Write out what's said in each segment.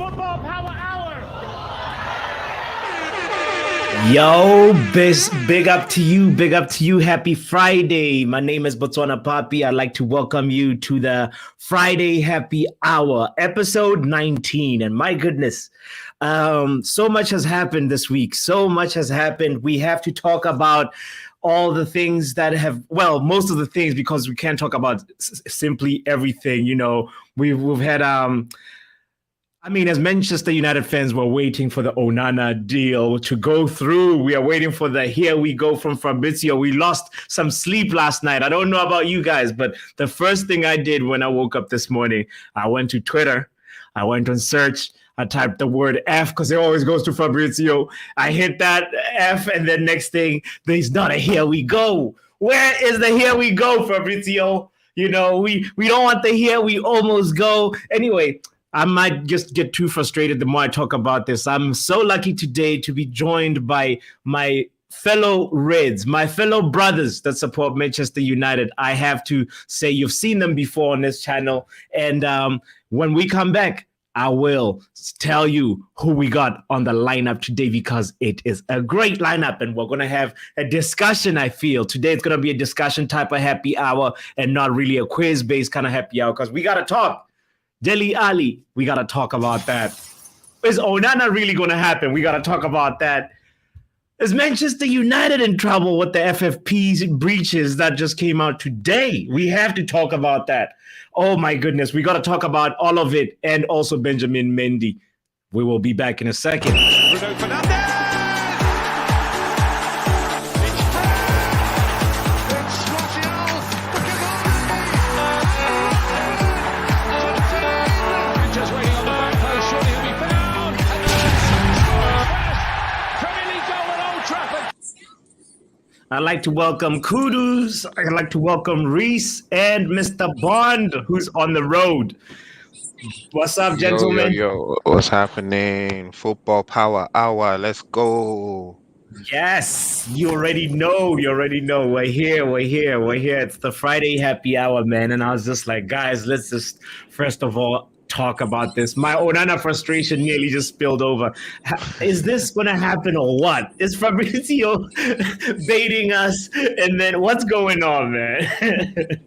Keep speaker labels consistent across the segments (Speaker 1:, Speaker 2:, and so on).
Speaker 1: Football Power Hour.
Speaker 2: Yo, big up to you. Big up to you. Happy Friday. My name is botswanapapi. I'd like to welcome you to the Friday Happy Hour, episode 19. And my goodness, so much has happened this week. So much has happened. We have to talk about all the things that have, well, most of the things, because we can't talk about simply everything. You know, we've had as Manchester United fans, we're waiting for the Onana deal to go through. We are waiting for the here we go from Fabrizio. We lost some sleep last night. I don't know about you guys, but the first thing I did when I woke up this morning, I went to Twitter. I went on search. I typed the word F because it always goes to Fabrizio. I hit that F, and then next thing, there's not a here we go. Where is the here we go, Fabrizio? You know, we don't want the here we almost go. Anyway, I might just get too frustrated the more I talk about this. I'm so lucky today to be joined by my fellow Reds, my fellow brothers that support Manchester United. I have to say you've seen them before on this channel. And when we come back, I will tell you who we got on the lineup today because it is a great lineup and we're going to have a discussion, I feel. Today it's going to be a discussion type of happy hour and not really a quiz-based kind of happy hour because we got to talk. Dele Ali, we got to talk about that. Is Onana really going to happen? We got to talk about that. Is Manchester United in trouble with the FFP breaches that just came out today? We have to talk about that. Oh, my goodness. We got to talk about all of it and also Benjamin Mendy. We will be back in a second.
Speaker 1: Bruno Fernandes!
Speaker 2: I'd like to welcome Kudus. I'd like to welcome Reese and Mr. Bond, who's on the road. What's up, gentlemen?
Speaker 3: Yo, what's happening? Football Power Hour, let's go.
Speaker 2: Yes, you already know. We're here. It's the Friday happy hour, man. And I was just like, guys, let's just, first of all, talk about this. My Onana frustration nearly just spilled over. Is this going to happen or what? Is Fabrizio baiting us? And then what's going on, man?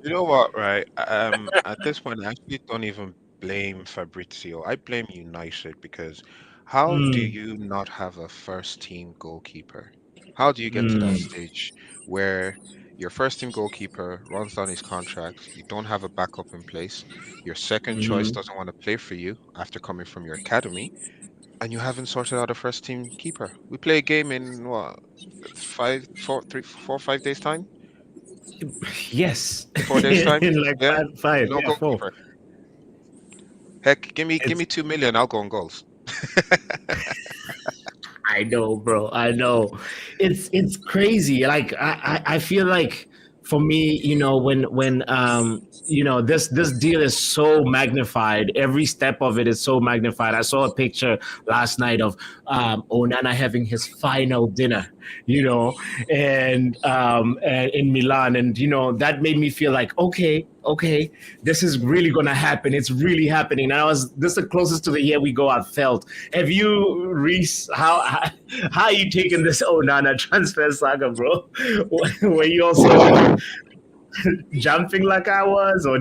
Speaker 3: You know what, right? At this point, I actually don't even blame Fabrizio. I blame United because how do you not have a first team goalkeeper? How do you get to that stage where your first team goalkeeper runs down his contract, you don't have a backup in place, your second choice doesn't want to play for you after coming from your academy, and you haven't sorted out a first team keeper? We play a game in what, 5 days time?
Speaker 2: Yes.
Speaker 3: 4 days time?
Speaker 2: In like
Speaker 3: Yeah.
Speaker 2: five,
Speaker 3: No
Speaker 2: yeah, 4.
Speaker 3: goalkeeper. Heck, give me 2 million, I'll go on goals.
Speaker 2: I know, bro. I know. It's crazy. Like I feel like for me, you know, when this deal is so magnified. Every step of it is so magnified. I saw a picture last night of Onana having his final dinner, you know, and in Milan, and you know that made me feel like okay, this is really gonna happen. It's really happening. And this is the closest to the here we go I've felt. Have you, Reese? How are you taking this Onana transfer saga, bro? Were you also jumping like I was, or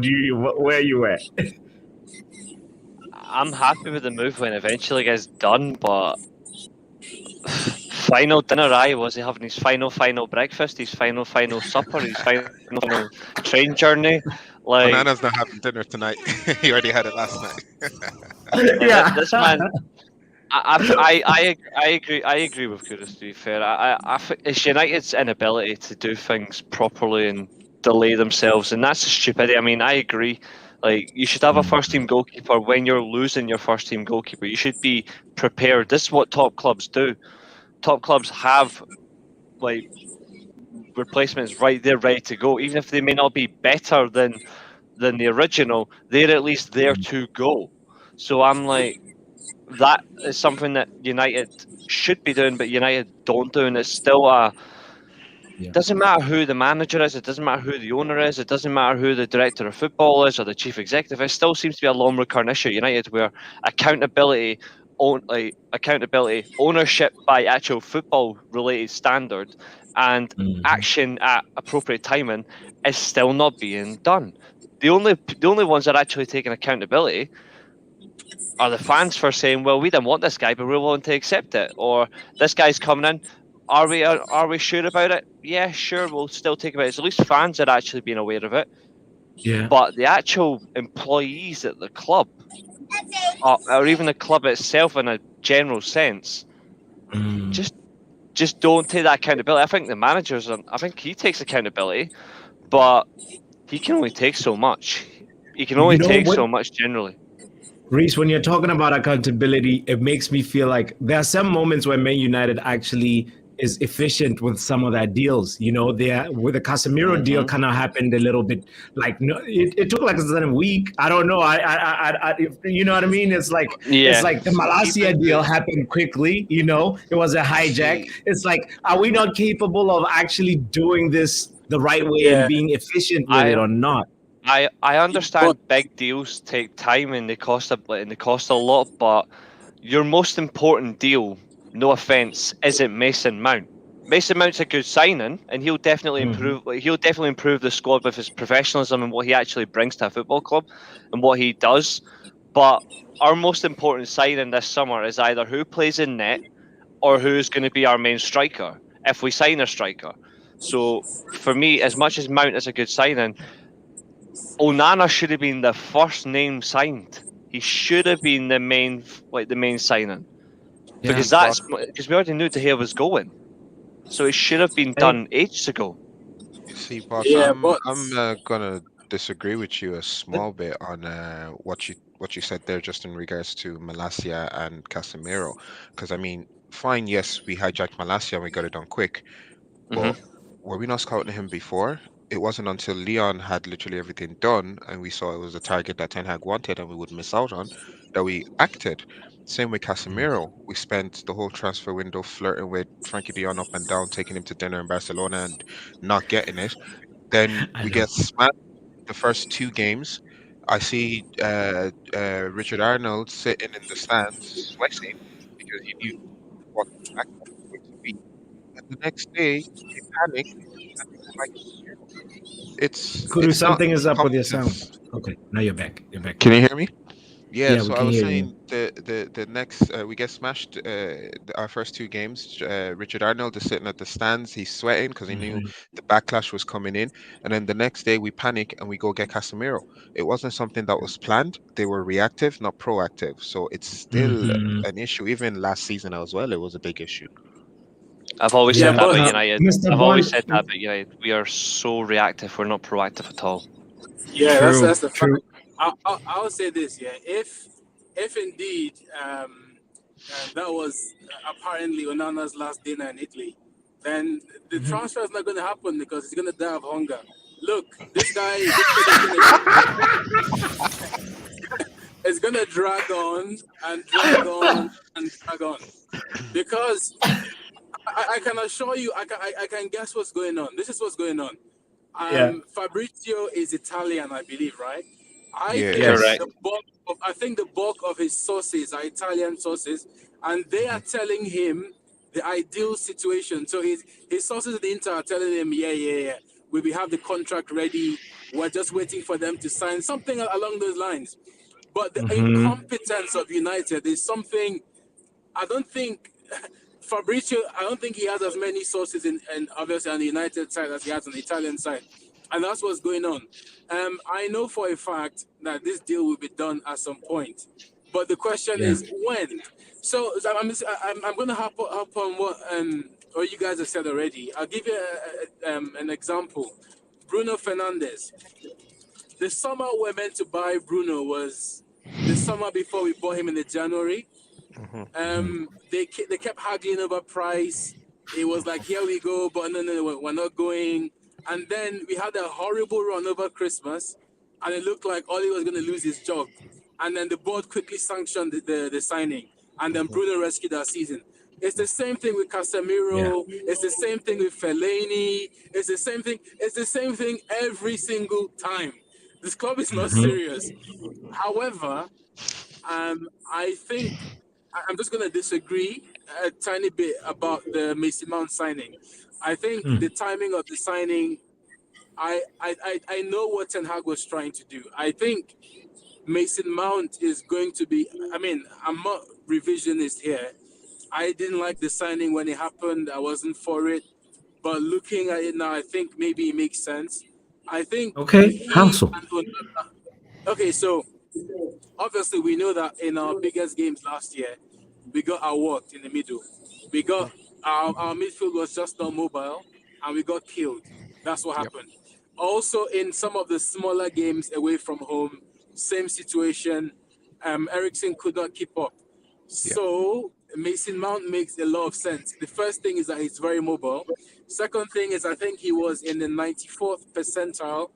Speaker 2: where you at?
Speaker 4: I'm happy with the move when eventually gets done, but final dinner, was he having his final breakfast, his final supper, his final train journey? Like,
Speaker 3: Onana's not having dinner tonight. He already had it last night.
Speaker 2: Yeah,
Speaker 4: this man. I agree with Kudus, to be fair. It's United's inability to do things properly and delay themselves, and that's stupidity. I mean, I agree. Like, you should have a first team goalkeeper when you're losing your first team goalkeeper. You should be prepared. This is what top clubs do. Top clubs have like replacements right there, ready to go. Even if they may not be better than the original, they're at least there to go. So I'm like, that is something that United should be doing, but United don't do, and it's still Doesn't matter who the manager is, it doesn't matter who the owner is, it doesn't matter who the director of football is or the chief executive. It still seems to be a long recurrent issue at United where accountability, ownership by actual football related standard and action at appropriate timing is still not being done. The only ones that are actually taking accountability are the fans for saying, well, we didn't want this guy, but we're willing to accept it. Or this guy's coming in. Are we sure about it? Yeah, sure, we'll still take about it. So at least fans are actually being aware of it.
Speaker 2: Yeah.
Speaker 4: But the actual employees at the club, or even the club itself in a general sense, just don't take that accountability. I think the managers, I think he takes accountability, but he can only take so much. He can only take so much generally.
Speaker 2: Reese, when you're talking about accountability, it makes me feel like there are some moments where Man United actually is efficient with some of their deals. You know, with the Casemiro deal kind of happened a little bit like it took like a week. I don't know. I you know what I mean? It's like it's like the Malacia deal happened quickly. You know, it was a hijack. It's like, are we not capable of actually doing this the right way and being efficient with it or not?
Speaker 4: I understand big deals take time and they cost a lot, but your most important deal, no offense, isn't Mason Mount. Mason Mount's a good signing, and he'll definitely improve. He'll definitely improve the squad with his professionalism and what he actually brings to a football club and what he does. But our most important signing this summer is either who plays in net or who's going to be our main striker if we sign a striker. So for me, as much as Mount is a good signing, Onana should have been the first name signed. He should have been the main signing, because we already knew De Gea was going, so it should have been done ages ago.
Speaker 3: See, boss, I'm gonna disagree with you a small bit on what you said there, just in regards to Malacia and Casemiro, because I mean, fine, yes, we hijacked Malacia and we got it done quick, but were we not scouting him before? It wasn't until Leon had literally everything done and we saw it was a target that Ten Hag wanted and we would miss out on, that we acted. Same with Casemiro. We spent the whole transfer window flirting with Frankie de Jong up and down, taking him to dinner in Barcelona and not getting it. Then we get smashed the first 2 games. I see Richard Arnold sitting in the stands sweating because he knew what the backlash was going to be. And the next day, he panicked.
Speaker 2: Kudu, something is up with your
Speaker 3: competence.
Speaker 2: sound. Okay, now you're back.
Speaker 3: Can you hear me?
Speaker 2: Yeah,
Speaker 3: so
Speaker 2: we
Speaker 3: I
Speaker 2: can
Speaker 3: was
Speaker 2: hear
Speaker 3: saying the next we get smashed our first 2 games. Richard Arnold is sitting at the stands. He's sweating because he knew the backlash was coming in. And then the next day we panic and we go get Casemiro. It wasn't something that was planned. They were reactive, not proactive. So it's still an issue. Even last season as well, it was a big issue.
Speaker 4: I've always said that about United.
Speaker 2: Mr.
Speaker 4: I've always
Speaker 2: Bond-
Speaker 4: said that about United. We are so reactive. We're not proactive at all.
Speaker 5: Yeah,
Speaker 2: True,
Speaker 5: that's the
Speaker 2: true.
Speaker 5: fact. I'll say this. Yeah, if indeed that was apparently Onana's last dinner in Italy, then the transfer is not going to happen because he's going to die of hunger. Look, this guy is going to drag on and drag on and drag on, because I can assure you, I can guess what's going on. This is what's going on. Fabrizio is Italian, I believe, right? I think the bulk of his sources are Italian sources, and they are telling him the ideal situation. So his sources at the Inter are telling him, yeah, we have the contract ready. We're just waiting for them to sign something along those lines. But the incompetence of United is something I don't think. Fabrizio, I don't think he has as many sources in obviously on the United side as he has on the Italian side, and that's what's going on. I know for a fact that this deal will be done at some point, but the question is when. So I'm going to hop on what you guys have said already. I'll give you an example. Bruno Fernandes. The summer we're meant to buy Bruno was the summer before we bought him in the January. They kept haggling over price. It was like, here we go, but no, we're not going. And then we had a horrible run over Christmas, and it looked like Oli was going to lose his job. And then the board quickly sanctioned the signing, and then Bruno rescued our season. It's the same thing with Casemiro. It's the same thing with Fellaini. It's the same thing. It's the same thing every single time. This club is not serious. However, I think I'm just going to disagree a tiny bit about the Mason Mount signing. I think the timing of the signing, I know what Ten Hag was trying to do. I think Mason Mount is going to be, I mean, I'm not revisionist here. I didn't like the signing when it happened. I wasn't for it. But looking at it now, I think maybe it makes sense. I think
Speaker 2: How so?
Speaker 5: Okay, so obviously we know that in our biggest games last year, we got outworked in the middle. We got our midfield was just not mobile, and we got killed. That's what happened. Also, in some of the smaller games away from home, same situation. Eriksen could not keep up. So Mason Mount makes a lot of sense. The first thing is that he's very mobile. Second thing is I think he was in the 94th percentile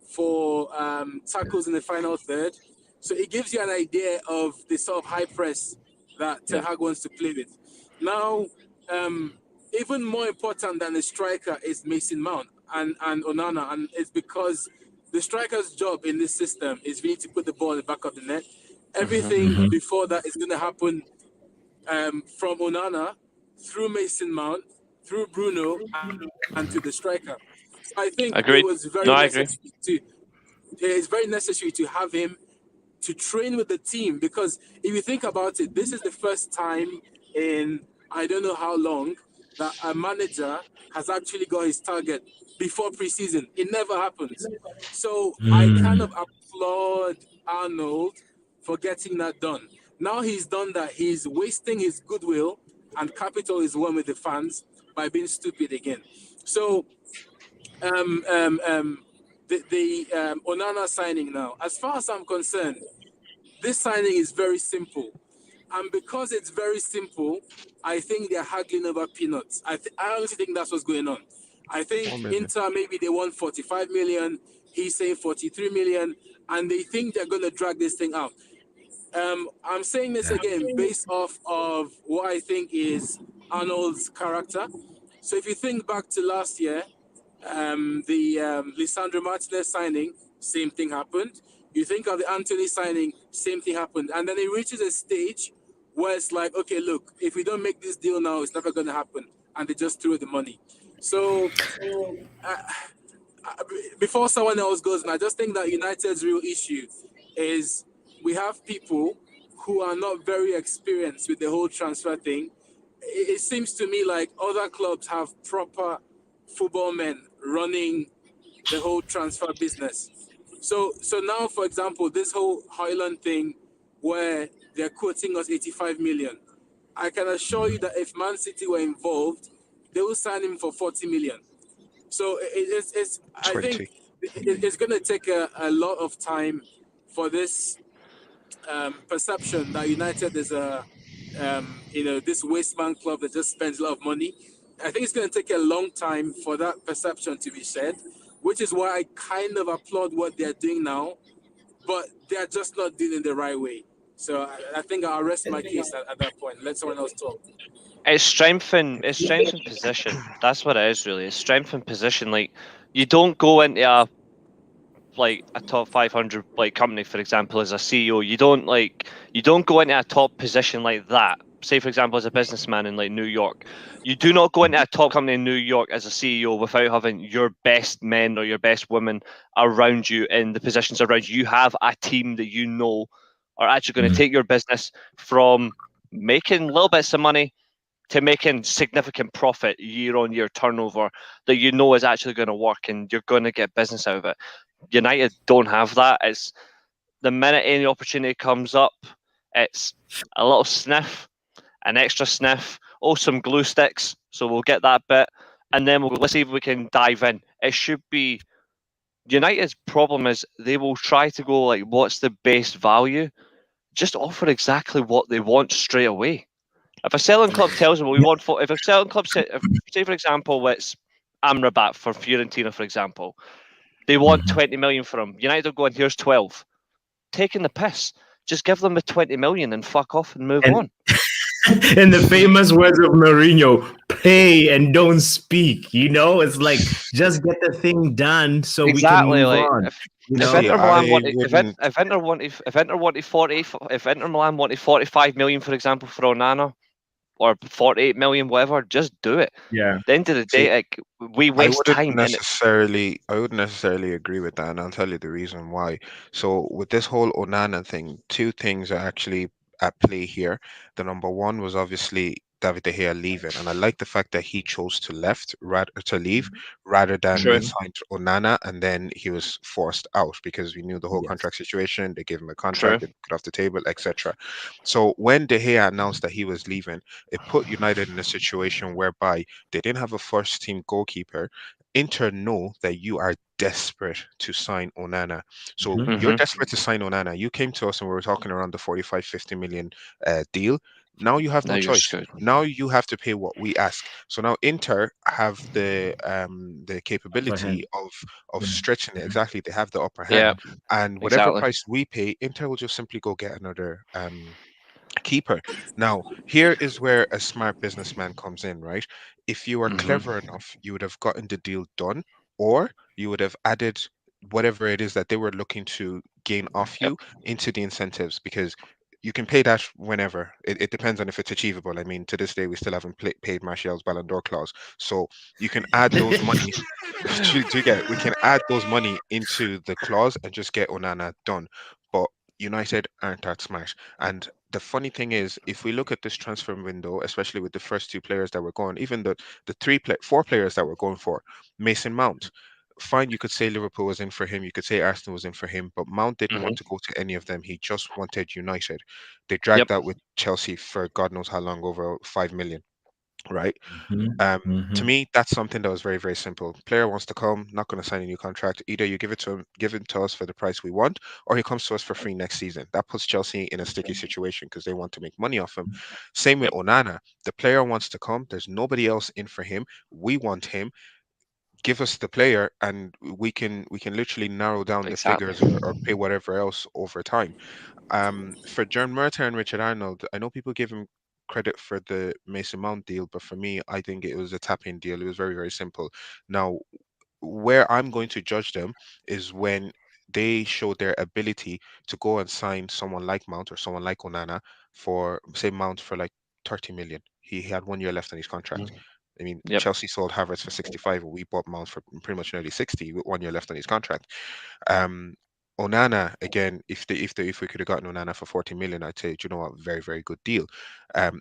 Speaker 5: for tackles in the final third. So it gives you an idea of the sort of high press that Ten Hag wants to play with. Now, even more important than the striker is Mason Mount and Onana, and it's because the striker's job in this system is really to put the ball in the back of the net. Everything before that is going to happen from Onana through Mason Mount, through Bruno, and to the striker. So I think
Speaker 4: Agreed.
Speaker 5: it was very necessary it's very necessary to have him to train with the team, because if you think about it, this is the first time in I don't know how long that a manager has actually got his target before preseason. It never happens. So I kind of applaud Arnold for getting that done. Now he's done that. He's wasting his goodwill and capital is won with the fans by being stupid again. So the Onana signing now, as far as I'm concerned, this signing is very simple. And because it's very simple, I think they're haggling over peanuts. I honestly think that's what's going on. I think Inter, maybe they want 45 million. He's saying 43 million. And they think they're going to drag this thing out. I'm saying this again based off of what I think is Arnold's character. So if you think back to last year, the Lisandro Martinez signing, same thing happened. You think of the Antony signing, same thing happened. And then it reaches a stage where it's like, okay, look, if we don't make this deal now, it's never going to happen. And they just threw the money. So before someone else goes, and I just think that United's real issue is we have people who are not very experienced with the whole transfer thing. It seems to me like other clubs have proper football men running the whole transfer business. So now, for example, this whole Haaland thing where they're quoting us 85 million. I can assure you that if Man City were involved, they will sign him for 40 million. So I think it's going to take a lot of time for this perception that United is this waste man club that just spends a lot of money. I think it's going to take a long time for that perception to be shed, which is why I kind of applaud what they're doing now, but they're just not doing it the right way. So I think I'll rest my case at that point. Let someone else talk.
Speaker 4: It's strength and position. That's what it is, really. It's strength and position. Like, you don't go into a top 500 company, for example, as a CEO. You don't go into a top position like that. Say, for example, as a businessman in New York, you do not go into a top company in New York as a CEO without having your best men or your best women around you in the positions around you. You have a team that you know are actually going to take your business from making little bits of money to making significant profit year-on-year turnover that you know is actually going to work and you're going to get business out of it. United don't have that. It's the minute any opportunity comes up, it's a little sniff, an extra sniff, some glue sticks. So we'll get that bit, and then let's see if we can dive in. It should be United's problem is they will try to go what's the base value? Just offer exactly what they want straight away. If a selling club tells them we want, if a selling club say for example, it's Amrabat for Fiorentina, for example, they want 20 million for him. United are going, here's 12. Taking the piss. Just give them the 20 million and fuck off and move on.
Speaker 2: In the famous words of Mourinho, pay and don't speak. It's like just get the thing done so we can
Speaker 4: Exactly.
Speaker 2: move
Speaker 4: Like
Speaker 2: on.
Speaker 4: if
Speaker 3: See,
Speaker 4: Inter Milan
Speaker 3: I
Speaker 4: wanted,
Speaker 3: wouldn't.
Speaker 4: if Inter wanted 40, if Inter Milan wanted 45 million, for example, for Onana, or 48 million, whatever, just do it.
Speaker 2: Yeah.
Speaker 4: At the end of the
Speaker 3: See,
Speaker 4: day, like, we
Speaker 3: I
Speaker 4: waste
Speaker 3: wouldn't
Speaker 4: time, and
Speaker 3: necessarily. I wouldn't necessarily agree with that, and I'll tell you the reason why. So, with this whole Onana thing, two things are actually at play here. The number one was obviously David De Gea leaving, and I like the fact that he chose to leave rather than
Speaker 4: true,
Speaker 3: he signed Onana and then he was forced out because we knew the whole
Speaker 2: Yes.
Speaker 3: contract situation. They gave him a
Speaker 4: true.
Speaker 3: contract, they took it off the table, etc. So when De Gea announced that he was leaving, it put United in a situation whereby they didn't have a first team goalkeeper. Inter know that you are desperate to sign Onana. So
Speaker 2: Mhm.
Speaker 3: you're
Speaker 4: Hmm.
Speaker 3: desperate to sign Onana. You came to us and we were talking around the 45, 50 million deal. Now you have
Speaker 4: Now
Speaker 3: no
Speaker 4: you're
Speaker 3: choice.
Speaker 4: screwed.
Speaker 3: Now you have to pay what we ask. So now Inter have the
Speaker 2: Upper
Speaker 3: capability
Speaker 2: hand.
Speaker 3: of
Speaker 2: Yeah.
Speaker 3: stretching it. Exactly. They have the upper
Speaker 4: Yeah,
Speaker 3: hand. And whatever
Speaker 4: exactly.
Speaker 3: price we pay, Inter will just simply go get another keeper. Now, here is where a smart businessman comes in, right? If you are
Speaker 4: Hmm.
Speaker 3: clever enough, you would have gotten the deal done, or you would have added whatever it is that they were looking to gain off
Speaker 4: Yep.
Speaker 3: you into the incentives because you can pay that whenever. It depends on if it's achievable. I mean, to this day, we still haven't paid Martial's Ballon d'Or clause. So you can add those money. Do you get it? We can add those money into the clause and just get Onana done. But United aren't that smart. And the funny thing is, if we look at this transfer window, especially with the first two players that were going, even the four players that were going for Mason Mount, fine, you could say Liverpool was in for him, you could say Arsenal was in for him, but Mount didn't
Speaker 4: Hmm.
Speaker 3: want to go to any of them. He just wanted United. They
Speaker 4: Yep.
Speaker 3: dragged out with Chelsea for God knows how long, over 5 million, right?
Speaker 2: Mhm.
Speaker 3: To
Speaker 2: Mhm.
Speaker 3: me, that's something that was very, very simple. Player wants to come, not going to sign a new contract. Either you give it to him, give it to us for the price we want, or he comes to us for free next season. That puts Chelsea in a sticky situation because they want to make money off him. Same with
Speaker 4: Yep.
Speaker 3: Onana. The player wants to come. There's nobody else in for him. We want him. Give us the player, and we can literally narrow down the
Speaker 4: Exactly.
Speaker 3: figures or pay whatever else over time. For John Murta and Richard Arnold, I know people give him credit for the Mason Mount deal, but for me, I think it was a tap-in deal. It was very, very simple. Now, where I'm going to judge them is when they show their ability to go and sign someone like Mount or someone like Onana for, say, Mount for like 30 million. He had 1 year left on his contract.
Speaker 4: Mhm.
Speaker 3: I mean,
Speaker 4: Yep.
Speaker 3: Chelsea sold Havertz for 65, and we bought Mount for pretty much nearly 60 with 1 year left on his contract. Um, Onana again, if we could have gotten Onana for 40 million, I'd say, do you know what, very, very good deal.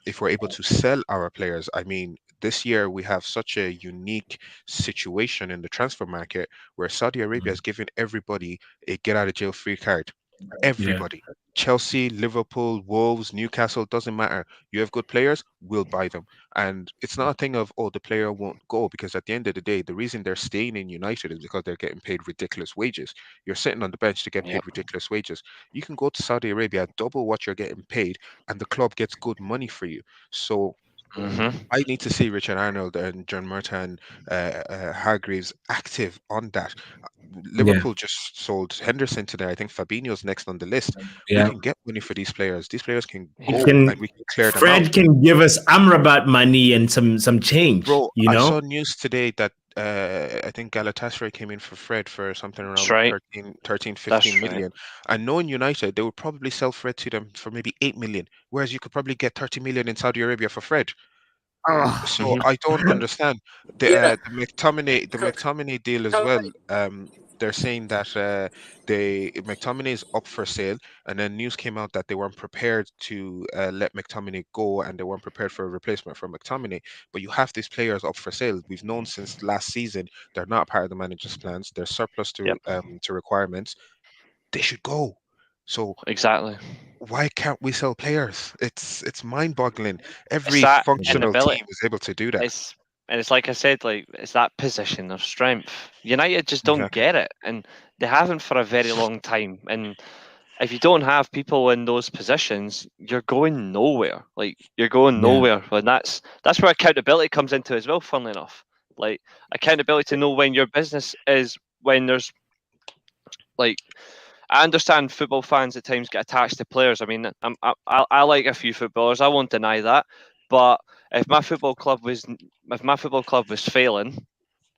Speaker 3: If we're able to sell our players, I mean, this year we have such a unique situation in the transfer market where Saudi Arabia is giving everybody a get out of jail free card.
Speaker 2: Yeah.
Speaker 3: Everybody. Chelsea, Liverpool, Wolves, Newcastle, doesn't matter. You have good players, we'll buy them. And it's not a thing of, oh, the player won't go, because at the end of the day, the reason they're staying in United is because they're getting paid ridiculous wages. You're sitting on the bench to get paid
Speaker 4: Yep.
Speaker 3: ridiculous wages. You can go to Saudi Arabia, double what you're getting paid, and the club gets good money for you. So
Speaker 4: Hmm.
Speaker 3: I need to see Richard Arnold and John Murta and Hargreaves active on that.
Speaker 2: Yeah.
Speaker 3: Liverpool just sold Henderson today. I think Fabinho's next on the list. We
Speaker 2: Yeah.
Speaker 3: can get money for these players. These players can
Speaker 2: He
Speaker 3: go
Speaker 2: can
Speaker 3: and we can clear them out.
Speaker 2: Fred can give us Amrabat money and some change,
Speaker 3: Bro,
Speaker 2: you
Speaker 3: I
Speaker 2: know?
Speaker 3: saw news today that I think Galatasaray came in for Fred for something
Speaker 4: That's
Speaker 3: around
Speaker 4: right.
Speaker 3: 13,
Speaker 4: That's
Speaker 3: 15
Speaker 4: right.
Speaker 3: million. And knowing United, they would probably sell Fred to them for maybe 8 million, whereas you could probably get 30 million in Saudi Arabia for Fred.
Speaker 2: Oh.
Speaker 3: So
Speaker 4: Hmm.
Speaker 3: I don't understand
Speaker 5: Yeah.
Speaker 3: the McTominay deal as
Speaker 5: Can
Speaker 3: well.
Speaker 5: I,
Speaker 3: They're saying that McTominay is up for sale, and then news came out that they weren't prepared to let McTominay go, and they weren't prepared for a replacement for McTominay. But you have these players up for sale. We've known since last season they're not part of the manager's plans. They're surplus
Speaker 4: Yep.
Speaker 3: to requirements. They should go. So
Speaker 4: Exactly.
Speaker 3: why can't we sell players? It's mind-boggling.
Speaker 4: It's
Speaker 3: Every
Speaker 4: that
Speaker 3: functional
Speaker 4: inability.
Speaker 3: team is able to do that.
Speaker 4: It's and it's like I said, like it's that position of strength. United just don't
Speaker 3: Exactly.
Speaker 4: get it, and they haven't for a very long time. And if you don't have people in those positions, you're going nowhere. Like you're going
Speaker 2: Yeah.
Speaker 4: nowhere, and that's where accountability comes into as well. Funnily enough, like accountability to know when your business is when there's like I understand football fans at times get attached to players. I mean, I like a few footballers. I won't deny that. But if my football club was failing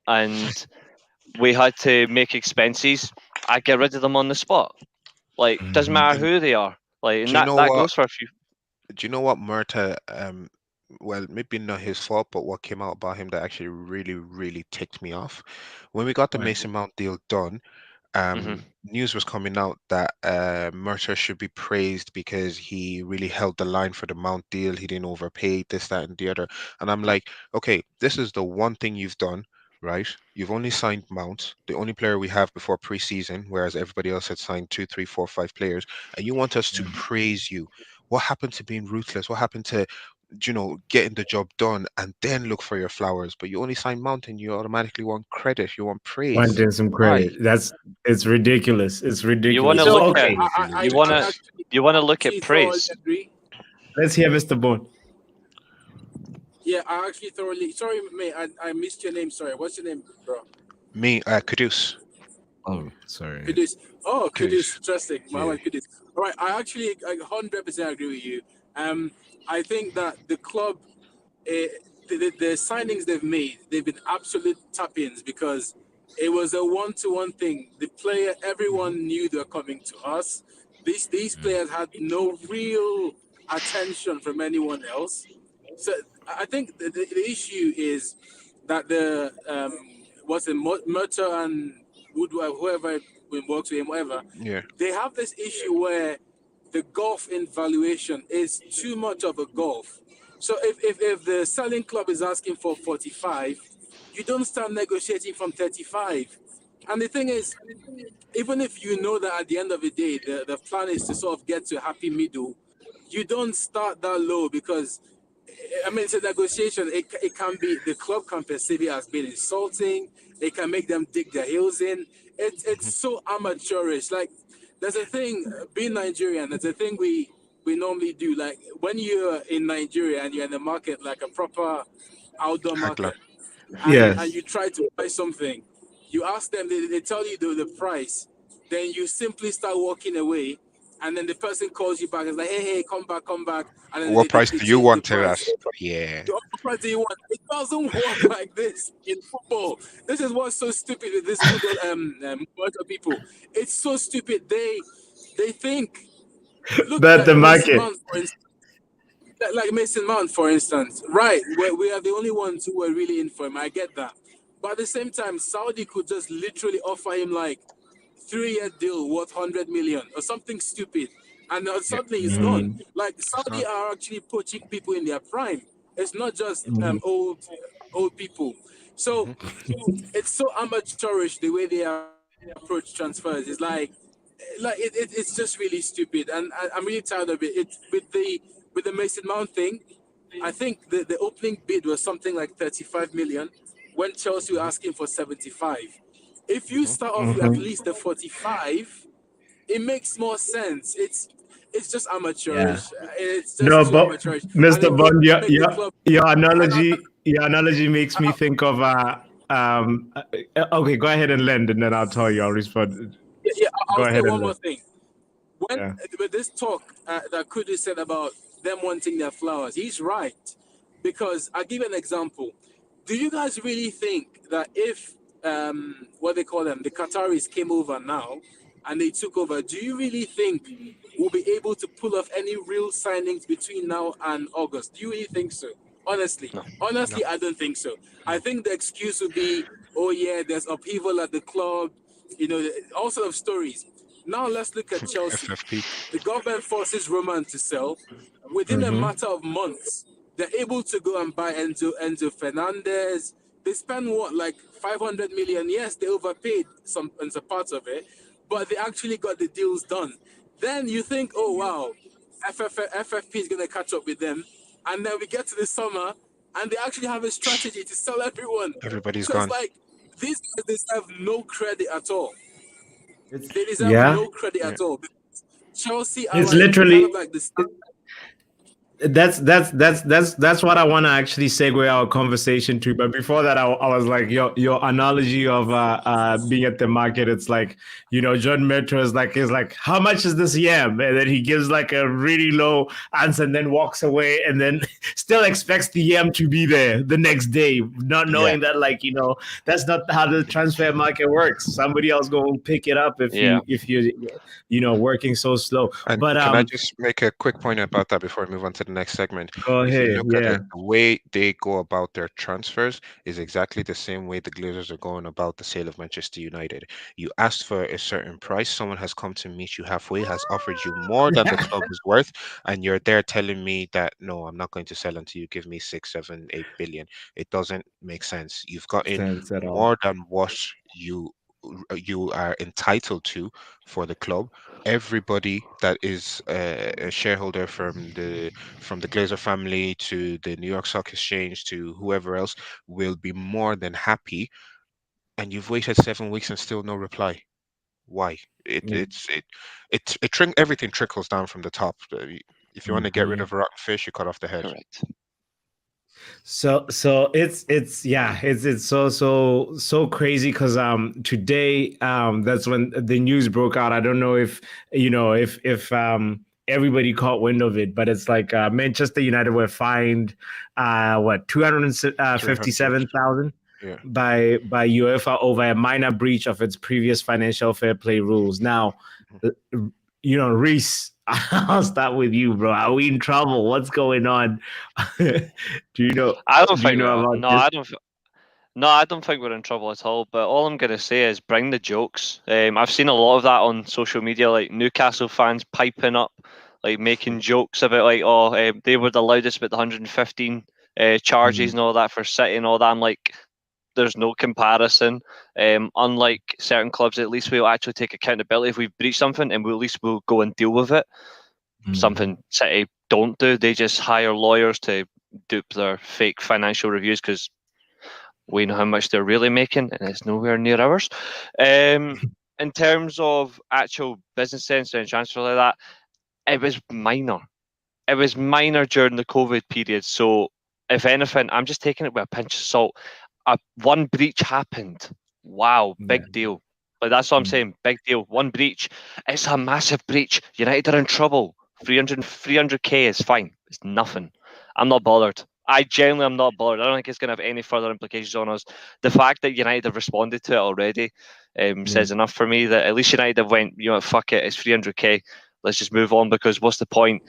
Speaker 4: and we had to make expenses, I'd get rid of them on the spot. Like, doesn't matter who they are. Like, and
Speaker 3: Do you know
Speaker 4: that
Speaker 3: what?
Speaker 4: goes for a few.
Speaker 3: Do you know what Murta? Well, maybe not his fault, but what came out about him that actually really, really ticked me off. When we got the
Speaker 2: Right.
Speaker 3: Mason Mount deal done,
Speaker 4: Mhm.
Speaker 3: news was coming out that Murta should be praised because he really held the line for the Mount deal. He didn't overpay this, that, and the other. And I'm like, okay, this is the one thing you've done, right? You've only signed Mount, the only player we have before preseason, whereas everybody else had signed 2, 3, 4, 5 players, and you want us to praise you. What happened to being ruthless? What happened to getting the job done and then look for your flowers? But you only sign Mount and you automatically want credit, you want praise.
Speaker 2: Wanting some
Speaker 3: Why?
Speaker 2: credit. It's ridiculous. It's
Speaker 4: You want
Speaker 2: ridiculous.
Speaker 4: to
Speaker 2: So
Speaker 4: look at
Speaker 2: okay,
Speaker 3: Really, really
Speaker 4: you
Speaker 5: I
Speaker 4: want to
Speaker 3: ridiculous.
Speaker 5: actually,
Speaker 4: you want to look at
Speaker 5: actually thoroughly
Speaker 4: praise.
Speaker 5: agree.
Speaker 2: let's hear Mr. Bone.
Speaker 5: Yeah, I actually thoroughly. Sorry, mate, I missed your name. Sorry, what's your name, bro?
Speaker 3: Me, Kudus.
Speaker 2: Oh, sorry.
Speaker 5: Kudus. Oh, Kudus.
Speaker 3: Kudus.
Speaker 5: Interesting.
Speaker 3: Yeah.
Speaker 5: Muhammad Kudus. All right, I actually 100% agree with you. I think that the club, the signings they've made, they've been absolute tap-ins because it was a one-to-one thing. The player, everyone knew they were coming to us. These players had no real attention from anyone else. So I think the issue is that the what's it, Murta and Woodward, whoever works with him, whatever,
Speaker 3: Yeah.
Speaker 5: they have this issue where the golf in valuation is too much of a golf. So if the selling club is asking for 45, you don't start negotiating from 35. And the thing is, even if you know that at the end of the day, the plan is to sort of get to a happy middle, you don't start that low because, I mean, it's a negotiation. It can be, the club can perceive it as being insulting. It can make them dig their heels in. It's so amateurish. Like, there's a thing, being Nigerian, there's a thing we normally do. Like, when you're in Nigeria and you're in the market, like a proper outdoor
Speaker 3: Haggler.
Speaker 5: market, and
Speaker 2: Yes.
Speaker 5: you try to buy something, you ask them, they tell you the price, then you simply start walking away, and then the person calls you back and is like, hey, come back, and then
Speaker 3: What price
Speaker 5: they
Speaker 3: do you
Speaker 5: change the
Speaker 3: want, tell
Speaker 5: price.
Speaker 3: us? Yeah.
Speaker 5: What price do you want? It doesn't work like this in football. This is what's so stupid with this football people. It's so stupid. They think, look,
Speaker 2: That
Speaker 5: like
Speaker 2: the
Speaker 5: Mason
Speaker 2: market.
Speaker 5: Mount, for instance. Like Mason Mount, for instance, right? We are the only ones who were really in for him. I get that, but at the same time, Saudi could just literally offer him like 3-year deal worth 100 million or something stupid, and
Speaker 3: Yeah.
Speaker 5: suddenly he's gone. Like
Speaker 3: It's
Speaker 5: Saudi
Speaker 3: not.
Speaker 5: are actually poaching people in their prime. It's not just old people. So
Speaker 3: Hmm.
Speaker 5: it's so amateurish the way they approach transfers. It's like it's just really stupid, and I'm really tired of it. It's with the Mason Mount thing. I think the opening bid was something like 35 million, when Chelsea were asking for 75. If you start off with at least the 45, it makes more sense. It's just
Speaker 2: Yeah.
Speaker 5: amateurish. It's
Speaker 2: No,
Speaker 5: just too
Speaker 2: but
Speaker 5: amateurish, and
Speaker 2: Mr.
Speaker 5: it
Speaker 2: Bond,
Speaker 5: make the club.
Speaker 2: your analogy makes me think of okay, go ahead and lend and then I'll tell you, I'll respond.
Speaker 5: I'll
Speaker 2: Go
Speaker 5: say
Speaker 2: ahead and
Speaker 5: one more
Speaker 2: lend.
Speaker 5: thing. When
Speaker 2: Yeah.
Speaker 5: with this talk that Kudu said about them wanting their flowers, he's right. Because I'll give you an example. Do you guys really think that if what they call them, the Qataris came over now and they took over, do you really think we'll be able to pull off any real signings between now and August? Do you really think so? Honestly,
Speaker 4: No.
Speaker 3: No.
Speaker 5: I don't think so. I
Speaker 3: No.
Speaker 5: think the excuse would be, oh yeah, there's upheaval at the club, all sort of stories. Now let's look at Chelsea.
Speaker 3: FFP.
Speaker 5: The government forces Roman to sell. Within a matter of months, they're able to go and buy Enzo Fernandez. They spend what, like 500 million? Yes, they overpaid some parts of it, but they actually got the deals done. Then you think, oh wow, FFP is going to catch up with them. And then we get to the summer and they actually have a strategy to sell everyone.
Speaker 3: Everybody's
Speaker 5: So it's
Speaker 3: gone.
Speaker 5: like, these guys deserve no credit at all. They deserve
Speaker 2: Yeah.
Speaker 5: no credit
Speaker 3: Yeah.
Speaker 5: at all. Chelsea are
Speaker 2: It's
Speaker 5: like kind
Speaker 2: literally
Speaker 5: of like the
Speaker 2: That's what I want to actually segue our conversation to. But before that, I was like, your analogy of being at the market. It's like, John Metro is like, how much is this yam? And then he gives like a really low answer and then walks away and then still expects the yam to be there the next day, not
Speaker 3: Yeah.
Speaker 2: knowing that that's not how the transfer market works. Somebody else go pick it up
Speaker 4: Yeah.
Speaker 2: if you working so slow.
Speaker 3: And
Speaker 2: But
Speaker 3: can I just make a quick point about that before we move on to the next segment?
Speaker 2: go
Speaker 3: If you
Speaker 2: ahead,
Speaker 3: look at
Speaker 2: yeah.
Speaker 3: it, the way they go about their transfers is exactly the same way the Glazers are going about the sale of Manchester United. You asked for a certain price, someone has come to meet you halfway, has offered you more than the club is worth, and you're there telling me that no, I'm not going to sell until you give me 6, 7, 8 billion. It doesn't make sense. You've gotten
Speaker 2: Sense at all.
Speaker 3: more than what you are entitled to for the club. Everybody that is a shareholder from the Glazer family to the New York Stock Exchange to whoever else will be more than happy. And you've waited 7 weeks and still no reply. Why? Everything trickles down from the top. If you want to get rid
Speaker 2: Mhm.
Speaker 3: of a rotten fish, you cut off the head.
Speaker 4: Correct.
Speaker 2: So it's so crazy because today that's when the news broke out. I don't know if if everybody caught wind of it, but it's like Manchester United were fined what
Speaker 3: 300.
Speaker 2: 257,000
Speaker 3: Yeah.
Speaker 2: by UEFA over a minor breach of its previous financial fair play rules. Now, uh, Reese, I'll start with you, bro. Are we in trouble? What's going on? do you know?
Speaker 4: I don't
Speaker 2: Do you
Speaker 4: think we
Speaker 2: know
Speaker 4: are.
Speaker 2: about
Speaker 4: No,
Speaker 2: this?
Speaker 4: I don't think we're in trouble at all. But all I'm gonna say is bring the jokes. I've seen a lot of that on social media, like Newcastle fans piping up, like making jokes about like, oh, they were the loudest about the 115 charges and all that for City and all that. I'm like, there's no comparison. Unlike certain clubs, at least we'll actually take accountability if we've breached something, and at least we'll go and deal with it. Something City don't do. They just hire lawyers to dupe their fake financial reviews because we know how much they're really making, and it's nowhere near ours. In terms of actual business sense and transfer like that, it was minor. It was minor during the COVID period. So, if anything, I'm just taking it with a pinch of salt. One breach happened. Wow,
Speaker 2: Yeah.
Speaker 4: big deal. Like that's what I'm saying. Big deal. One breach. It's a massive breach. United are in trouble. 300k is fine. It's nothing. I'm not bothered. I genuinely am not bothered. I don't think it's going to have any further implications on us. The fact that United have responded to it already says enough for me that at least United have went, fuck it, it's 300k. Let's just move on because what's the point?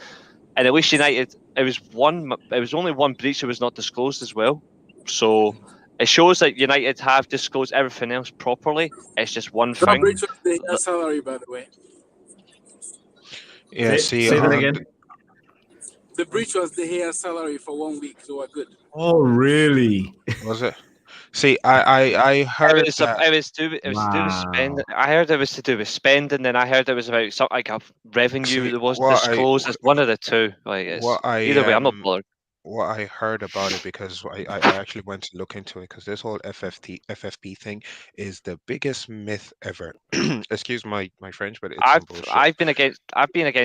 Speaker 4: And at least United, it was only one breach that was not disclosed as well. So it shows that United have disclosed everything else properly. It's just one
Speaker 5: That
Speaker 4: thing.
Speaker 5: breach was the hair salary, by the way.
Speaker 3: Yeah. See,
Speaker 2: Say that again.
Speaker 5: The breach was the hair salary for 1 week, so we're good.
Speaker 2: Oh, really?
Speaker 3: was it? See, I heard that.
Speaker 4: It was to do with spending.
Speaker 2: Wow.
Speaker 4: I heard it was to do with spending, then I heard it was about something like a revenue
Speaker 3: See,
Speaker 4: that wasn't disclosed. It's one of the two. Like it's
Speaker 3: what I
Speaker 4: either way, I'm not bothered.
Speaker 3: what I heard about it because I actually went to look into it because this whole FFP thing is the biggest myth ever. Excuse my French, but it's some bullshit.
Speaker 4: I've been against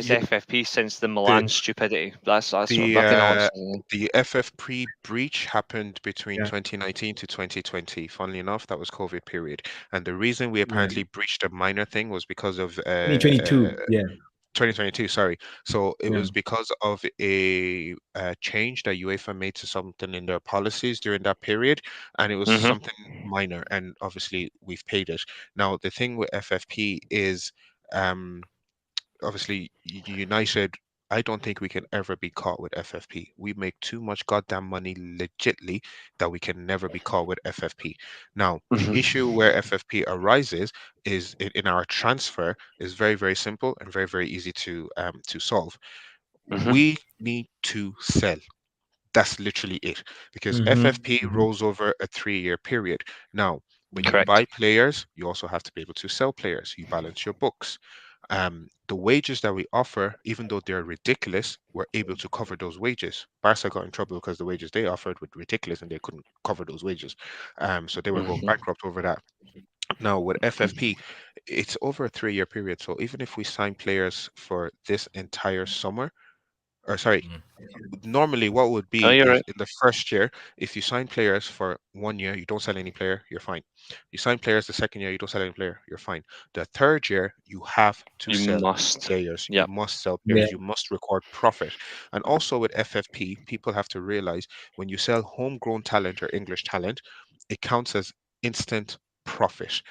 Speaker 3: You,
Speaker 4: FFP since the
Speaker 3: the
Speaker 4: Milan stupidity. That's
Speaker 3: the
Speaker 4: nothing
Speaker 3: uh,
Speaker 4: else.
Speaker 3: the FFP breach happened between
Speaker 2: Yeah.
Speaker 3: 2019 to 2020. Funnily enough, that was COVID period, and the reason we
Speaker 2: Yeah.
Speaker 3: apparently breached a minor thing was because of
Speaker 2: 2022. Yeah.
Speaker 3: 2022, sorry. So it
Speaker 2: Yeah.
Speaker 3: was because of a change that UEFA made to something in their policies during that period, and it was
Speaker 4: Hmm.
Speaker 3: something minor, and obviously we've paid it. Now, the thing with FFP is, um, obviously United. I don't think we can ever be caught with FFP. We make too much goddamn money legitly that we can never be caught with FFP. Now, the
Speaker 4: Hmm.
Speaker 3: issue where FFP arises is in our transfer is very, very simple and very, very easy to solve.
Speaker 4: Hmm.
Speaker 3: We need to sell. That's literally it. Because FFP
Speaker 2: Mm-hmm.
Speaker 3: rolls over a 3-year period. Now, when you
Speaker 4: Correct.
Speaker 3: buy players, you also have to be able to sell players. You balance your books. The wages that we offer, even though they're ridiculous, we're able to cover those wages. Barca got in trouble because the wages they offered were ridiculous and they couldn't cover those wages. So they were going
Speaker 4: Hmm.
Speaker 3: bankrupt over that. Now with FFP, it's over a 3-year period. So even if we sign players for this entire summer, or sorry, normally what would
Speaker 4: Oh,
Speaker 3: be
Speaker 4: you're
Speaker 3: is
Speaker 4: right.
Speaker 3: in the first year, if you sign players for 1 year, you don't sell any player, you're fine. You sign players the second year, you don't sell any player, you're fine. The third year, you have to
Speaker 4: You
Speaker 3: sell
Speaker 4: must.
Speaker 3: players. You
Speaker 4: Yep.
Speaker 3: must sell
Speaker 2: Yeah.
Speaker 3: players. You must record profit. And also with FFP, people have to realize when you sell homegrown talent or English talent, it counts as instant profit.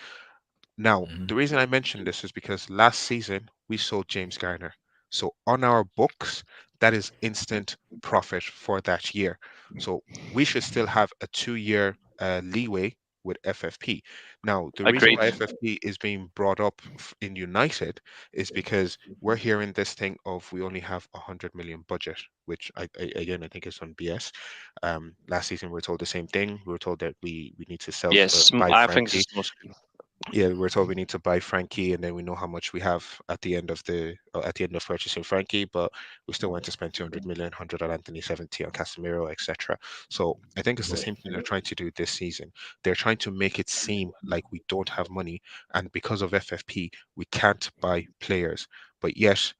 Speaker 3: Now, the reason I mention this is because last season we sold James Garner. So on our books, that is instant profit for that year. So we should still have a 2 year leeway with FFP. Now, the reason
Speaker 4: Agreed.
Speaker 3: why FFP is being brought up in United is because we're hearing this thing of we only have 100 million budget, which again I think is on BS. Last season we were told the same thing. We were told that we need to
Speaker 4: Yes,
Speaker 3: buy
Speaker 4: I think
Speaker 3: Frankie.
Speaker 4: it's the most.
Speaker 3: Yeah, we were told we need to buy Frankie, and then we know how much we have at the end of purchasing Frankie, but we still want to spend 200 million, 100 on Anthony, 70 on Casemiro, etc. So I think it's the same thing they're trying to do this season. They're trying to make it seem like we don't have money, and because of FFP, we can't buy players. But yet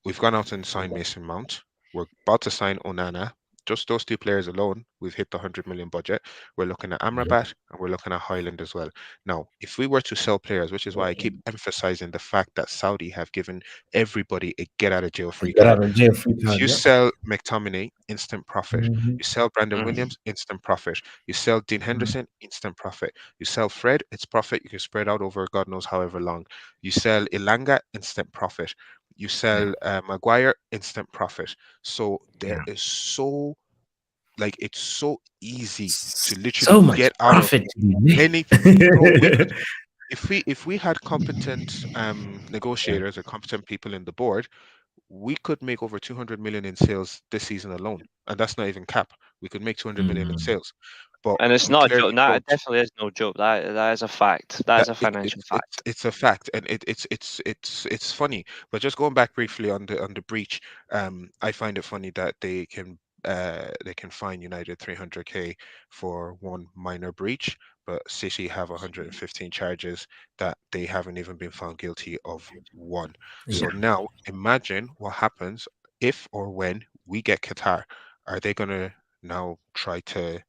Speaker 3: we've gone out and signed Mason Mount. We're about to sign Onana. Just those two players alone, we've hit the 100 million budget. We're looking at Amrabat and we're looking at Haaland as well. Now, if we were to sell players, which is why I keep emphasizing the fact that Saudi have given everybody a get out of jail free
Speaker 2: Get
Speaker 3: card.
Speaker 2: out of jail free
Speaker 3: If
Speaker 2: card.
Speaker 3: you
Speaker 2: Yep.
Speaker 3: sell McTominay, instant profit.
Speaker 2: Mhm.
Speaker 3: You sell Brandon
Speaker 4: Mhm.
Speaker 3: Williams, instant profit. You sell Dean Henderson, instant profit. You sell Fred, it's profit. You can spread out over God knows however long. You sell Ilanga, instant profit. You sell Maguire, instant profit. So there
Speaker 2: Yeah.
Speaker 3: is so it's so easy to
Speaker 2: So
Speaker 3: literally
Speaker 2: much
Speaker 3: get out of
Speaker 2: profit to be
Speaker 3: anything. Bro, we
Speaker 2: made.
Speaker 3: could if we had competent
Speaker 2: Yeah.
Speaker 3: negotiators or competent people in the board, we could make over 200 million in sales this season alone, and that's not even cap. We could make 200 million in
Speaker 2: Mm.
Speaker 3: sales, but
Speaker 4: And it's
Speaker 3: we
Speaker 4: not a joke.
Speaker 3: clearly
Speaker 4: That
Speaker 3: don't.
Speaker 4: definitely is no joke. That is a fact. That is
Speaker 3: That
Speaker 4: a financial fact.
Speaker 3: it's a fact, and it's funny. But just going back briefly on the breach, I find it funny that they can fine United 300k for one minor breach, but City have 115 charges that they haven't even been found guilty of one. So
Speaker 2: Yeah.
Speaker 3: now imagine what happens if or when we get Qatar. Are they gonna now try to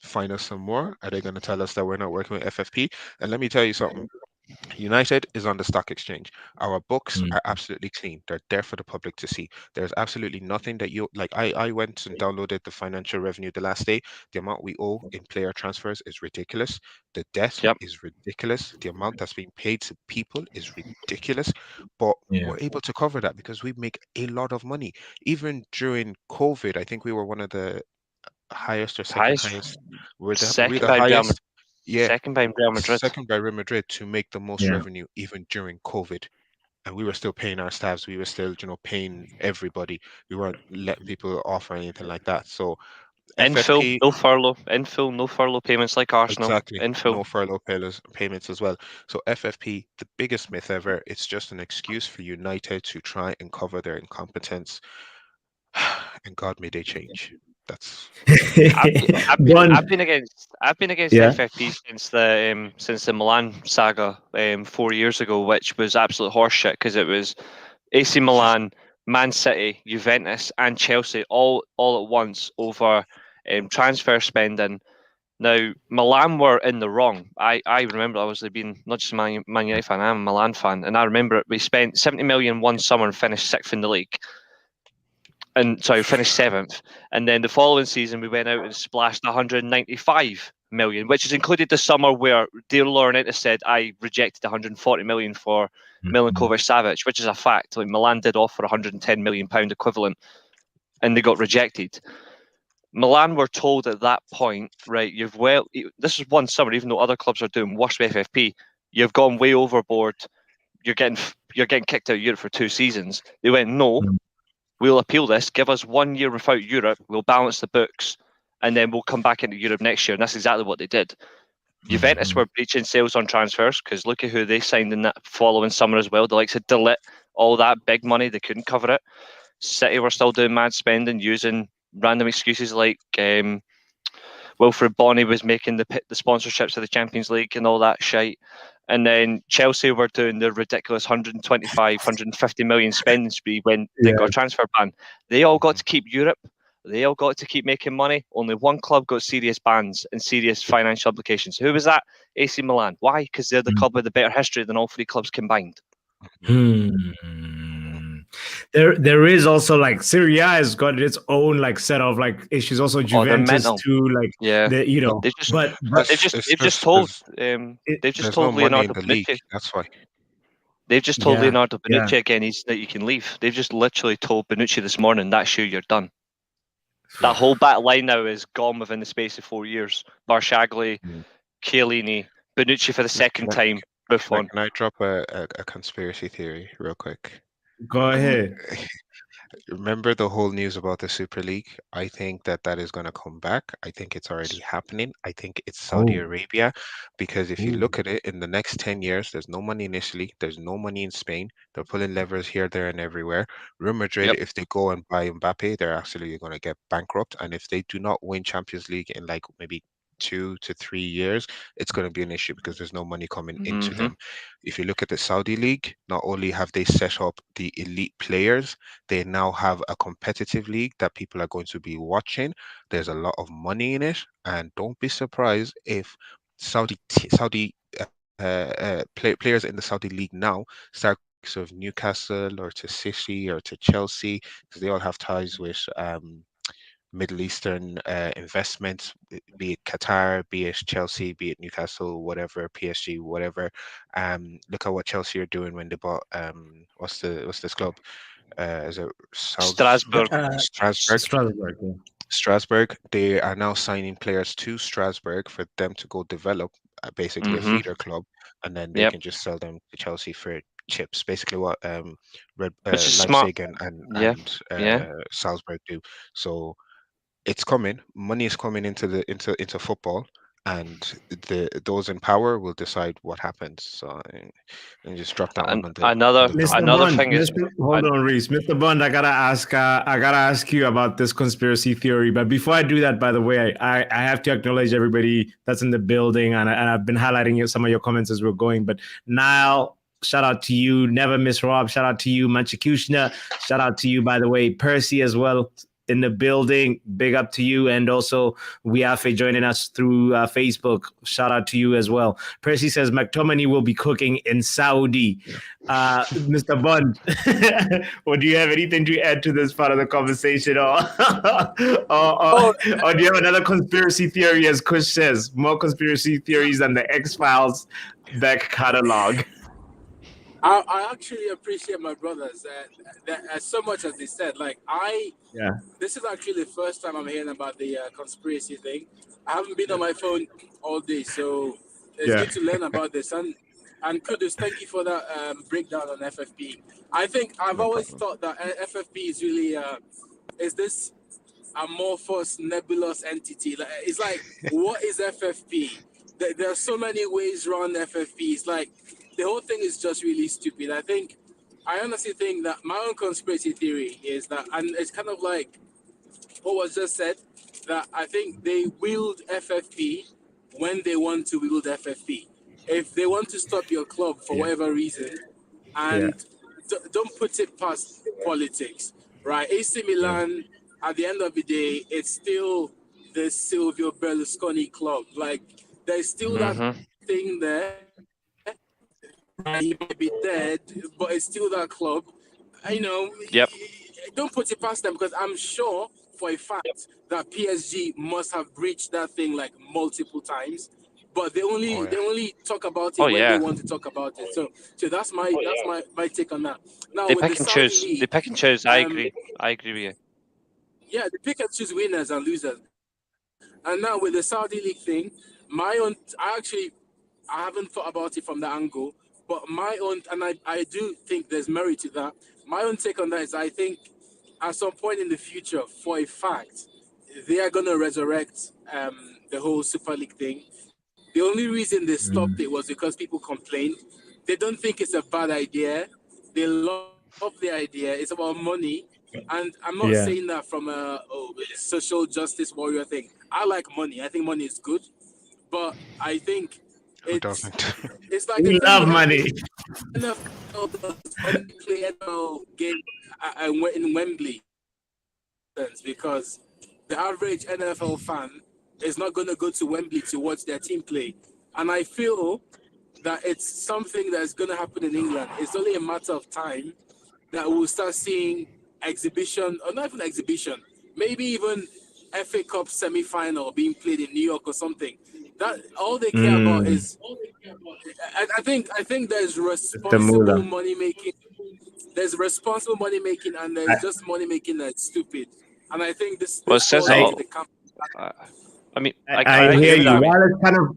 Speaker 3: fine us some more? Are they going to tell us that we're not working with FFP? And let me tell you something. United is on the stock exchange. Our books
Speaker 2: Mm.
Speaker 3: are absolutely clean. They're there for the public to see. There's absolutely nothing that you like. I went and downloaded the financial revenue the last day. The amount we owe in player transfers is ridiculous. The debt
Speaker 4: Yep.
Speaker 3: is ridiculous. The amount that's being paid to people is ridiculous. But
Speaker 2: Yeah.
Speaker 3: we're able to cover that because we make a lot of money. Even during COVID, I think we were one of the highest or second
Speaker 4: Highest,
Speaker 3: highest. Were we
Speaker 4: second
Speaker 3: the
Speaker 4: by Real Madrid.
Speaker 3: highest? Yeah,
Speaker 4: Second by Real Madrid.
Speaker 3: second by Real Madrid to make the most
Speaker 2: Yeah.
Speaker 3: revenue even during COVID. And we were still paying our staffs. We were still, paying everybody. We weren't letting people off or anything like that. So
Speaker 4: In full,
Speaker 3: FFP,
Speaker 4: no furlough. In full, no furlough payments like Arsenal.
Speaker 3: exactly,
Speaker 4: In full.
Speaker 3: no furlough payments as well. So FFP, the biggest myth ever. It's just an excuse for United to try and cover their incompetence. And God may they change. That's
Speaker 2: One.
Speaker 4: I've been against
Speaker 2: Yeah.
Speaker 4: FFP since the Milan saga 4 years ago, which was absolute horseshit because it was AC Milan, Man City, Juventus, and Chelsea all at once over transfer spending. Now Milan were in the wrong. I remember obviously being not just a Man United fan, I'm a Milan fan, and I remember we spent 70 million one summer and finished sixth in the league. And sorry, finished seventh. And then the following season, we went out and splashed 195 million, which has included the summer where dear Laurinaitis said I rejected 140 million for Milinkovic Savic, which is a fact. Like Milan did offer 110 million pound equivalent, and they got rejected. Milan were told at that point, right? This is one summer, even though other clubs are doing worse with FFP. You've gone way overboard. You're getting kicked out of Europe for 2 seasons. They went no. We'll appeal this, give us 1 year without Europe, we'll balance the books, and then we'll come back into Europe next year. And that's exactly what they did. Juventus were breaching sales on transfers because look at who they signed in that following summer as well. The likes of Delit, all that big money, they couldn't cover it. City were still doing mad spending using random excuses like Wilfred Bonney was making the sponsorships of the Champions League and all that shite. And then Chelsea were doing their ridiculous 125, 150 million spending spree when they got a transfer ban. They all got to keep Europe. They all got to keep making money. Only one club got serious bans and serious financial implications. Who was that? AC Milan. Why? Because they're the club with a better history than all three clubs combined.
Speaker 2: There is also like Serie A has got its own like set of like issues. Also Juventus too. Like
Speaker 4: they've just told
Speaker 3: money in
Speaker 4: Leonardo
Speaker 3: the league.
Speaker 4: Bonucci.
Speaker 3: That's why.
Speaker 4: They've just told Leonardo Bonucci again that you can leave. They've just literally told Bonucci this morning, that's you, you're done. That whole back line now is gone within the space of 4 years. Barzagli, Chiellini, Bonucci for the second time. Buffon.
Speaker 3: Can I drop a conspiracy theory real quick?
Speaker 2: Go ahead.
Speaker 3: Remember the whole news about the Super League? I think that is going to come back. I think it's already happening. I think it's Saudi Arabia, because if you look at it, in the next 10 years, there's no money in Italy, there's no money in Spain. They're pulling levers here, there, and everywhere. Real Madrid, if they go and buy Mbappe, they're actually going to get bankrupt. And if they do not win Champions League in like maybe 2 to 3 years, it's going to be an issue because there's no money coming into them. If you look at the Saudi League, not only have they set up the elite players, they now have a competitive league that people are going to be watching. There's a lot of money in it, and don't be surprised if Saudi players in the Saudi League now start of Newcastle or to City or to Chelsea, because they all have ties with Middle Eastern investments, be it Qatar, be it Chelsea, be it Newcastle, whatever, PSG, whatever. Look at what Chelsea are doing when they bought what's this club? Is it
Speaker 4: Strasbourg?
Speaker 2: Strasbourg.
Speaker 3: Strasbourg. They are now signing players to Strasbourg for them to go develop basically a feeder club, and then they can just sell them to Chelsea for chips. Basically, what Leipzig and Salzburg do. So it's coming. Money is coming into football, and those in power will decide what happens. So, and just drop that one on the
Speaker 4: another
Speaker 2: Bond,
Speaker 4: thing is,
Speaker 2: hold on, Reese. Mr. Bond, I gotta ask you about this conspiracy theory. But before I do that, by the way, I have to acknowledge everybody that's in the building, and I've been highlighting some of your comments as we're going. But Niall, shout out to you. Never Miss Rob. Shout out to you, Manchekushna. Shout out to you, by the way, Percy as well in the building. Big up to you. And also Uefa joining us through Facebook. Shout out to you as well. Percy says McTominay will be cooking in Saudi. Mr. Bond, or do you have anything to add to this part of the conversation, or do you have another conspiracy theory, as Kush says? More conspiracy theories than the X-Files back catalog.
Speaker 5: I actually appreciate my brothers that so much as they said. Like this is actually the first time I'm hearing about the conspiracy thing. I haven't been on my phone all day, so it's good to learn about this. And Kudus, thank you for that breakdown on FFP. I think I've always thought that FFP is really is this amorphous, nebulous entity. Like, it's like, what is FFP? There are so many ways around FFP. It's like, the whole thing is just really stupid. I honestly think that my own conspiracy theory is that, and it's kind of like what was just said, that I think they wield FFP when they want to wield FFP. If they want to stop your club for whatever reason, and don't put it past politics, right? AC Milan, at the end of the day, it's still the Silvio Berlusconi club. Like, there's still that thing there. He might be dead, but it's still that club. Don't put it past them, because I'm sure for a fact that PSG must have breached that thing like multiple times, but they only talk about it when they want to talk about it. So that's my take on that. Now
Speaker 4: they pick and choose. They pick and choose. I agree with you.
Speaker 5: Yeah, they pick and choose winners and losers. And now with the Saudi League thing, I haven't thought about it from the angle. But my own, and I do think there's merit to that. My own take on that is, I think at some point in the future, for a fact, they are going to resurrect the whole Super League thing. The only reason they stopped it was because people complained. They don't think it's a bad idea. They love the idea. It's about money. And I'm not saying that from a social justice warrior thing. I like money. I think money is good, but I think
Speaker 3: Who
Speaker 5: it's
Speaker 3: doesn't?
Speaker 5: it's like a
Speaker 2: We
Speaker 5: thing
Speaker 2: love
Speaker 5: that
Speaker 2: money.
Speaker 5: NFL does when they play NFL game in Wembley, because the average NFL fan is not going to go to Wembley to watch their team play, and I feel that it's something that's going to happen in England. It's only a matter of time that we'll start seeing exhibition, or not even exhibition, maybe even FA Cup semi-final being played in New York or something. That all they care about is, I think there's
Speaker 2: The
Speaker 5: responsible
Speaker 2: moolah.
Speaker 5: money making. There's responsible money making, and there's just money making that's stupid. And I think this
Speaker 4: Well, it
Speaker 5: this
Speaker 4: says
Speaker 5: falls
Speaker 4: it
Speaker 5: into
Speaker 4: all.
Speaker 5: the camp.
Speaker 4: I mean,
Speaker 2: I
Speaker 4: I agree
Speaker 2: hear
Speaker 4: with
Speaker 2: you.
Speaker 4: that.
Speaker 2: While it's kind of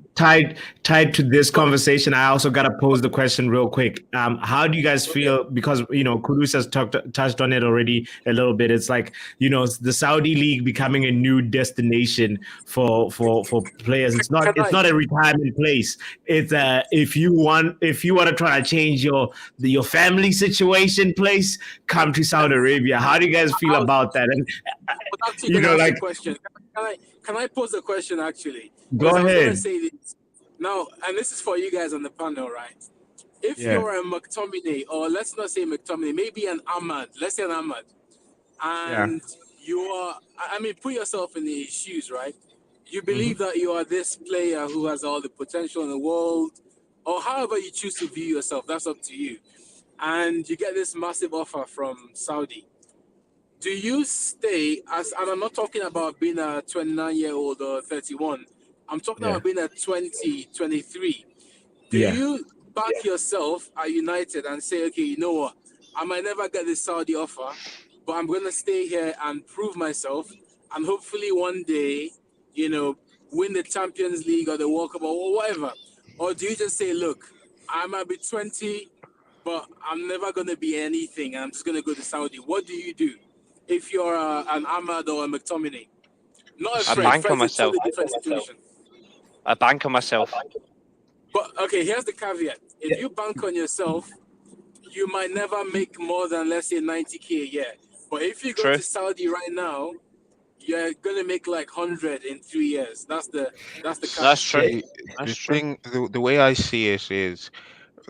Speaker 2: tied to this conversation, I also got to pose the question real quick. How do you guys feel? Because Kudus has touched on it already a little bit. It's like the Saudi league becoming a new destination for players. It's
Speaker 5: Can
Speaker 2: not
Speaker 5: I?
Speaker 2: a retirement place. It's if you want to try to change your family situation place, come to Saudi Arabia. How do you guys feel about that? And
Speaker 5: I'm actually going to ask
Speaker 2: like,
Speaker 5: a question. Can I pose a question actually?
Speaker 2: go
Speaker 5: Because I was going to
Speaker 2: ahead.
Speaker 5: say this now, and this is for you guys on the panel, right? If
Speaker 2: Yeah.
Speaker 5: you're a McTominay, or let's not say McTominay, maybe an Ahmad, let's say an Ahmad, and you are, I mean, put yourself in his shoes, right? You believe that you are this player who has all the potential in the world, or however you choose to view yourself, that's up to you. And you get this massive offer from Saudi. Do you stay and I'm not talking about being a 29-year-old or 31. I'm talking
Speaker 2: Yeah.
Speaker 5: about being a 20, 23. Do
Speaker 2: Yeah.
Speaker 5: you back yourself at United and say, okay, you know what? I might never get this Saudi offer, but I'm going to stay here and prove myself, and hopefully one day, win the Champions League or the World Cup or whatever? Or do you just say, look, I might be 20, but I'm never going to be anything, and I'm just going to go to Saudi? What do you do if you're an Ahmad or a McTominay? Not a
Speaker 4: I
Speaker 5: Fred.
Speaker 4: bank on
Speaker 5: Fred's a
Speaker 4: myself.
Speaker 5: totally different situation.
Speaker 4: I bank on myself.
Speaker 5: But okay, here's the caveat. If you bank on yourself, you might never make more than, let's say, 90K a year. But if you go
Speaker 4: True.
Speaker 5: to Saudi right now, you're gonna make like 100 in 3 years. That's the caveat.
Speaker 4: That's true.
Speaker 3: See,
Speaker 4: That's
Speaker 3: the
Speaker 4: true.
Speaker 3: thing, the way I see it is,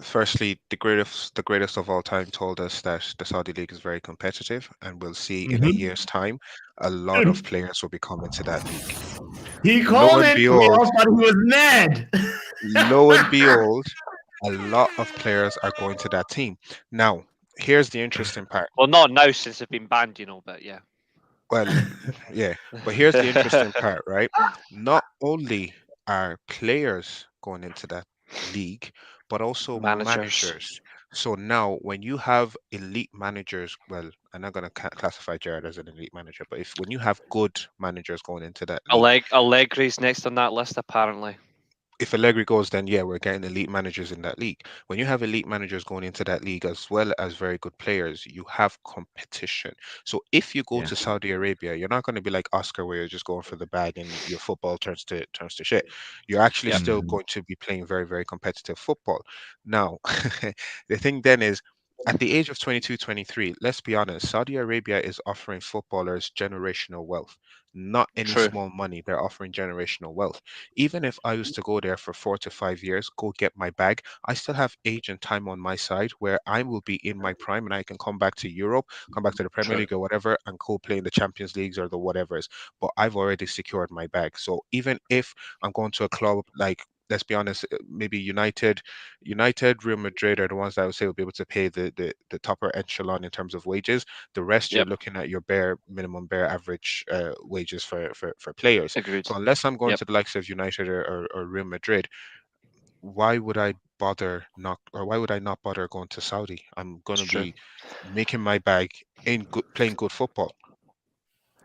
Speaker 3: firstly, the greatest of all time told us that the Saudi League is very competitive, and we'll see in a year's time, a lot of players will be coming to that league.
Speaker 2: He
Speaker 3: Lo
Speaker 2: called
Speaker 3: and
Speaker 2: it. We
Speaker 3: behold,
Speaker 2: all thought he was mad.
Speaker 3: lo and behold, a lot of players are going to that team. Now, here's the interesting part.
Speaker 4: Well, not now since they've been banned, but yeah.
Speaker 3: Well, yeah, but here's the interesting part, right? Not only are players going into that league, but also
Speaker 4: Managers.
Speaker 3: managers. So now, when you have elite managers, well, I'm not going to classify Jared as an elite manager, but when you have good managers going into that league,
Speaker 4: Allegri's next on that list, apparently.
Speaker 3: if Allegri goes, then yeah, we're getting elite managers in that league. When you have elite managers going into that league as well as very good players, you have competition. So if you go
Speaker 2: Yeah.
Speaker 3: to Saudi Arabia, you're not going to be like Oscar, where you're just going for the bag and your football turns to shit. You're actually
Speaker 4: Yep.
Speaker 3: still going to be playing very, very competitive football. Now, the thing then is, at the age of 22, 23, let's be honest, Saudi Arabia is offering footballers generational wealth, not any
Speaker 4: True.
Speaker 3: small money. They're offering generational wealth. Even if I was to go there for 4 to 5 years, go get my bag, I still have age and time on my side where I will be in my prime and I can come back to Europe, come back to the Premier
Speaker 4: True.
Speaker 3: League or whatever, and go play in the Champions Leagues or the whatevers. But I've already secured my bag. So even if I'm going to a club like, let's be honest, maybe United, Real Madrid are the ones that I would say will be able to pay the topper echelon in terms of wages. The rest, you're
Speaker 4: Yep.
Speaker 3: looking at your bare minimum, bare average wages for players.
Speaker 4: Agreed.
Speaker 3: So unless I'm going
Speaker 4: Yep.
Speaker 3: to the likes of United or Real Madrid, why would I why would I not bother going to Saudi? I'm going to
Speaker 4: It's true.
Speaker 3: be making my bag playing good football.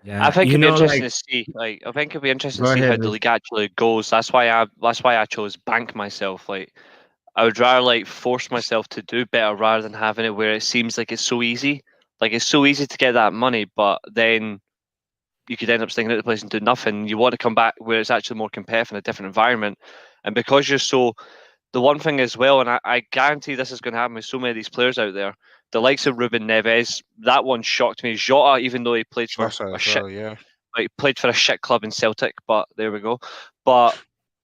Speaker 2: Yeah.
Speaker 4: I think it'd be interesting
Speaker 2: like,
Speaker 4: to see. I think it'd be interesting
Speaker 2: go
Speaker 4: to see
Speaker 2: ahead.
Speaker 4: how the league actually goes. That's why I chose bank myself. I would rather force myself to do better rather than having it where it seems like it's so easy. Like it's so easy to get that money, but then you could end up staying at the place and do nothing. You want to come back where it's actually more competitive in a different environment. And because you're so, the one thing as well, and I guarantee this is going to happen with so many of these players out there, the likes of Ruben Neves, that one shocked me. Jota, even though he played for
Speaker 3: Shota
Speaker 4: a
Speaker 3: as
Speaker 4: shit,
Speaker 3: well, yeah.
Speaker 4: Like, played for a shit club in Celtic, but there we go. But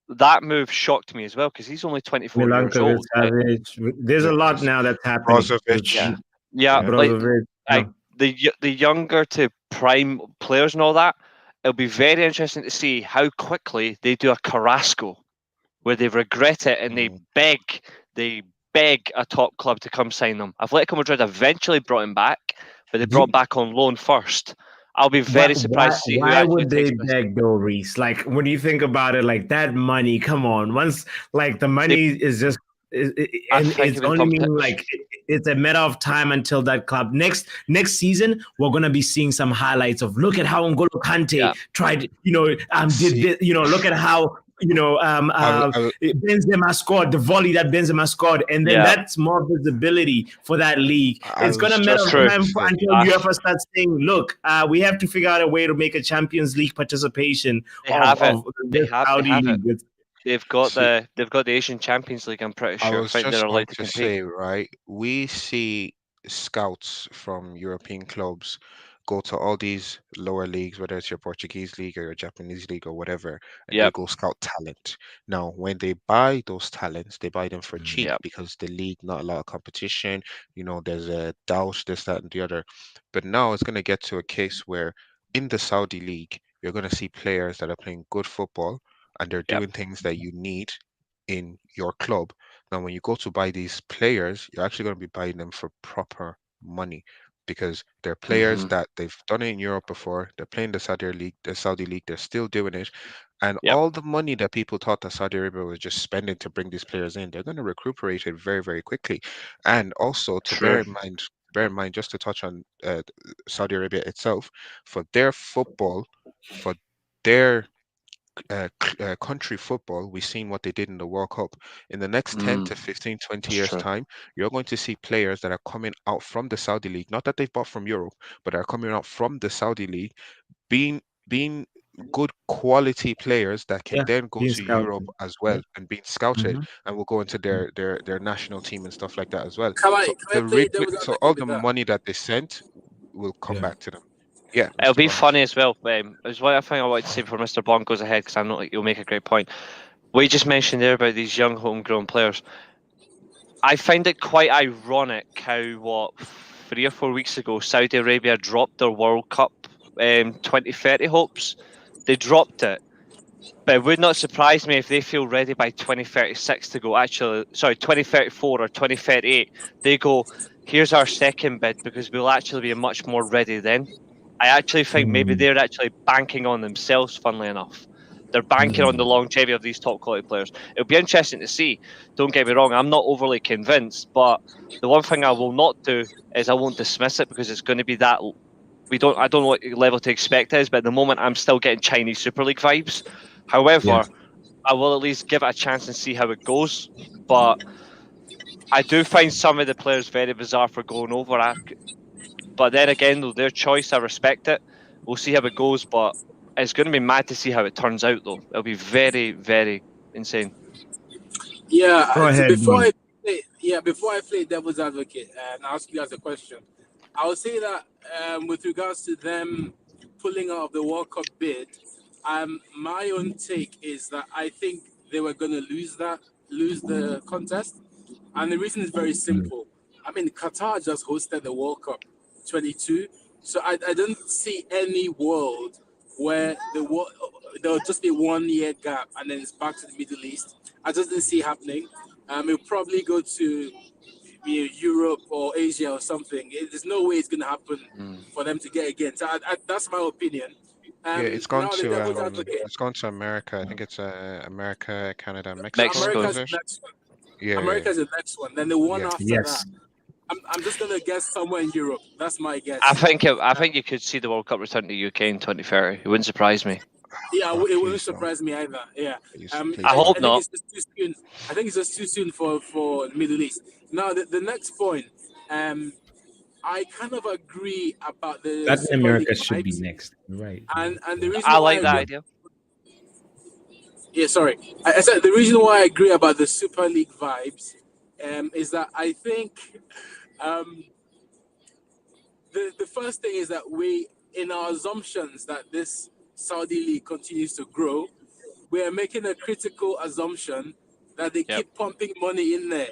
Speaker 4: that move shocked me as well because he's only 24 years
Speaker 2: Milankovic,
Speaker 4: old. Like,
Speaker 2: Savic. There's a lot now that's happening.
Speaker 3: Brozovic.
Speaker 4: yeah,
Speaker 3: Yeah.
Speaker 4: like
Speaker 2: Brozovic.
Speaker 4: the younger to prime players and all that. It'll be very interesting to see how quickly they do a Carrasco, where they regret it and they beg a top club to come sign them. Atletico Madrid eventually brought him back, but they brought him back on loan first. I'll be very surprised to see who
Speaker 2: why
Speaker 4: actually
Speaker 2: would they
Speaker 4: takes this.
Speaker 2: beg though, Reese? Like, when you think about it, like that money, come on. Once, like, the money is just, and it's only meaning like it's a matter of time until that club next season we're gonna be seeing some highlights of look at how N'Golo Kante tried, did this, look at how Benzema scored the volley that Benzema scored, and then that's more visibility for that league. It's gonna matter of time until UEFA starts saying, look, we have to figure out a way to make a Champions League participation of the Saudi League.
Speaker 4: They've got the Asian Champions League. I'm pretty sure.
Speaker 3: I was just
Speaker 4: they're allowed
Speaker 3: going to say, right? We see scouts from European clubs go to all these lower leagues, whether it's your Portuguese league or your Japanese league or whatever, and they go scout talent. Now, when they buy those talents, they buy them for cheap because the league, not a lot of competition. There's a doubt, this, that, and the other. But now it's going to get to a case where in the Saudi league, you're going to see players that are playing good football and they're doing things that you need in your club. Now, when you go to buy these players, you're actually going to be buying them for proper money because they're players that they've done it in Europe before. They're playing the Saudi league. They're still doing it. And all the money that people thought that Saudi Arabia was just spending to bring these players in, they're going to recuperate it very, very quickly. And also to bear in mind, just to touch on Saudi Arabia itself, for their football, for their country football, we've seen what they did in the World Cup. In the next 10 to 15, 20 years' time, you're going to see players that are coming out from the Saudi League, not that they've bought from Europe, but are coming out from the Saudi League, being good quality players that can then go to Europe as well and being scouted and will go into their national team and stuff like that as well. So all the money that they sent will come back to them. Yeah,
Speaker 4: it'll be funny as well. There's one thing I wanted to say before Mr. Bond goes ahead, because I know you'll make a great point. What you just mentioned there about these young homegrown players, I find it quite ironic how 3 or 4 weeks ago Saudi Arabia dropped their World Cup 2030 hopes. They dropped it, but it would not surprise me if they feel ready by 2036 to go. 2034 or 2038, they go, here's our second bid because we'll actually be much more ready then. I actually think maybe they're actually banking on themselves, funnily enough. They're banking on the longevity of these top quality players. It'll be interesting to see. Don't get me wrong, I'm not overly convinced, but the one thing I will not do is I won't dismiss it because it's going to be that I don't know what level to expect it is, but at the moment I'm still getting Chinese Super League vibes. However, I will at least give it a chance and see how it goes. But I do find some of the players very bizarre for going over. But then again, though, their choice, I respect it. We'll see how it goes, but it's going to be mad to see how it turns out, though. It'll be very, very insane.
Speaker 5: Yeah.
Speaker 2: Go ahead,
Speaker 5: before I play devil's advocate and ask you guys a question, I would say that with regards to them pulling out of the World Cup bid, my own take is that I think they were going to lose the contest, and the reason is very simple. I mean, Qatar just hosted the World Cup 22, so I don't see any world where there'll just be 1 year gap and then it's back to the Middle East. I just didn't see it happening. It'll probably go to Europe or Asia or something. There's no way it's going to happen for them to get again. So that's my opinion.
Speaker 3: It's gone to America. I think it's America, Canada, Mexico.
Speaker 5: America's the next one. America's the next one. Then the one after that. I'm just gonna guess somewhere in Europe. That's my guess.
Speaker 4: I think you could see the World Cup return to the UK in 2030. It wouldn't surprise me.
Speaker 5: Yeah, it wouldn't surprise me either. Yeah,
Speaker 4: I hope not.
Speaker 5: It's just too soon. I think it's just too soon for the Middle East. Now, the next point, I kind of agree about the
Speaker 2: Latin America should be next, right?
Speaker 5: And the reason
Speaker 4: I like that idea.
Speaker 5: Yeah, sorry. I said the reason why I agree about the Super League vibes is that I think the first thing is that we, in our assumptions that this Saudi league continues to grow, we are making a critical assumption that they
Speaker 4: Yep.
Speaker 5: keep pumping money in there.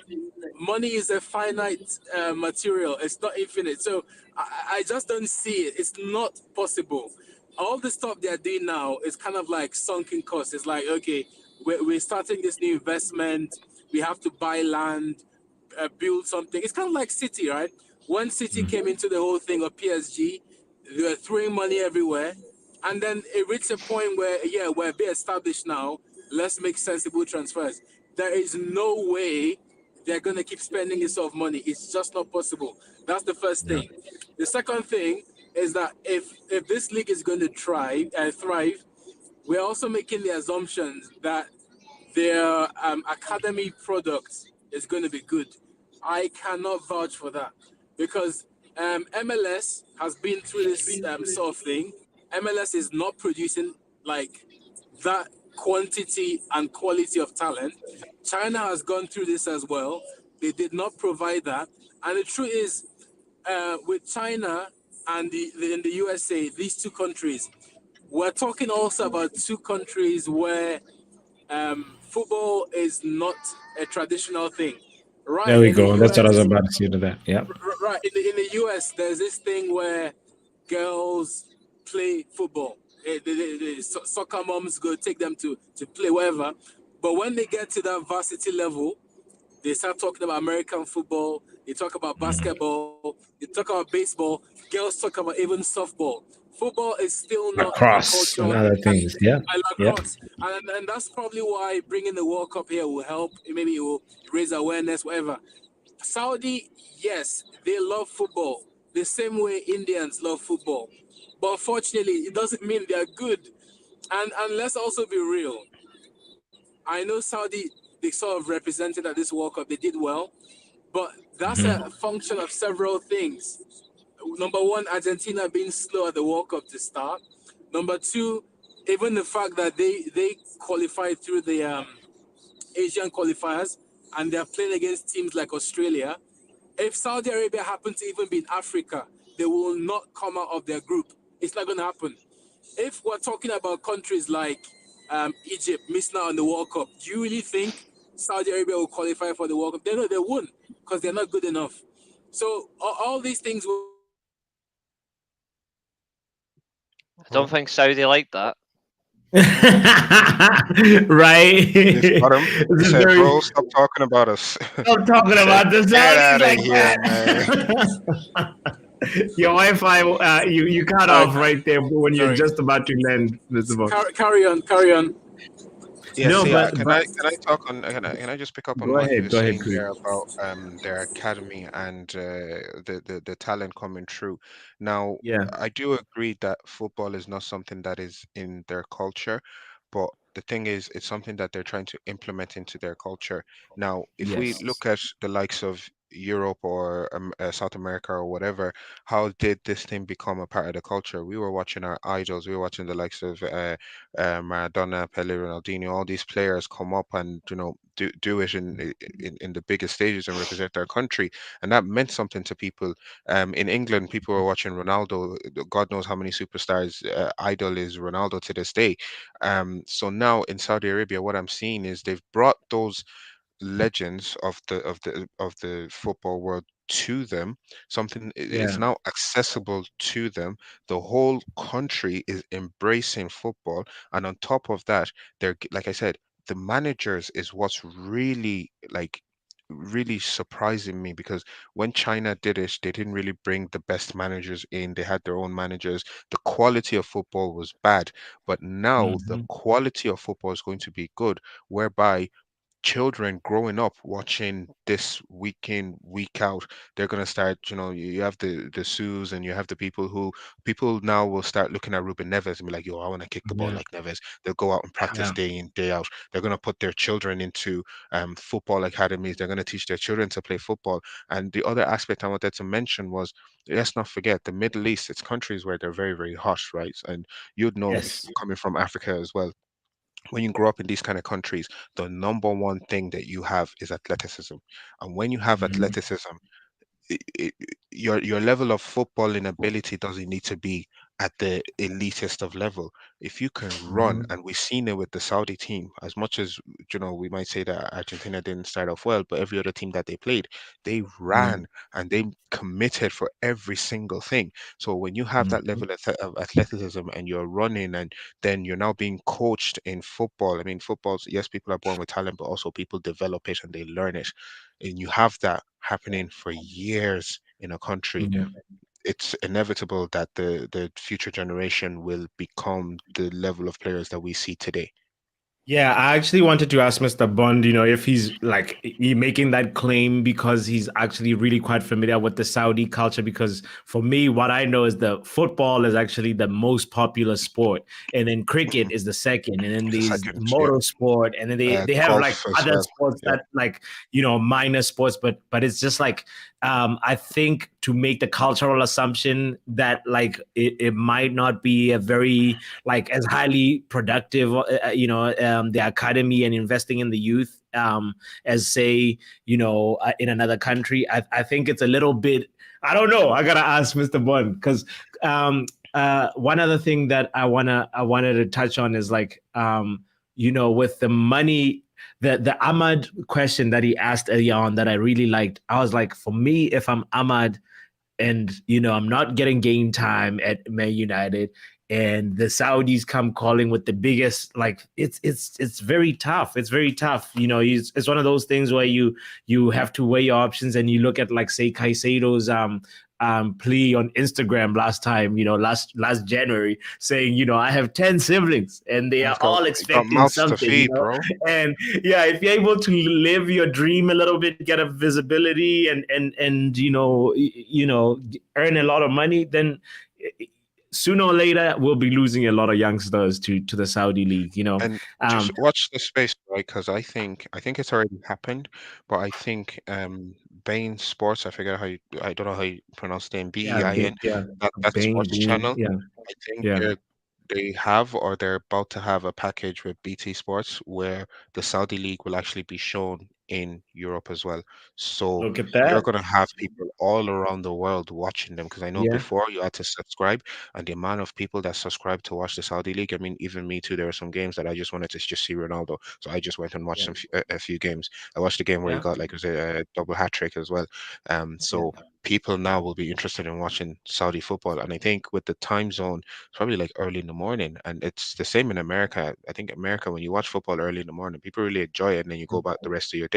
Speaker 5: Money is a finite material; it's not infinite. So I just don't see it. It's not possible. All the stuff they are doing now is kind of like sunken cost. It's like, okay, we're starting this new investment. We have to buy land, build something. It's kind of like City, right? When City came into the whole thing of PSG, they were throwing money everywhere. And then it reached a point where, yeah, we're a bit established now. Let's make sensible transfers. There is no way they're going to keep spending this sort of money. It's just not possible. That's the first thing. The second thing is that if this league is going to thrive, we're also making the assumptions that their academy product is going to be good. I cannot vouch for that because MLS has been through this sort of thing. MLS is not producing like that quantity and quality of talent. China has gone through this as well. They did not provide that. And the truth is, with China and in the USA, these two countries, we're talking also about two countries where football is not a traditional thing.
Speaker 2: There
Speaker 5: Right
Speaker 2: we
Speaker 5: in the
Speaker 2: go. That's what I was
Speaker 5: US,
Speaker 2: about to say to that. Yeah.
Speaker 5: right in the US, there's this thing where girls play football. Soccer moms go take them to play wherever. But when they get to that varsity level, they start talking about American football. They talk about basketball. They talk about baseball. Girls talk about even softball. Football is still not a
Speaker 2: Across and
Speaker 5: cultural
Speaker 2: other
Speaker 5: and,
Speaker 2: things. Yeah.
Speaker 5: and
Speaker 2: Yeah.
Speaker 5: lacrosse. And that's probably why bringing the World Cup here will help. Maybe it will raise awareness, whatever. Saudi, yes, they love football the same way Indians love football. But unfortunately, it doesn't mean they're good. And let's also be real. I know Saudi, they sort of represented at this World Cup, they did well, but that's a function of several things. Number one, Argentina being slow at the World Cup to start. Number two, even the fact that they qualified through the Asian qualifiers and they're playing against teams like Australia. If Saudi Arabia happen to even be in Africa, they will not come out of their group. It's not going to happen. If we're talking about countries like Egypt missing out on the World Cup, do you really think Saudi Arabia will qualify for the World Cup? They won't because they're not good enough. So all these things will.
Speaker 4: I don't think Saudi like that.
Speaker 2: Right.
Speaker 3: This got him. He
Speaker 2: This is
Speaker 3: said,
Speaker 2: very.
Speaker 3: "Bro, stop talking about us."
Speaker 2: I'm talking
Speaker 3: He said,
Speaker 2: about the
Speaker 3: "Get
Speaker 2: Saudis
Speaker 3: out of
Speaker 2: like
Speaker 3: here, man."
Speaker 2: that. Your Wi-Fi, you cut
Speaker 5: Sorry,
Speaker 2: off right there when you're
Speaker 5: sorry.
Speaker 2: just about to land, Mr. Bo.
Speaker 5: Carry on, carry on.
Speaker 3: Yeah,
Speaker 2: No,
Speaker 3: see,
Speaker 2: but
Speaker 3: can I talk on can I just pick up on what he was
Speaker 2: go ahead,
Speaker 3: saying
Speaker 2: please.
Speaker 3: there about their academy and the talent coming through. Now,
Speaker 2: Yeah.
Speaker 3: I do agree that football is not something that is in their culture, but the thing is, it's something that they're trying to implement into their culture. Now, if we
Speaker 2: Yes.
Speaker 3: look at the likes of Europe or South America or whatever, how did this thing become a part of the culture? We were watching our idols. We were watching the likes of Maradona, Pele, Ronaldinho, all these players come up and do it in the biggest stages and represent their country, and that meant something to people. In England, people were watching Ronaldo. God knows how many superstars idol is Ronaldo to this day. So now in Saudi Arabia, what I'm seeing is they've brought those legends of the football world to them. It's
Speaker 2: Yeah.
Speaker 3: now accessible to them. The whole country is embracing football, and on top of that, like I said, the managers is what's really really surprising me, because when China did it, they didn't really bring the best managers in. They had their own managers. The quality of football was bad, but now the
Speaker 2: Hmm.
Speaker 3: quality of football is going to be good, whereby children growing up watching this week in week out, they're going to start, you have the Sues, and you have the people now will start looking at Ruben Neves and be like, yo, I want to kick the ball
Speaker 2: Yeah.
Speaker 3: like Neves. They'll go out and practice
Speaker 2: Yeah.
Speaker 3: day in day out. They're going to put their children into football academies. They're going to teach their children to play football. And the other aspect I wanted to mention was, let's not forget the Middle East. It's countries where they're very, very hot, right? And you'd know,
Speaker 2: Yes.
Speaker 3: coming from Africa as well, when you grow up in these kind of countries, the number one thing that you have is athleticism. And when you have
Speaker 2: Hmm.
Speaker 3: athleticism, it, it, your level of footballing ability doesn't need to be at the elitist of level. If you can run, and we've seen it with the Saudi team, as much as we might say that Argentina didn't start off well, but every other team that they played, they ran and they committed for every single thing. So when you have that level of athleticism and you're running, and then you're now being coached in football. I mean, football's, yes, people are born with talent, but also people develop it and they learn it. And you have that happening for years in a country.
Speaker 2: Yeah.
Speaker 3: It's inevitable that the future generation will become the level of players that we see today.
Speaker 2: Yeah, I actually wanted to ask Mr. Bond, if he's like making that claim because he's actually really quite familiar with the Saudi culture. Because for me, what I know is the football is actually the most popular sport, and then cricket
Speaker 3: Mhm.
Speaker 2: is the second, and then
Speaker 3: The
Speaker 2: there's
Speaker 3: second, yeah.
Speaker 2: motorsport, and then they have like
Speaker 3: Golf as
Speaker 2: other
Speaker 3: well.
Speaker 2: sports
Speaker 3: Yeah.
Speaker 2: that like minor sports, but it's just like I think to make the cultural assumption that like it might not be a very like as highly productive, the academy and investing in the youth as say, in another country. I think it's a little bit, I don't know. I gotta ask Mr. Bond because one other thing that I wanted to touch on is like, with the money, the Ahmad question that he asked earlier on that I really liked. I was like, for me, if I'm Ahmad and I'm not getting game time at Man United, and the Saudis come calling with the biggest, like it's very tough. It's very tough. It's one of those things where you have to weigh your options, and you look at like say Caicedo's plea on Instagram last time, last January, saying, I have 10 siblings and they are all
Speaker 3: He's got
Speaker 2: expecting
Speaker 3: mouths to
Speaker 2: something,
Speaker 3: feed, bro.
Speaker 2: and yeah, if you're able to live your dream a little bit, get a visibility and earn a lot of money, then sooner or later we'll be losing a lot of youngsters to the Saudi league.
Speaker 3: And just watch the space, right? Because I think it's already happened, but I think Bain Sports, I don't know how you pronounce the name,
Speaker 2: Yeah,
Speaker 3: BEIN,
Speaker 2: yeah,
Speaker 3: that
Speaker 2: Bane,
Speaker 3: sports channel.
Speaker 2: yeah,
Speaker 3: I think
Speaker 2: yeah.
Speaker 3: they have, or they're about to have, a package with BT Sports where the Saudi League will actually be shown in Europe as well. So
Speaker 2: Look at
Speaker 3: you're
Speaker 2: that.
Speaker 3: going to have people all around the world watching them, because I know
Speaker 2: Yeah,
Speaker 3: before you had to subscribe, and the amount of people that subscribe to watch the Saudi League. I mean, even me too. There were some games that I just wanted to just see Ronaldo, so I just went and watched
Speaker 2: yeah,
Speaker 3: a few games. I watched the game where he
Speaker 2: yeah,
Speaker 3: got like, it was a double hat trick as well.
Speaker 2: yeah.
Speaker 3: So people now will be interested in watching Saudi football, and I think with the time zone, it's probably like early in the morning, and it's the same in America. I think America, when you watch football early in the morning, people really enjoy it, and then you go about the rest of your day,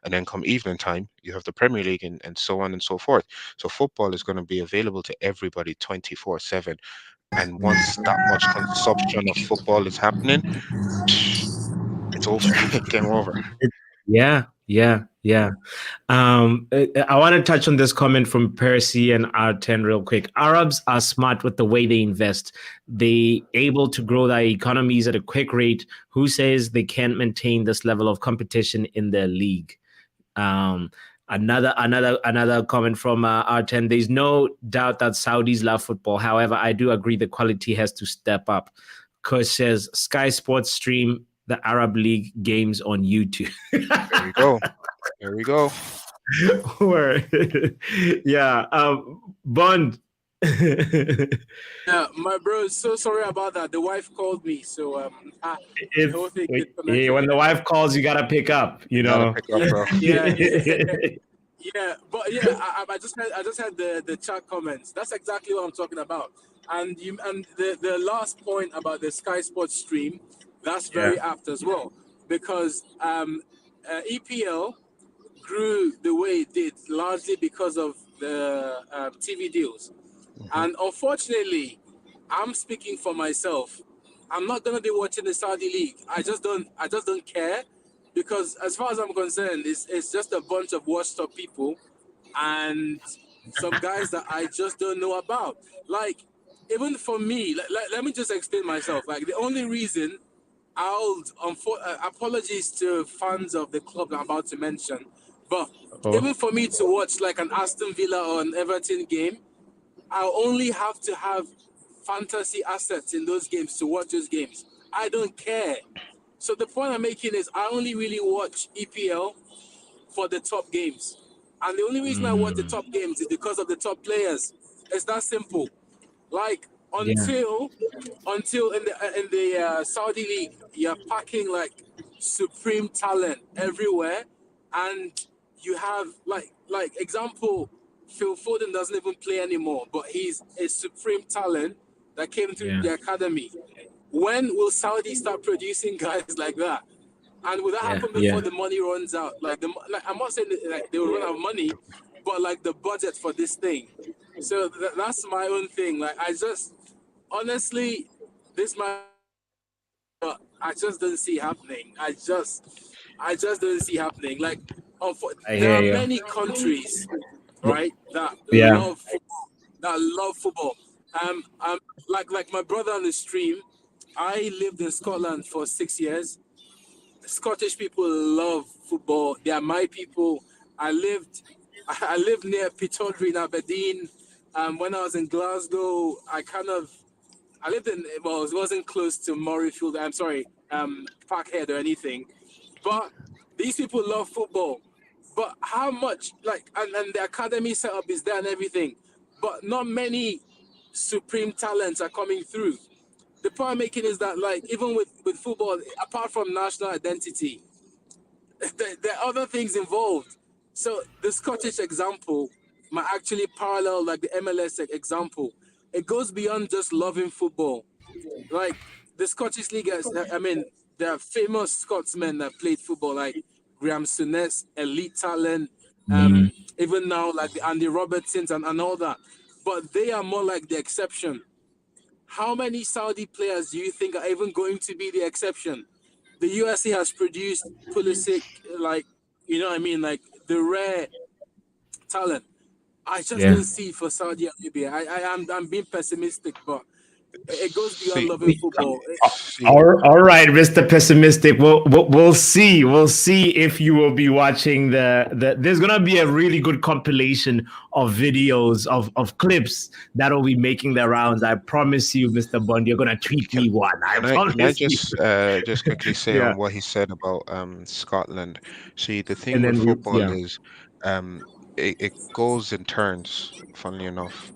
Speaker 3: and then come evening time, you have the Premier League and so on and so forth. So football is going to be available to everybody 24/7. And once that much consumption of football is happening, it's over. Game over.
Speaker 2: Yeah, yeah, yeah. I want to touch on this comment from Percy and R10 real quick. Arabs are smart with the way they invest. They able to grow their economies at a quick rate. Who says they can't maintain this level of competition in their league? Another comment from R10. There's no doubt that Saudis love football. However, I do agree the quality has to step up. Kush says Sky Sports stream the Arab League games on YouTube.
Speaker 3: There we go. There we go.
Speaker 2: Yeah, Bond.
Speaker 5: Yeah, my bro, so sorry about that. The wife called me, so the whole thing disconnected.
Speaker 2: When the wife calls, you gotta pick up.
Speaker 3: You gotta pick up, bro.
Speaker 5: Yeah, yeah, but yeah, I just had the chat comments. That's exactly what I'm talking about. And the last point about the Sky Sports stream, that's
Speaker 2: Yeah.
Speaker 5: very apt as well, because EPL grew the way it did largely because of the TV deals.
Speaker 3: Mhm.
Speaker 5: And unfortunately, I'm speaking for myself. I'm not gonna be watching the Saudi league. I just don't care, because as far as I'm concerned, it's just a bunch of washed up people and some guys that I just don't know about. Like, even for me, let me just explain myself. Like, the only reason apologies to fans of the club I'm about to mention, but
Speaker 2: Oh.
Speaker 5: even for me to watch like an Aston Villa or an Everton game, I'll only have to have fantasy assets in those games to watch those games. I don't care. So the point I'm making is I only really watch EPL for the top games. And the only reason I watch the top games is because of the top players. It's that simple. Like, until in the Saudi league, you're packing like supreme talent everywhere, and you have like example, Phil Foden doesn't even play anymore, but he's a supreme talent that came through the academy. When will Saudi start producing guys like that? And will that happen before the money runs out? I'm not saying that, like, they will run out of money, but like the budget for this thing. So that's my own thing. Like I just honestly, this might, I just don't see happening. I just don't see happening. Like there are many countries, right, that love football. Like my brother on the stream, I lived in Scotland for 6 years. Scottish people love football. They are my people. I lived near Pittodrie in Aberdeen. When I was in Glasgow, I lived in, well, it wasn't close to Murrayfield. I'm sorry, Parkhead or anything. But these people love football. But how much, like, and the academy setup is there and everything. But not many supreme talents are coming through. The point I'm making is that, like, even with football, apart from national identity, there are other things involved. So the Scottish example might actually parallel like the MLS example. It goes beyond just loving football. Like the Scottish League, there are famous Scotsmen that played football, like Graham Souness, elite talent, even now like the Andy Robertsons and all that. But they are more like the exception. How many Saudi players do you think are even going to be the exception? The USA has produced Pulisic, like, you know what I mean, like the rare talent. I just don't see for Saudi Arabia. I'm being pessimistic, but it goes beyond loving football.
Speaker 2: All right, Mr. Pessimistic. We'll see. We'll see if you will be watching the. There's gonna be a really good compilation of videos of clips that'll be making the rounds. I promise you, Mr. Bond, you're gonna tweet me one.
Speaker 3: Can I just quickly say on what he said about Scotland? See, the thing with football is it goes in turns, funnily enough.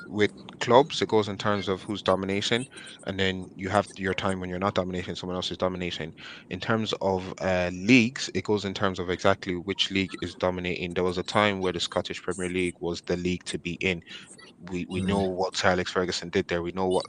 Speaker 3: With clubs, it goes in terms of who's dominating, and then you have your time when you're not dominating, someone else is dominating. In terms of leagues, it goes in terms of exactly which league is dominating. There was a time where the Scottish Premier League was the league to be in. We know what Sir Alex Ferguson did there. We know what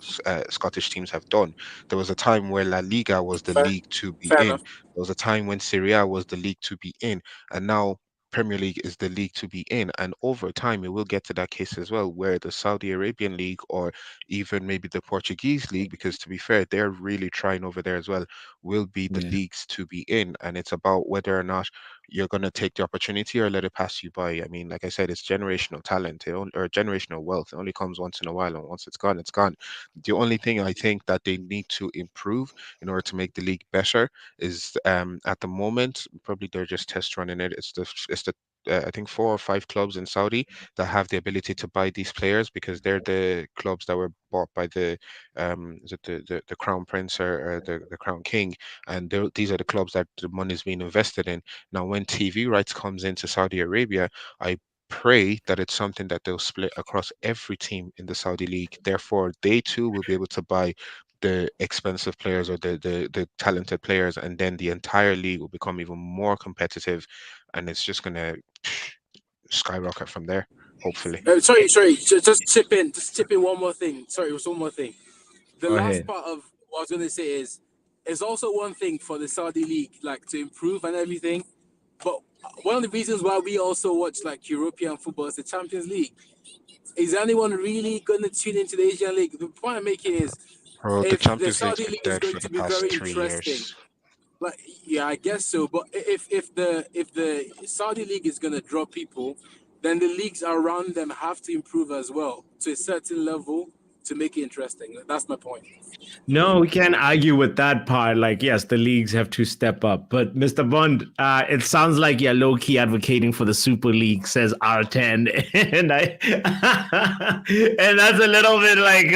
Speaker 3: Scottish teams have done. There was a time where La Liga was the league to be in.
Speaker 5: Enough.
Speaker 3: There was a time when Serie A was the league to be in, and now Premier League is the league to be in. And over time, it will get to that case as well, where the Saudi Arabian league or even maybe the Portuguese league, because to be fair, they're really trying over there as well, will be the leagues to be in. And it's about whether or not you're going to take the opportunity or let it pass you by. I mean, like I said, it's generational talent or generational wealth. It only comes once in a while, and once it's gone, it's gone. The only thing I think that they need to improve in order to make the league better is at the moment, probably they're just test running it. It's the I think 4 or 5 clubs in Saudi that have the ability to buy these players, because they're the clubs that were bought by the is it the Crown Prince or the Crown King, and these are the clubs that the money is being invested in. Now, when TV rights comes into Saudi Arabia, I pray that it's something that they'll split across every team in the Saudi league. Therefore, they too will be able to buy the expensive players or the talented players, and then the entire league will become even more competitive, and it's just gonna skyrocket from there, hopefully.
Speaker 5: Sorry. Just chip in one more thing. Sorry, it was one more thing. The last part of what I was going to say is, it's also one thing for the Saudi league, like, to improve and everything. But one of the reasons why we also watch like European football is the Champions League. Is anyone really going to tune into the Asian League? The point I'm making is,
Speaker 3: Bro, the
Speaker 5: if the
Speaker 3: Champions League's
Speaker 5: Saudi
Speaker 3: been
Speaker 5: league is
Speaker 3: dead
Speaker 5: going
Speaker 3: for
Speaker 5: to
Speaker 3: the
Speaker 5: be
Speaker 3: past
Speaker 5: very
Speaker 3: 3
Speaker 5: interesting,
Speaker 3: years.
Speaker 5: like, yeah, I guess so. But if the Saudi league is going to draw people, then the leagues around them have to improve as well to a certain level to make it interesting. That's my point.
Speaker 2: No, we can't argue with that part. Like, yes, the leagues have to step up. But Mr. Bond, it sounds like you're low-key advocating for the Super League, says R10. And and that's a little bit like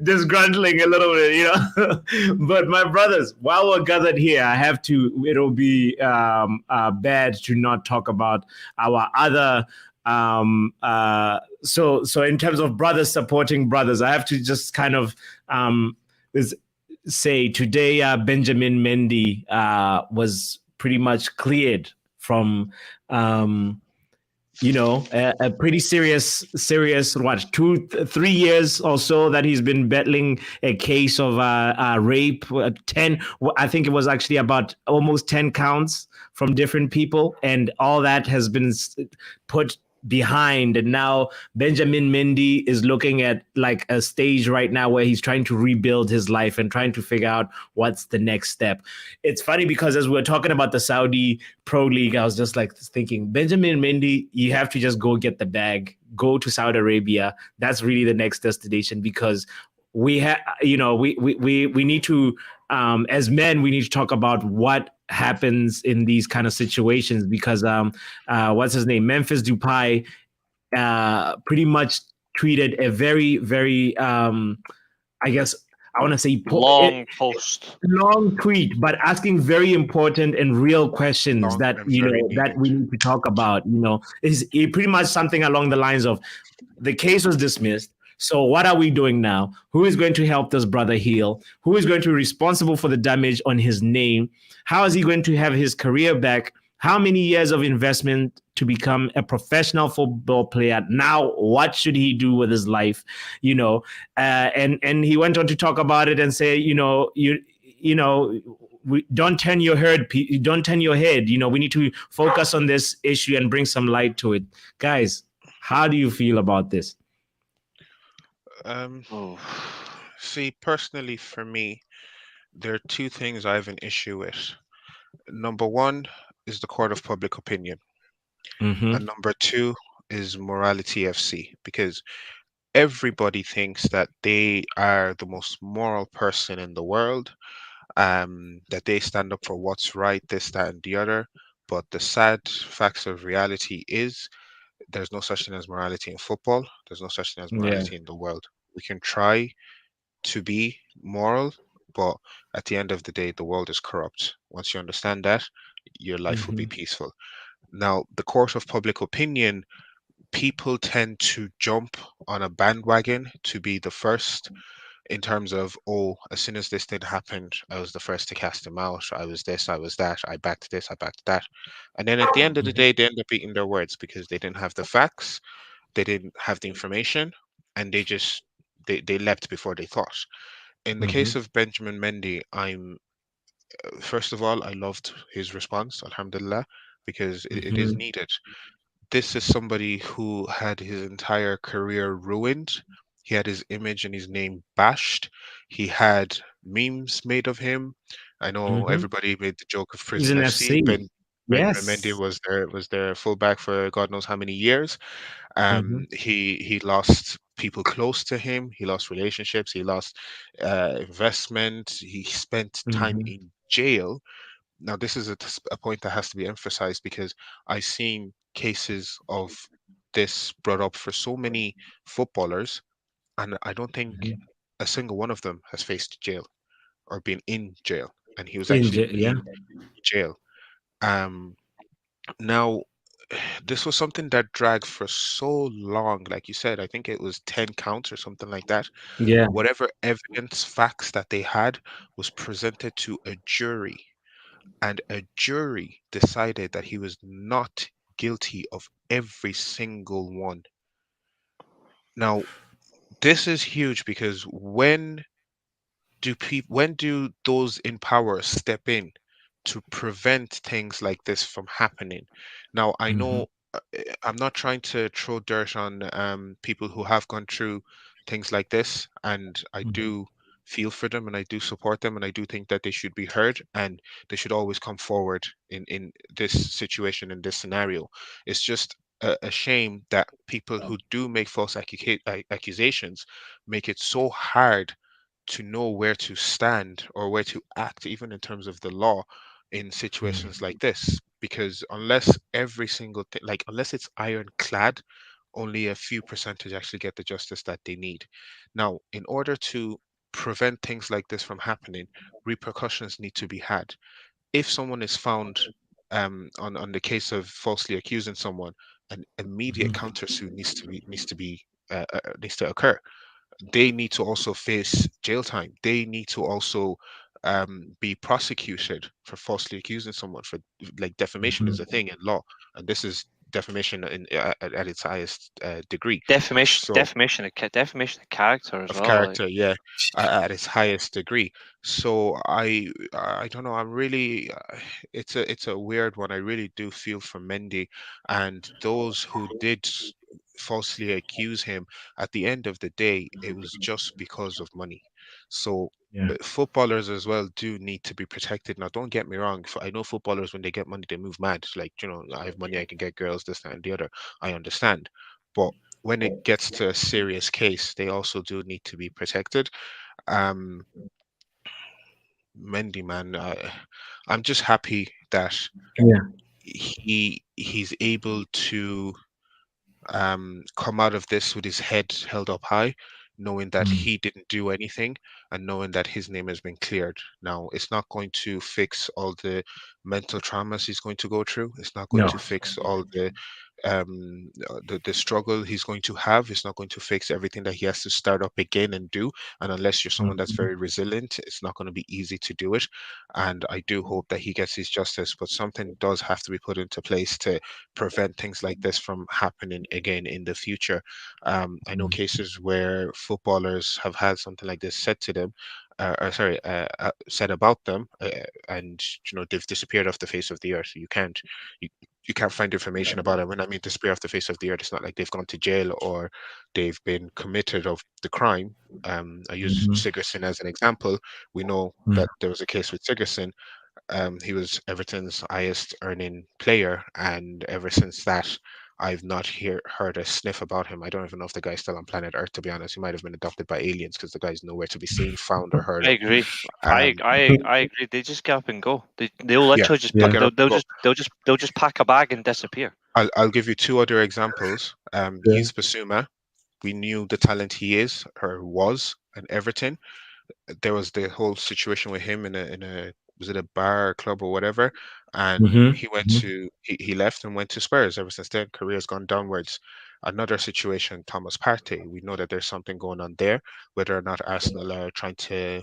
Speaker 2: disgruntling a little bit, you know. But my brothers, while we're gathered here, I have to, it'll be bad to not talk about our other So in terms of brothers supporting brothers, I have to just kind of say today Benjamin Mendy was pretty much cleared from a pretty serious what 3 years or so that he's been battling a case of rape. 10, I think it was actually about almost 10 counts from different people, and all that has been put behind. And now Benjamin Mendy is looking at like a stage right now where he's trying to rebuild his life and trying to figure out what's the next step. It's funny because as we're talking about the Saudi Pro League, I was just like thinking, Benjamin Mendy, you have to just go get the bag, go to Saudi Arabia. That's really the next destination, because we have, we need to, as men, we need to talk about what happens in these kind of situations, because what's his name, Memphis Depay, pretty much tweeted a very, very, I guess I want to say
Speaker 4: long post,
Speaker 2: long tweet, but asking very important and real questions
Speaker 3: Long
Speaker 2: that
Speaker 3: and very
Speaker 2: that we
Speaker 3: needed.
Speaker 2: need to talk about. Is pretty much something along the lines of, the case was dismissed. So what are we doing now? Who is going to help this brother heal? Who is going to be responsible for the damage on his name? How is he going to have his career back? How many years of investment to become a professional football player? Now, what should he do with his life? And he went on to talk about it and say, don't turn your head. Don't turn your head. We need to focus on this issue and bring some light to it, guys. How do you feel about this?
Speaker 3: Um,
Speaker 4: oh,
Speaker 3: See, personally, for me, there are two things I have an issue with. Number one is the court of public opinion, and
Speaker 2: Mm-hmm.
Speaker 3: number two is morality FC, because everybody thinks that they are the most moral person in the world, that they stand up for what's right, this, that, and the other. But the sad facts of reality is there's no such thing as morality in football. There's no such thing as
Speaker 2: Yeah.
Speaker 3: morality in the world. We can try to be moral, but at the end of the day, the world is corrupt. Once you understand that, your life will be
Speaker 2: Mm-hmm.
Speaker 3: peaceful. Now, the court of public opinion, people tend to jump on a bandwagon to be the first in terms of, oh, as soon as this thing happened, I was the first to cast him out. I was this, I was that, I backed this, I backed that. And then at the end of the day, they end up eating their words because they didn't have the facts, they didn't have the information, and they leapt before they thought. In the
Speaker 2: Mm-hmm.
Speaker 3: case of Benjamin Mendy, I'm first of all, I loved his response, Alhamdulillah, because it is
Speaker 2: Mm-hmm.
Speaker 3: needed. This is somebody who had his entire career ruined. He had his image and his name bashed. He had memes made of him. I know
Speaker 2: Mm-hmm.
Speaker 3: everybody made the joke of
Speaker 2: He's
Speaker 3: Prison
Speaker 2: an
Speaker 3: FC.
Speaker 2: FC.
Speaker 3: Benjamin Mendy
Speaker 2: Yes.
Speaker 3: was their fullback for God knows how many years.
Speaker 2: Mm-hmm.
Speaker 3: He lost people close to him. He lost relationships. He lost investment. He spent time
Speaker 2: Mm-hmm.
Speaker 3: in jail. Now, this is a point that has to be emphasized because I've seen cases of this brought up for so many footballers, and I don't think a single one of them has faced jail or been in jail, and he was actually
Speaker 2: Yeah.
Speaker 3: in jail. Um, Now, this was something that dragged for so long. Like you said, I think it was 10 counts or something like that.
Speaker 2: Yeah.
Speaker 3: Whatever evidence, facts that they had was presented to a jury, and a jury decided that he was not guilty of every single one. Now, this is huge because when do those in power step in to prevent things like this from happening? Now, I
Speaker 2: Mm-hmm.
Speaker 3: know I'm not trying to throw dirt on people who have gone through things like this, and I do feel for them and I do support them and I do think that they should be heard and they should always come forward in this situation, in this scenario. It's just a shame that people who do make false accusations make it so hard to know where to stand or where to act, even in terms of the law, in situations like this. Because unless every single thing, like unless it's ironclad, only a few percentage actually get the justice that they need. Now, in order to prevent things like this from happening, repercussions need to be had. If someone is found on the case of falsely accusing someone, an immediate countersuit needs to occur. They need to also face jail time. They need to also be prosecuted for falsely accusing someone. For like defamation is a thing in law, and this is defamation at its highest degree. So
Speaker 4: Defamation of character as
Speaker 3: of
Speaker 4: well. Like,
Speaker 3: character, yeah, at its highest degree. So I don't know. I'm really it's a weird one. I really do feel for Mendy and those who did falsely accuse him. At the end of the day, it was just because of money. So.
Speaker 2: Yeah.
Speaker 3: Footballers as well do need to be protected. Now, don't get me wrong. I know footballers, when they get money, they move mad. Like, I have money, I can get girls, this, that, and the other. I understand. But when it gets to a serious case, they also do need to be protected. Um, Mendy, man, I'm just happy that
Speaker 2: Yeah.
Speaker 3: he's able to come out of this with his head held up high, knowing that he didn't do anything and knowing that his name has been cleared. Now, it's not going to fix all the mental traumas he's going to go through. It's not going
Speaker 2: No.
Speaker 3: to fix all the struggle he's going to have. It's not going to fix everything that he has to start up again and do. And unless you're someone that's very resilient, it's not going to be easy to do it. And I do hope that he gets his justice, but something does have to be put into place to prevent things like this from happening again in the future. I know cases where footballers have had something like this said to them, said about them, and they've disappeared off the face of the earth. You, you can't find information about it. When I mean disappear off the face of the earth, it's not like they've gone to jail or they've been committed of the crime. I use Sigurdsson as an example. We know that there was a case with Sigurdsson. He was Everton's highest earning player, and ever since that, I've not heard a sniff about him. I don't even know if the guy's still on planet Earth, to be honest. He might have been adopted by aliens because the guy's nowhere to be seen, found, or heard
Speaker 4: I
Speaker 3: of.
Speaker 4: agree.
Speaker 3: Um,
Speaker 4: I agree. They just get up and go. They'll
Speaker 3: yeah,
Speaker 4: literally just
Speaker 3: they
Speaker 2: Yeah.
Speaker 3: get up and go.
Speaker 4: they'll just pack a bag and disappear.
Speaker 3: I'll give you two other examples.
Speaker 2: Yeah.
Speaker 3: Yves Bissouma, we knew the talent he is or was at Everton. There was the whole situation with him in a was it a bar or club or whatever, and he left and went to Spurs. Ever since then, career's gone downwards. Another situation, Thomas Partey. We know that there's something going on there. Whether or not Arsenal are trying to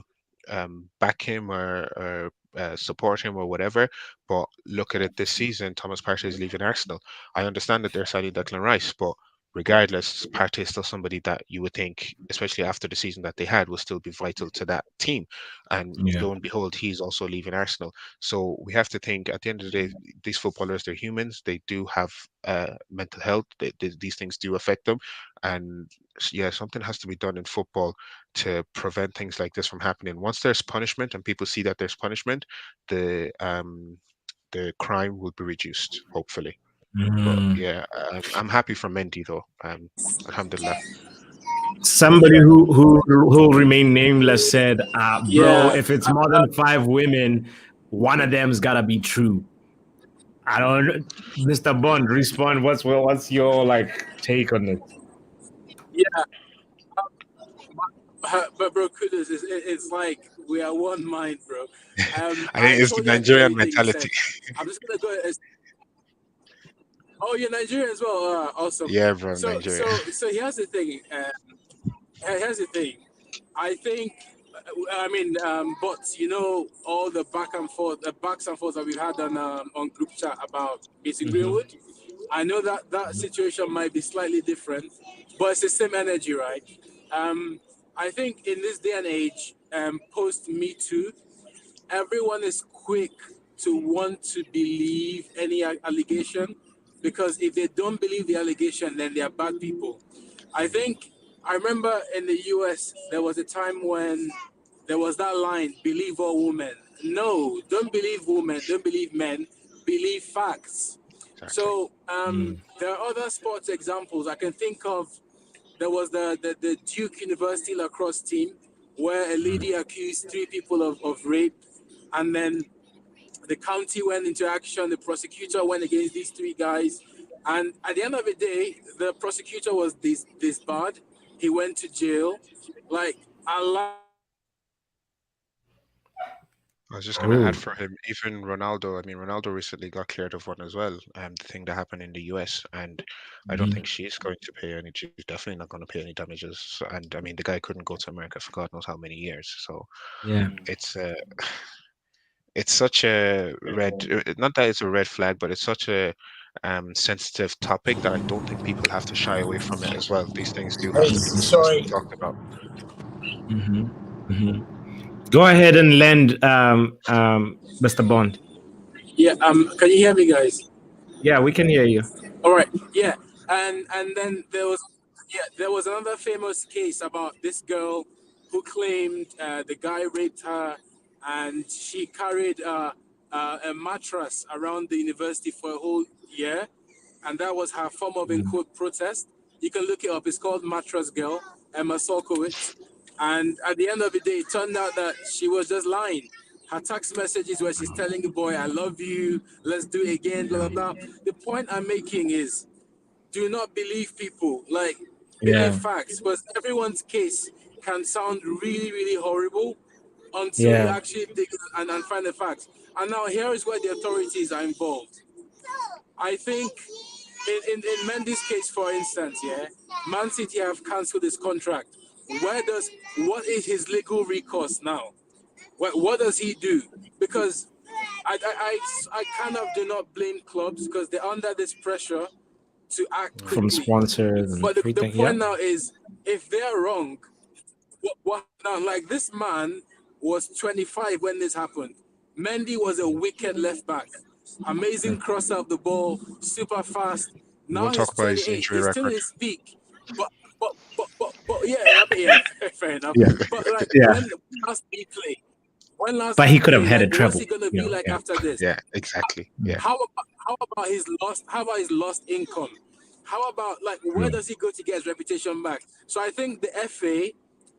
Speaker 3: back him or support him or whatever, but look at it this season. Thomas Partey is leaving Arsenal. I understand that they're signing Declan Rice, but regardless, Partey is still somebody that you would think, especially after the season that they had, will still be vital to that team. And
Speaker 2: Yeah.
Speaker 3: lo and behold, he's also leaving Arsenal. So we have to think at the end of the day, these footballers, they're humans. They do have mental health. These things do affect them. And yeah, something has to be done in football to prevent things like this from happening. Once there's punishment and people see that there's punishment, the crime will be reduced, hopefully. But yeah, I'm happy for Mendy though. Alhamdulillah.
Speaker 2: Somebody who will remain nameless said, "Bro,
Speaker 5: Yeah,
Speaker 2: if it's more than 5 women, one of them's gotta be true." I don't, Mr. Bond. Respond. What's your take on it?
Speaker 5: yeah. But bro, kudos. It's like we are one mind, bro.
Speaker 3: I
Speaker 5: I
Speaker 3: think it's the
Speaker 5: totally agree with
Speaker 3: Nigerian
Speaker 5: everything you said.
Speaker 3: mentality.
Speaker 5: I'm just gonna go. Oh, you're Nigerian as well. Awesome.
Speaker 3: Yeah, bro,
Speaker 5: So,
Speaker 3: Nigeria.
Speaker 5: so here's the thing. Here's the thing. I think. I mean, but all the backs and forth that we've had on group chat about Mason Greenwood. I know that situation might be slightly different, but it's the same energy, right? I think in this day and age, post Me Too, everyone is quick to want to believe any allegation, because if they don't believe the allegation, then they are bad people. I remember in the US, there was a time when there was that line, believe all women. No, don't believe women, don't believe men, believe facts.
Speaker 3: Exactly.
Speaker 5: So there are other sports examples I can think of. There was the Duke University lacrosse team where a lady accused 3 people of rape, and then the county went into action. The prosecutor went against these 3 guys, and at the end of the day, the prosecutor was disbarred. He went to jail. Like, Allah.
Speaker 3: I was just going to add
Speaker 2: Oh,
Speaker 3: for him, even Ronaldo. I mean, Ronaldo recently got cleared of one as well. The thing that happened in the US, and I don't think she's going to pay any. She's definitely not going to pay any damages. And I mean, the guy couldn't go to America for God knows how many years. So
Speaker 2: yeah.
Speaker 3: it's it's such a not that it's a red flag, but it's such a sensitive topic that I don't think people have to shy away from it as well. These things do have
Speaker 6: Hey,
Speaker 3: to be discussed and
Speaker 6: sorry.
Speaker 3: talked about.
Speaker 2: Go ahead and lend, Mr. Bond.
Speaker 5: Yeah. Can you hear me, guys?
Speaker 2: Yeah, we can hear you.
Speaker 5: All right. Yeah. And then there was another famous case about this girl who claimed the guy raped her, and she carried a mattress around the university for a whole year, and that was her form of in quote protest. You can look it up. It's called Mattress Girl, Emma Solkowitz. And at the end of the day, it turned out that she was just lying. Her text messages where she's telling the boy, "I love you, let's do it again," blah blah blah. The point I'm making is, do not believe people. Like, believe
Speaker 2: Yeah,
Speaker 5: facts, because everyone's case can sound really, really horrible until you
Speaker 2: yeah.
Speaker 5: actually dig and find the facts. And now here is where the authorities are involved. I think in Mendy's case, for instance, yeah, Man City have cancelled his contract. What is his legal recourse now? What does he do? Because I kind of do not blame clubs because they're under this pressure to act
Speaker 2: From
Speaker 5: quickly.
Speaker 2: sponsors and
Speaker 5: But the
Speaker 2: everything. Yeah.
Speaker 5: point now is, if they're wrong, what now? Like, this man was 25 when this happened. Mendy was a wicked left back, amazing cross of the ball, super fast.
Speaker 3: We
Speaker 5: Now
Speaker 3: won't talk
Speaker 5: he's
Speaker 3: about his
Speaker 5: 28.
Speaker 3: injury
Speaker 5: He's still in
Speaker 3: record.
Speaker 5: his peak. But yeah, I mean, yeah, fair enough.
Speaker 2: Yeah.
Speaker 5: But like,
Speaker 2: Yeah.
Speaker 5: when last did he play? When last
Speaker 2: But
Speaker 5: did
Speaker 2: he
Speaker 5: he
Speaker 2: could have
Speaker 5: play?
Speaker 2: had a
Speaker 5: Like, what's
Speaker 2: treble.
Speaker 5: he gonna be like
Speaker 2: Yeah.
Speaker 5: after this?
Speaker 3: Yeah, exactly. Yeah.
Speaker 5: How about his lost? How about his lost income? How about, like, where does he go to get his reputation back? So I think the FA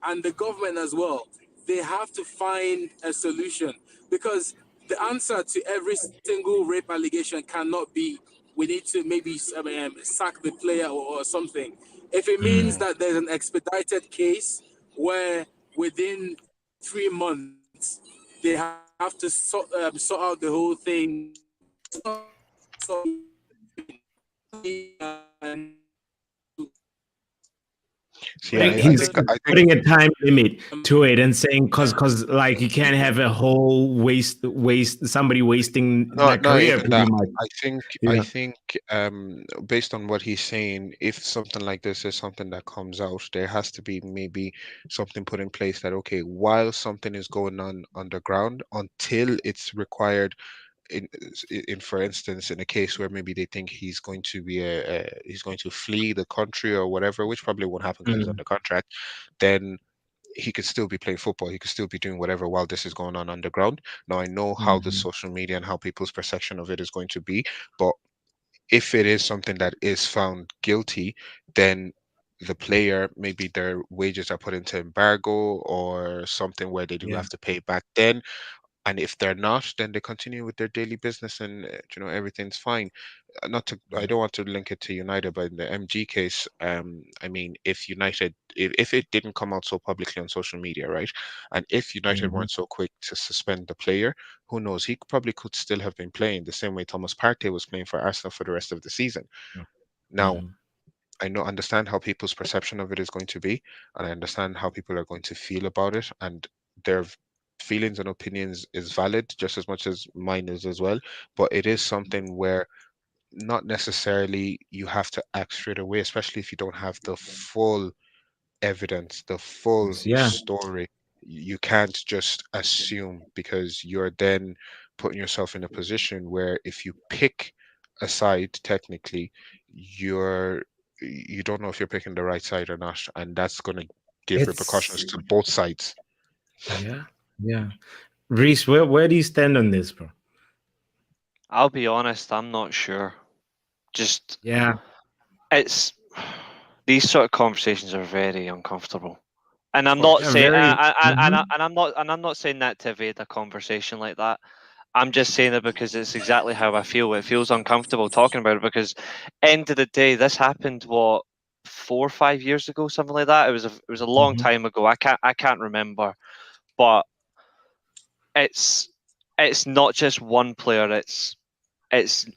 Speaker 5: and the government as well, they have to find a solution, because the answer to every single rape allegation cannot be, we need to maybe sack the player or something. If it means that there's an expedited case where within 3 months they have to sort out the whole thing. So,
Speaker 3: So yeah,
Speaker 2: He's
Speaker 3: I think
Speaker 2: putting a time limit to it and saying cause like you can't have a whole waste somebody wasting their
Speaker 3: not
Speaker 2: career
Speaker 3: even
Speaker 2: pretty
Speaker 3: that.
Speaker 2: much.
Speaker 3: I
Speaker 2: Yeah.
Speaker 3: think based on what he's saying, if something like this is something that comes out, there has to be maybe something put in place that, okay, while something is going on underground, until it's required, in for instance, in a case where maybe they think he's going to be he's going to flee the country or whatever, which probably won't happen because he's under contract, then he could still be playing football. He could still be doing whatever while this is going on underground. Now, I know how the social media and how people's perception of it is going to be, but if it is something that is found guilty, then the player, maybe their wages are put into embargo or something where they do
Speaker 2: Yeah.
Speaker 3: have to pay back then. And if they're not, then they continue with their daily business, and everything's fine. Not to, I don't want to link it to United, but in the MG case, I mean, if United, if it didn't come out so publicly on social media, right, and if United weren't so quick to suspend the player, who knows? He probably could still have been playing the same way Thomas Partey was playing for Arsenal for the rest of the season. Now, I understand how people's perception of it is going to be, and I understand how people are going to feel about it, and their feelings and opinions is valid just as much as mine is as well. But it is something where not necessarily you have to act straight away, especially if you don't have the full evidence, the full
Speaker 2: Yeah.
Speaker 3: story. You can't just assume, because you're then putting yourself in a position where if you pick a side, technically, you don't know if you're picking the right side or not, and that's going to give repercussions
Speaker 2: It's
Speaker 3: to both sides.
Speaker 2: yeah. Yeah. Reese, where do you stand on this, bro?
Speaker 4: I'll be honest, I'm not sure. Just
Speaker 2: Yeah.
Speaker 4: it's these sort of conversations are very uncomfortable. And I'm
Speaker 3: Of course.
Speaker 4: not
Speaker 2: Yeah,
Speaker 4: saying,
Speaker 2: very
Speaker 4: and I'm not saying that to evade a conversation like that. I'm just saying it because it's exactly how I feel. It feels uncomfortable talking about it because, end of the day, this happened 4 or 5 years ago, something like that. It was a long time ago. I can't remember, but it's it's not just one player. It's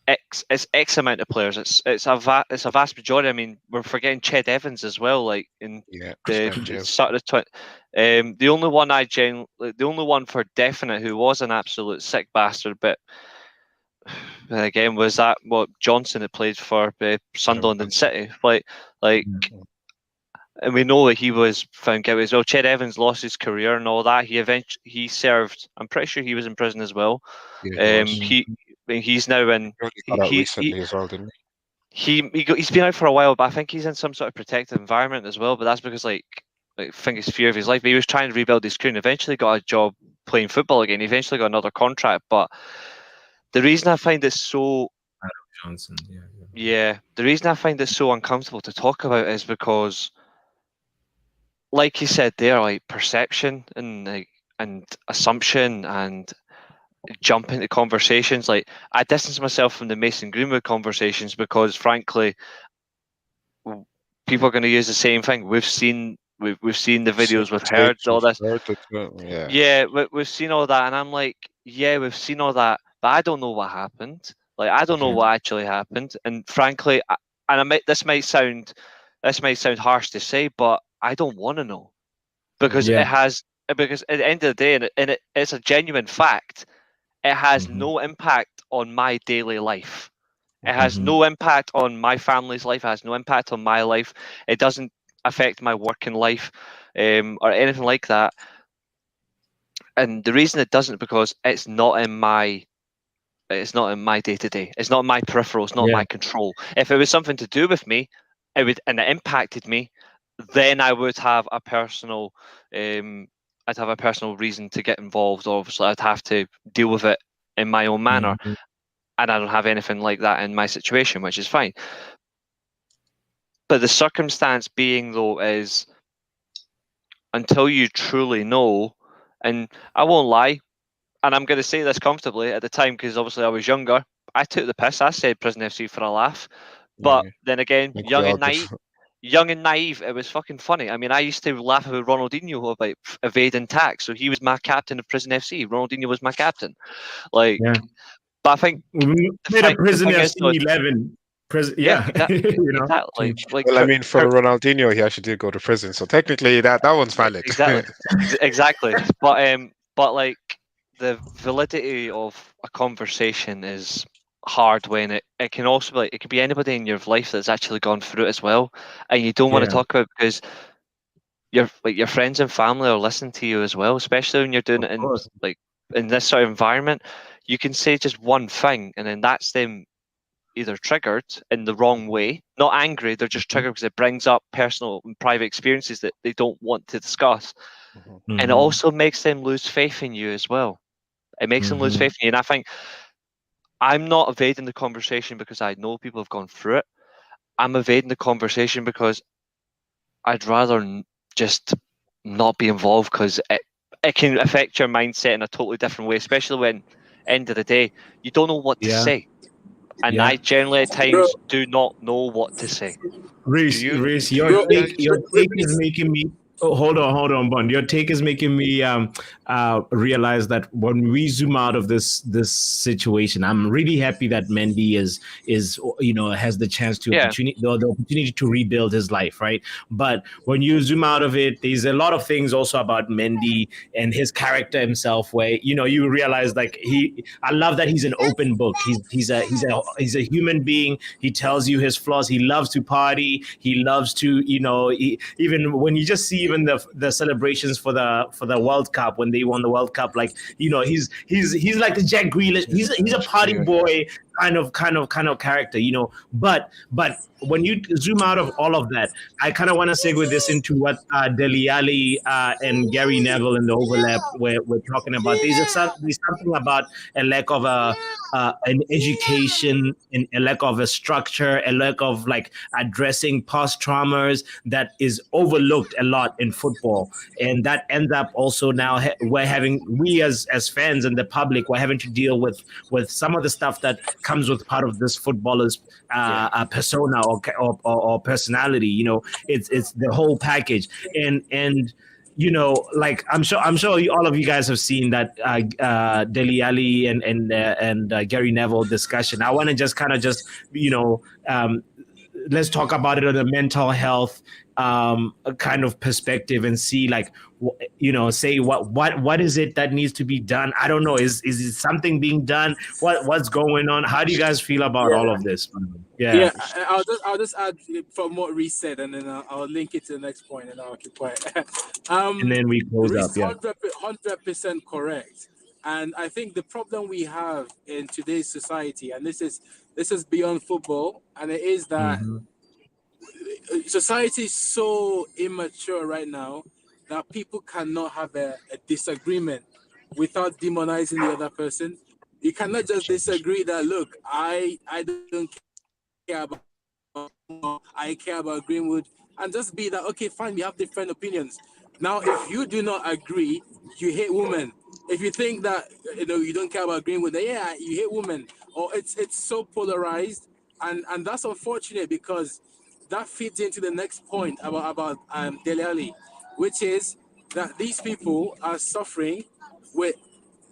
Speaker 4: X amount of players. It's a vast majority. I mean, we're forgetting Ched Evans as well. Like in the start of the only one the only one for definite who was an absolute sick bastard, but again, was that what Johnson had played for Sunderland and City? Like, and we know that he was found guilty as well. Ched Evans lost his career and all that. He served. I'm pretty sure he was in prison as well.
Speaker 3: Yeah,
Speaker 4: He's now in.
Speaker 3: He got out recently as well, didn't
Speaker 4: He's been out for a while, but I think he's in some sort of protected environment as well. But that's because I think it's fear of his life. But he was trying to rebuild his career and eventually got a job playing football again. He eventually got another contract. But the reason I find it so
Speaker 2: Johnson,
Speaker 4: the reason I find it so uncomfortable to talk about is because, like you said there, like perception and assumption and jump into conversations. Like, I distance myself from the Mason Greenwood conversations because, frankly, people are going to use the same thing. We've seen the videos, we've heard all this. We've seen all that, and I'm like, yeah, we've seen all that, but I don't know what happened. Like, I don't know what actually happened, and frankly, this might sound harsh to say, but I don't want to know because because at the end of the day, and it's a genuine fact. It has no impact on my daily life. It has no impact on my family's life. It has no impact on my life. It doesn't affect my working life or anything like that. And the reason it doesn't because it's not in my day to day. It's not in my peripheral. It's not my control. If it was something to do with me, it impacted me, then I would have a personal I'd have a personal reason to get involved. Obviously, I'd have to deal with it in my own manner, and I don't have anything like that in my situation, which is fine. But the circumstance being, though, is until you truly know, and I won't lie, and I'm going to say this comfortably at the time because obviously I was younger. I took the piss. I said Prison FC for a laugh, but then again, young and naive, it was fucking funny. I mean, I used to laugh about Ronaldinho about evading tax. So he was my captain of Prison FC. Ronaldinho was my captain. But I think
Speaker 2: we made a Prison FC 11.
Speaker 4: Exactly.
Speaker 3: Well, I mean, for Ronaldinho, he actually did go to prison, so technically that one's valid.
Speaker 4: Exactly. But like the validity of a conversation is hard when it can also be it could be anybody in your life that's actually gone through it as well, and you don't want to talk about it because your friends and family are listening to you as well, especially when you're doing it in this sort of environment. You can say just one thing and then that's them either triggered in the wrong way, not angry, they're just triggered because it brings up personal and private experiences that they don't want to discuss. And it also makes them lose faith in you as well. It makes them lose faith in you. And I think I'm not evading the conversation because I know people have gone through it. I'm evading the conversation because I'd rather just not be involved because it can affect your mindset in a totally different way, especially when, end of the day, you don't know what to say. And I generally at times do not know what to say.
Speaker 2: Reese, your take is making me... Oh, hold on, Bond. Your take is making me realize that when we zoom out of this situation, I'm really happy that Mendy is has the chance to the opportunity to rebuild his life, right? But when you zoom out of it, there's a lot of things also about Mendy and his character himself, where you realize like I love that he's an open book. He's a human being. He tells you his flaws. He loves to party. He loves to even when you just see even the celebrations for the World Cup when they won the World Cup, like he's like the Jack Grealish. He's a party boy kind of character, But when you zoom out of all of that, I kind of want to segue this into what Dele Alli and Gary Neville in the overlap we're talking about. There's something about a lack of an education, and a lack of a structure, a lack of like addressing past traumas that is overlooked a lot in football, and that ends up also now we as fans and the public, we're having to deal with some of the stuff that comes with part of this footballer's persona or personality. It's the whole package, and like I'm sure all of you guys have seen that Dele Alli and Gary Neville discussion. I want to just kind of let's talk about it on a mental health kind of perspective and see, like, say what is it that needs to be done. I don't know. Is it something being done? What's going on? How do you guys feel about all of this?
Speaker 5: Yeah. I'll just add from what Reese said, and then I'll link it to the next point, and I'll keep quiet.
Speaker 2: And then we close
Speaker 5: Reese
Speaker 2: up. Yeah.
Speaker 5: 100% correct. And I think the problem we have in today's society, and this is beyond football, and it is that society is so immature right now that people cannot have a disagreement without demonizing the other person. You cannot just disagree that, look, I don't care about, I care about Greenwood, and just be that, okay, fine, we have different opinions. Now, if you do not agree, you hate women. If you think that you don't care about Greenwood, then yeah, you hate women. Or it's so polarized, and that's unfortunate, because that feeds into the next point about Dele Alli, which is that these people are suffering with.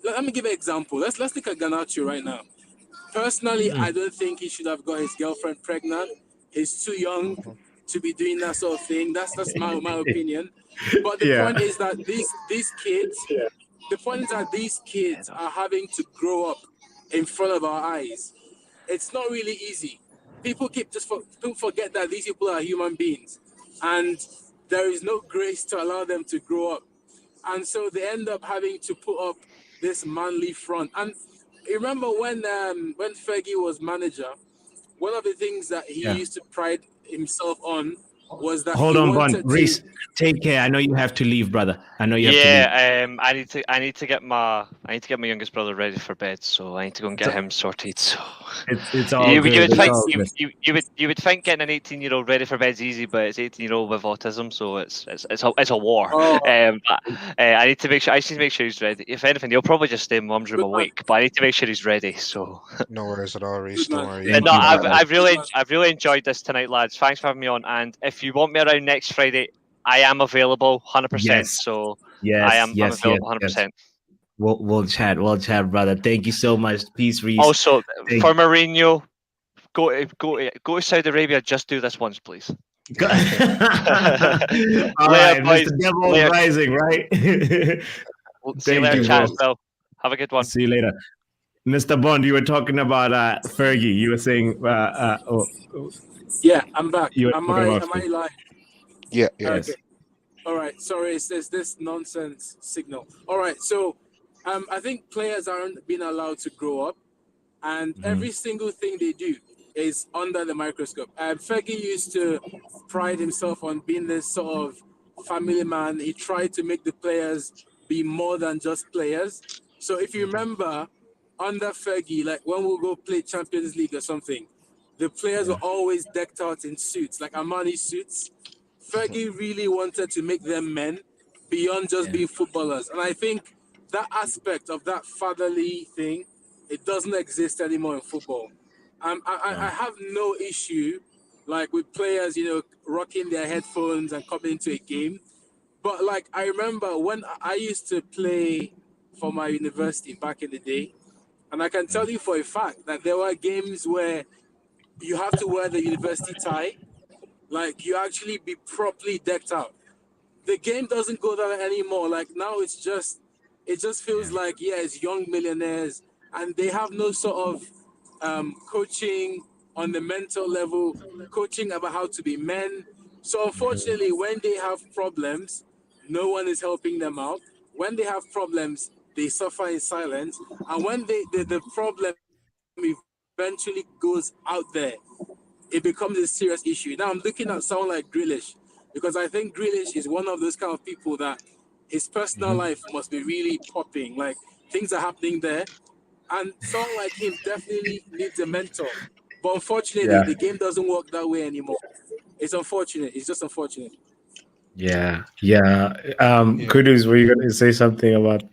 Speaker 5: Let me give an example. Let's look at Garnacho right now. Personally, I don't think he should have got his girlfriend pregnant. He's too young to be doing that sort of thing. That's my opinion. But the point is that these kids, the point is that these kids are having to grow up in front of our eyes. It's not really easy. People don't forget that these people are human beings, and there is no grace to allow them to grow up. And so they end up having to put up this manly front. And you remember when Fergie was manager, one of the things that he used to pride himself on was that
Speaker 2: Hold on, Bon. Reese, take care. I know you have to leave, brother. I know you have to leave.
Speaker 4: I need to get my youngest brother ready for bed, so I need to go and get him sorted. So
Speaker 2: it's all good.
Speaker 4: You would think getting an 18-year-old ready for bed's easy, but it's 18-year-old with autism, so it's a war. I need to make sure. I just need to make sure he's ready. If anything, he'll probably just stay in mum's room awake, but I need to make sure he's ready. So
Speaker 3: no worries at all, Reese. Don't worry.
Speaker 4: No, I've really enjoyed this tonight, lads. Thanks for having me on. And if you want me around next Friday, I am available 100%.
Speaker 2: Yes.
Speaker 4: So
Speaker 2: I'm
Speaker 4: available 100%.
Speaker 2: We'll chat, brother. Thank you so much. Peace, Reese.
Speaker 4: Also, for Mourinho, go to Saudi Arabia. Just do this once, please.
Speaker 2: All right, Mr. Devil Rising, right?
Speaker 4: See you later, chat. So have a good one.
Speaker 2: See you later. Mr. Bond, you were talking about Fergie. You were saying,
Speaker 5: yeah, I'm back. Am I live?
Speaker 3: Yeah.
Speaker 2: Yes.
Speaker 5: Okay. All right. Sorry, it's this nonsense signal. All right. So, I think players aren't being allowed to grow up, and every single thing they do is under the microscope. Fergie used to pride himself on being this sort of family man. He tried to make the players be more than just players. So if you remember, under Fergie, like when we'll go play Champions League or something, the players were always decked out in suits, like Armani suits. Fergie really wanted to make them men beyond just being footballers. And I think that aspect of that fatherly thing, it doesn't exist anymore in football. I have no issue like with players, rocking their headphones and coming into a game. But like, I remember when I used to play for my university back in the day, and I can tell you for a fact that there were games where you have to wear the university tie, like you actually be properly decked out. The game doesn't go that anymore. Like now it just feels like, it's young millionaires and they have no sort of coaching on the mental level, coaching about how to be men. So unfortunately, when they have problems, no one is helping them out. When they have problems, they suffer in silence. And when the problem eventually goes out there, it becomes a serious issue. Now I'm looking at someone like Grealish, because I think Grealish is one of those kind of people that his personal life must be really popping. Like things are happening there. And someone like him definitely needs a mentor. But unfortunately, the game doesn't work that way anymore. It's unfortunate. It's just unfortunate.
Speaker 2: Yeah. Kudus, were you going to say something about?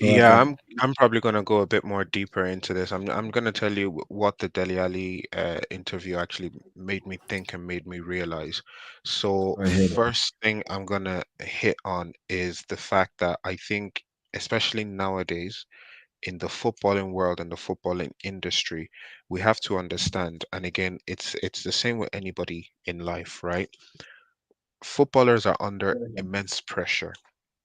Speaker 3: Yeah, I'm probably gonna go a bit more deeper into this. I'm gonna tell you what the Deli Ali interview actually made me think and made me realize. So
Speaker 2: I hear that.
Speaker 3: first thing I'm gonna hit on is the fact that I think, especially nowadays, in the footballing world and the footballing industry, we have to understand, and again, it's the same with anybody in life, right? Footballers are under immense pressure.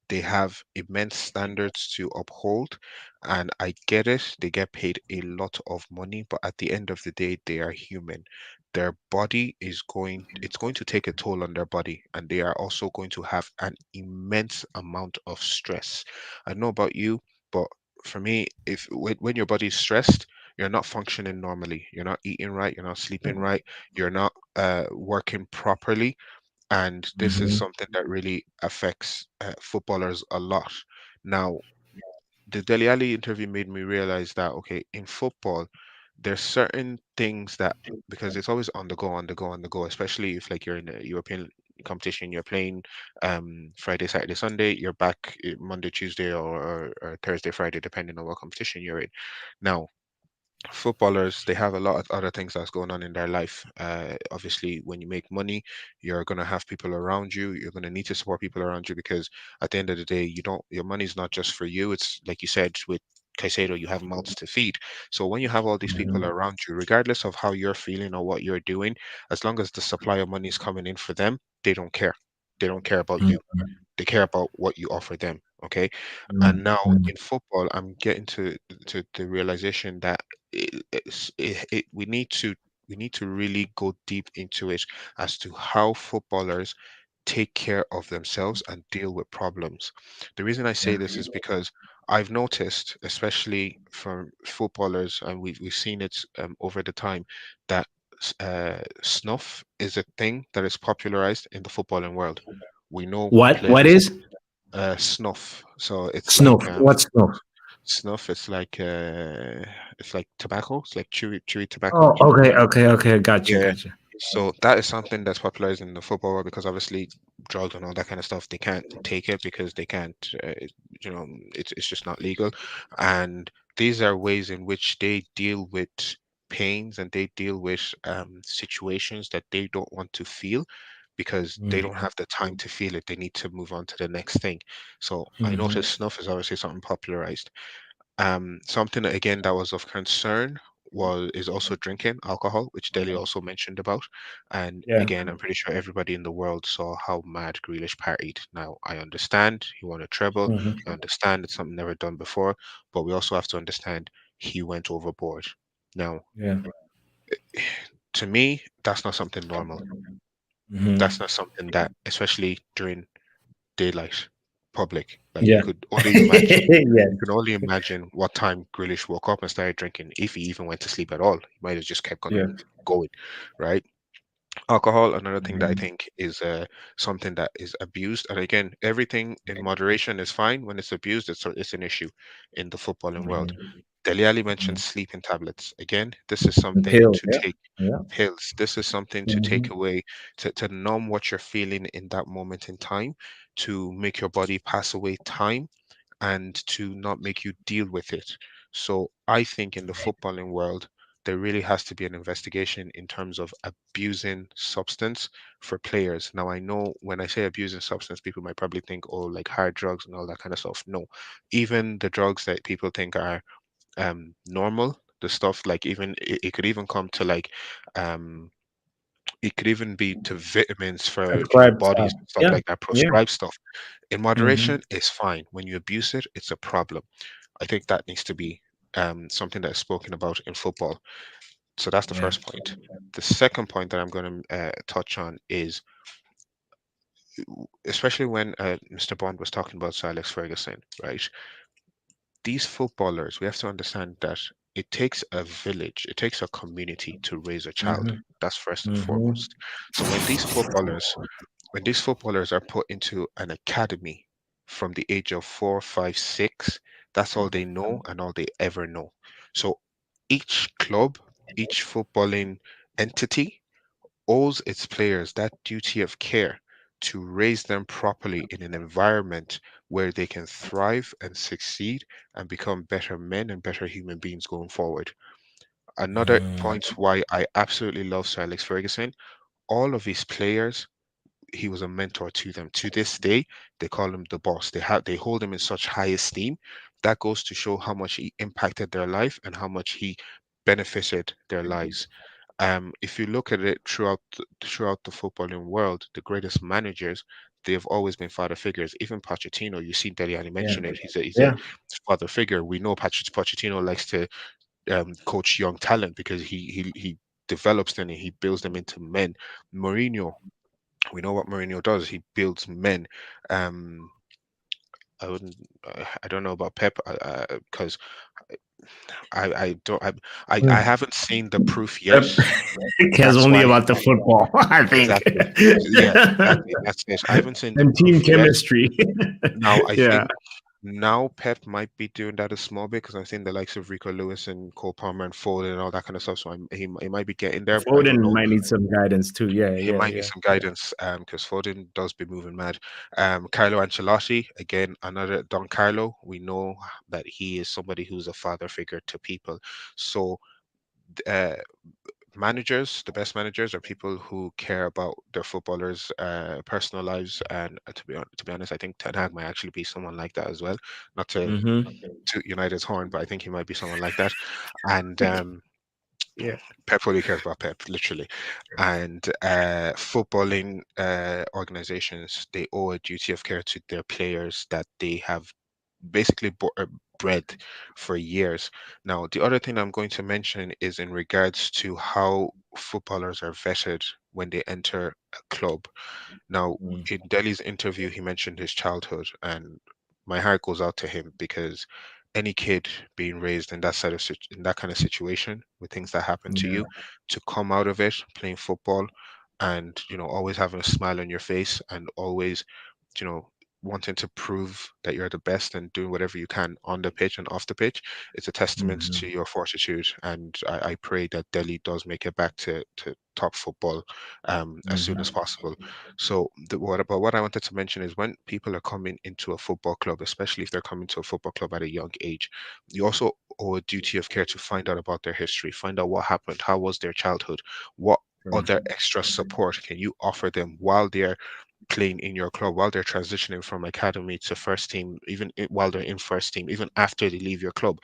Speaker 3: They have immense standards to uphold, and I get it. They get paid a lot of money, but at the end of the day, they are human. Their body is it's going to take a toll on their body, and they are also going to have an immense amount of stress. I don't know about you, but for me, if when your body is stressed, you're not functioning normally. You're not eating right. You're not sleeping right. You're not working properly, and this is
Speaker 2: Mm-hmm.
Speaker 3: something that really affects footballers a lot. Now, the Dele Alli interview made me realize that okay, in football, there's certain things that, because it's always on the go, on the go, on the go, especially if like you're in a European competition, you're playing Friday, Saturday, Sunday, you're back Monday, Tuesday, or Thursday, Friday, depending on what competition you're in. Now, footballers, they have a lot of other things that's going on in their life. Obviously, when you make money, you're going to have people around you. You're going to need to support people around you, because at the end of the day, you don't, your money's not just for you. It's like you said with Caicedo, you have mouths to feed. So when you have all these people
Speaker 2: Mm-hmm.
Speaker 3: around you, regardless of how you're feeling or what you're doing, as long as the supply of money is coming in for them, they don't care. They don't care about you. They care about what you offer them. Okay. And now
Speaker 2: Mm-hmm.
Speaker 3: in football, I'm getting to the realization that we need to really go deep into it as to how footballers take care of themselves and deal with problems. The reason I say
Speaker 2: Yeah.
Speaker 3: this is because I've noticed, especially from footballers, and we've seen it over the time, that snuff is a thing that is popularized in the footballing world. We know
Speaker 2: What? What
Speaker 3: players
Speaker 2: is
Speaker 3: snuff. So it's like
Speaker 2: snuff? What's snuff?
Speaker 3: snuff. It's like tobacco. It's like chewy tobacco.
Speaker 2: Oh, okay, okay, okay. Gotcha,
Speaker 3: Yeah.
Speaker 2: gotcha.
Speaker 3: So that is something that's popularized in the football world, because obviously drugs and all that kind of stuff, they can't take it because they can't, it's just not legal. And these are ways in which they deal with pains, and they deal with situations that they don't want to feel, because they don't have the time to feel it. They need to move on to the next thing. So I
Speaker 2: Mm-hmm.
Speaker 3: noticed snuff is obviously something popularized. Something that, again, that was of concern was is also drinking alcohol, which Delhi also mentioned about. And
Speaker 2: Yeah.
Speaker 3: again, I'm pretty sure everybody in the world saw how mad Grealish partied. Now, I understand he won a treble.
Speaker 2: Mm-hmm.
Speaker 3: I understand it's something never done before, but we also have to understand he went overboard. Now,
Speaker 2: Yeah.
Speaker 3: to me, that's not something normal.
Speaker 2: Mm-hmm.
Speaker 3: That's not something that, especially during daylight, public, like
Speaker 2: Yeah.
Speaker 3: you
Speaker 2: Yes.
Speaker 3: can only imagine what time Grealish woke up and started drinking, if he even went to sleep at all. He might have just kept on
Speaker 2: Yeah.
Speaker 3: going, right? Alcohol, another thing that I
Speaker 2: Mhm.
Speaker 3: think is something that is abused. And again, everything in moderation is fine. When it's abused, it's an issue in the footballing world.
Speaker 2: Mhm.
Speaker 3: Dele Alli mentioned
Speaker 2: Mhm.
Speaker 3: sleeping tablets. Again, this is something
Speaker 2: Pills.
Speaker 3: to
Speaker 2: Yeah.
Speaker 3: take
Speaker 2: Yeah.
Speaker 3: pills. This is something to take
Speaker 2: Mhm.
Speaker 3: away, to numb what you're feeling in that moment in time, to make your body pass away time, and to not make you deal with it. So I think in the footballing world, there really has to be an investigation in terms of abusing substance for players. Now, I know when I say abusing substance, people might probably think, oh, like hard drugs and all that kind of stuff. No, even the drugs that people think are normal, the stuff like even it could even come to like um it could even be to vitamins for
Speaker 2: Prescribed
Speaker 3: bodies
Speaker 2: stuff.
Speaker 3: and stuff
Speaker 2: Yeah.
Speaker 3: like that,
Speaker 2: Yeah.
Speaker 3: prescribed stuff. In moderation,
Speaker 2: Mhm.
Speaker 3: it's fine. When you abuse it, it's a problem. I think that needs to be something that is spoken about in football. So that's the
Speaker 2: Yeah.
Speaker 3: first point. The second point that I'm going to touch on is, especially when Mr. Bond was talking about Sir Alex Ferguson, right? These footballers, we have to understand that it takes a village, it takes a community to raise a child.
Speaker 2: Mhm.
Speaker 3: That's first and
Speaker 2: Mhm.
Speaker 3: foremost. So when these footballers are put into an academy from the age of 4, 5, 6, that's all they know and all they ever know. So each club, each footballing entity owes its players that duty of care to raise them properly in an environment where they can thrive and succeed and become better men and better human beings going forward. Another point why I absolutely love Sir Alex Ferguson, all of his players, he was a mentor to them. To this day, they call him the boss. They hold him in such high esteem. That goes to show how much he impacted their life and how much he benefited their lives. If you look at it throughout the footballing world, the greatest managers, they've always been father figures. Even Pochettino, you see Dele
Speaker 2: Yeah.
Speaker 3: mention it. He's a
Speaker 2: Yeah.
Speaker 3: father figure. We know Pochettino likes to coach young talent because he develops them and he builds them into men. Mourinho, we know what Mourinho does. He builds men. Um, I wouldn't. I don't know about Pep because I don't. I haven't seen the proof yet.
Speaker 2: Pep cares
Speaker 3: That's
Speaker 2: only
Speaker 3: why
Speaker 2: about the football, I think.
Speaker 3: exactly. Yeah, exactly. That's it. I haven't seen the
Speaker 2: And team
Speaker 3: proof yet.
Speaker 2: chemistry.
Speaker 3: Now I
Speaker 2: Yeah.
Speaker 3: think now Pep might be doing that a small bit because I've seen the likes of Rico Lewis and Cole Palmer and Foden and all that kind of stuff. So he might be getting there, but I don't
Speaker 2: Foden
Speaker 3: know.
Speaker 2: might need some guidance too. Yeah,
Speaker 3: He
Speaker 2: yeah,
Speaker 3: might need
Speaker 2: yeah.
Speaker 3: some guidance because Foden does be moving mad. Carlo Ancelotti, again, another Don Carlo. We know that he is somebody who's a father figure to people. So, uh, managers, the best managers are people who care about their footballers' personal lives. And to be honest, I think Ten Hag might actually be someone like that as well. Not to
Speaker 2: Mm-hmm.
Speaker 3: toot United's horn, but I think he might be someone like that. And
Speaker 2: Yeah.
Speaker 3: Pep only cares about Pep, literally. And footballing organizations, they owe a duty of care to their players that they have basically bred for years. Now, the other thing I'm going to mention is in regards to how footballers are vetted when they enter a club. Now, in Delhi's interview, he mentioned his childhood, and my heart goes out to him because any kid being raised in in that kind of situation with things that happen to
Speaker 2: Yeah.
Speaker 3: you, to come out of it playing football, and always having a smile on your face and always you know wanting to prove that you're the best and doing whatever you can on the pitch and off the pitch, it's a testament
Speaker 2: Mm-hmm.
Speaker 3: to your fortitude. And I pray that Delhi does make it back to top football as soon as
Speaker 2: Mm-hmm.
Speaker 3: possible. So what I wanted to mention is when people are coming into a football club, especially if they're coming to a football club at a young age, you also owe a duty of care to find out about their history, find out what happened, how was their childhood, what other extra support can you offer them while they're playing in your club, while they're transitioning from academy to first team, even while they're in first team, even after they leave your club.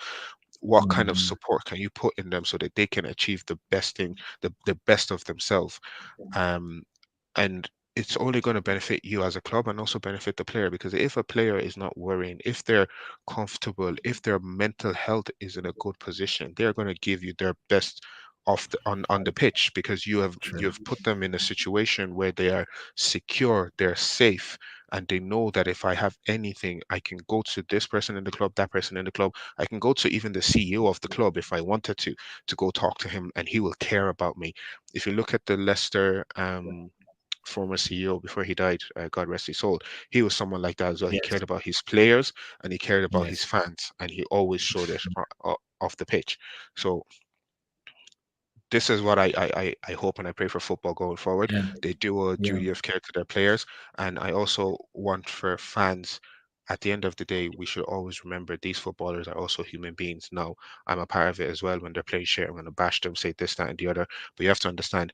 Speaker 3: What kind of
Speaker 2: Mm-hmm.
Speaker 3: support can you put in them so that they can achieve the best thing, the best of themselves? um, and it's only going to benefit you as a club and also benefit the player, because if a player is not worrying, if they're comfortable, if their mental health is in a good position, they're going to give you their best on the pitch, because
Speaker 2: True.
Speaker 3: you've put them in a situation where they are secure, they're safe, and they know that if I have anything, I can go to this person in the club, that person in the club. I can go to even the CEO of the club if I wanted to go talk to him, and he will care about me. If you look at the Leicester former CEO before he died, God rest his soul, he was someone like that as well. He
Speaker 2: Yes.
Speaker 3: cared about his players and he cared about his
Speaker 2: Yes.
Speaker 3: fans, and he always showed it off the pitch. So this is what I hope and I pray for football going forward.
Speaker 2: Yeah.
Speaker 3: They do a
Speaker 2: Yeah.
Speaker 3: duty of care to their players, and I also want for fans. At the end of the day, we should always remember these footballers are also human beings. Now, I'm a part of it as well. When they're playing shit, I'm going to bash them, say this, that, and the other. But you have to understand,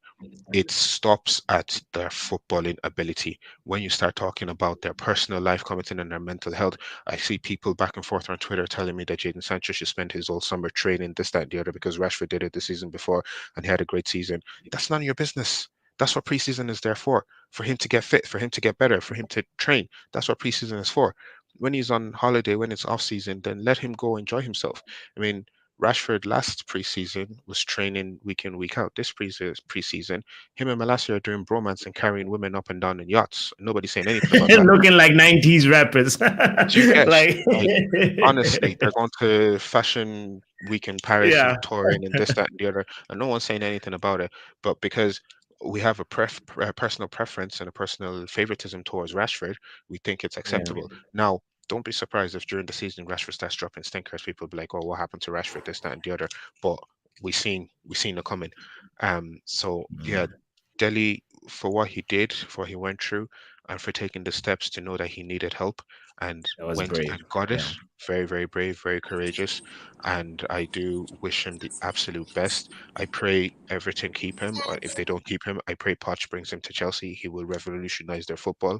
Speaker 3: it stops at their footballing ability. When you start talking about their personal life, commenting on their mental health, I see people back and forth on Twitter telling me that Jadon Sancho should spend his whole summer training, this, that, and the other, because Rashford did it the season before and he had a great season. That's none of your business. That's what preseason is there for him to get fit, for him to get better, for him to train. That's what preseason is for. When he's on holiday, when it's off season, then let him go enjoy himself. I mean, Rashford last preseason was training week in, week out. This preseason, him and Malacia are doing bromance and carrying women up and down in yachts. Nobody's saying anything about that.
Speaker 2: Looking like 90s rappers.
Speaker 3: Do you get
Speaker 2: Like,
Speaker 3: like honestly, they're going to fashion week in Paris
Speaker 2: yeah.
Speaker 3: and touring and this, that, and the other, and no one's saying anything about it. But because we have a personal preference and a personal favoritism towards Rashford, we think it's
Speaker 2: Yeah.
Speaker 3: acceptable. Now, don't be surprised if during the season Rashford starts dropping stinkers. People be like, "Oh, what happened to Rashford? This, that, and the other." But we seen it coming. So yeah, Delhi, for what he did, for what he went through, and for taking the steps to know that he needed help and
Speaker 2: That was
Speaker 3: went
Speaker 2: brave.
Speaker 3: and got it.
Speaker 2: Yeah.
Speaker 3: Very, very brave, very courageous. And I do wish him the absolute best. I pray Everton keep him, or if they don't keep him, I pray Poch brings him to Chelsea. He will revolutionize their football.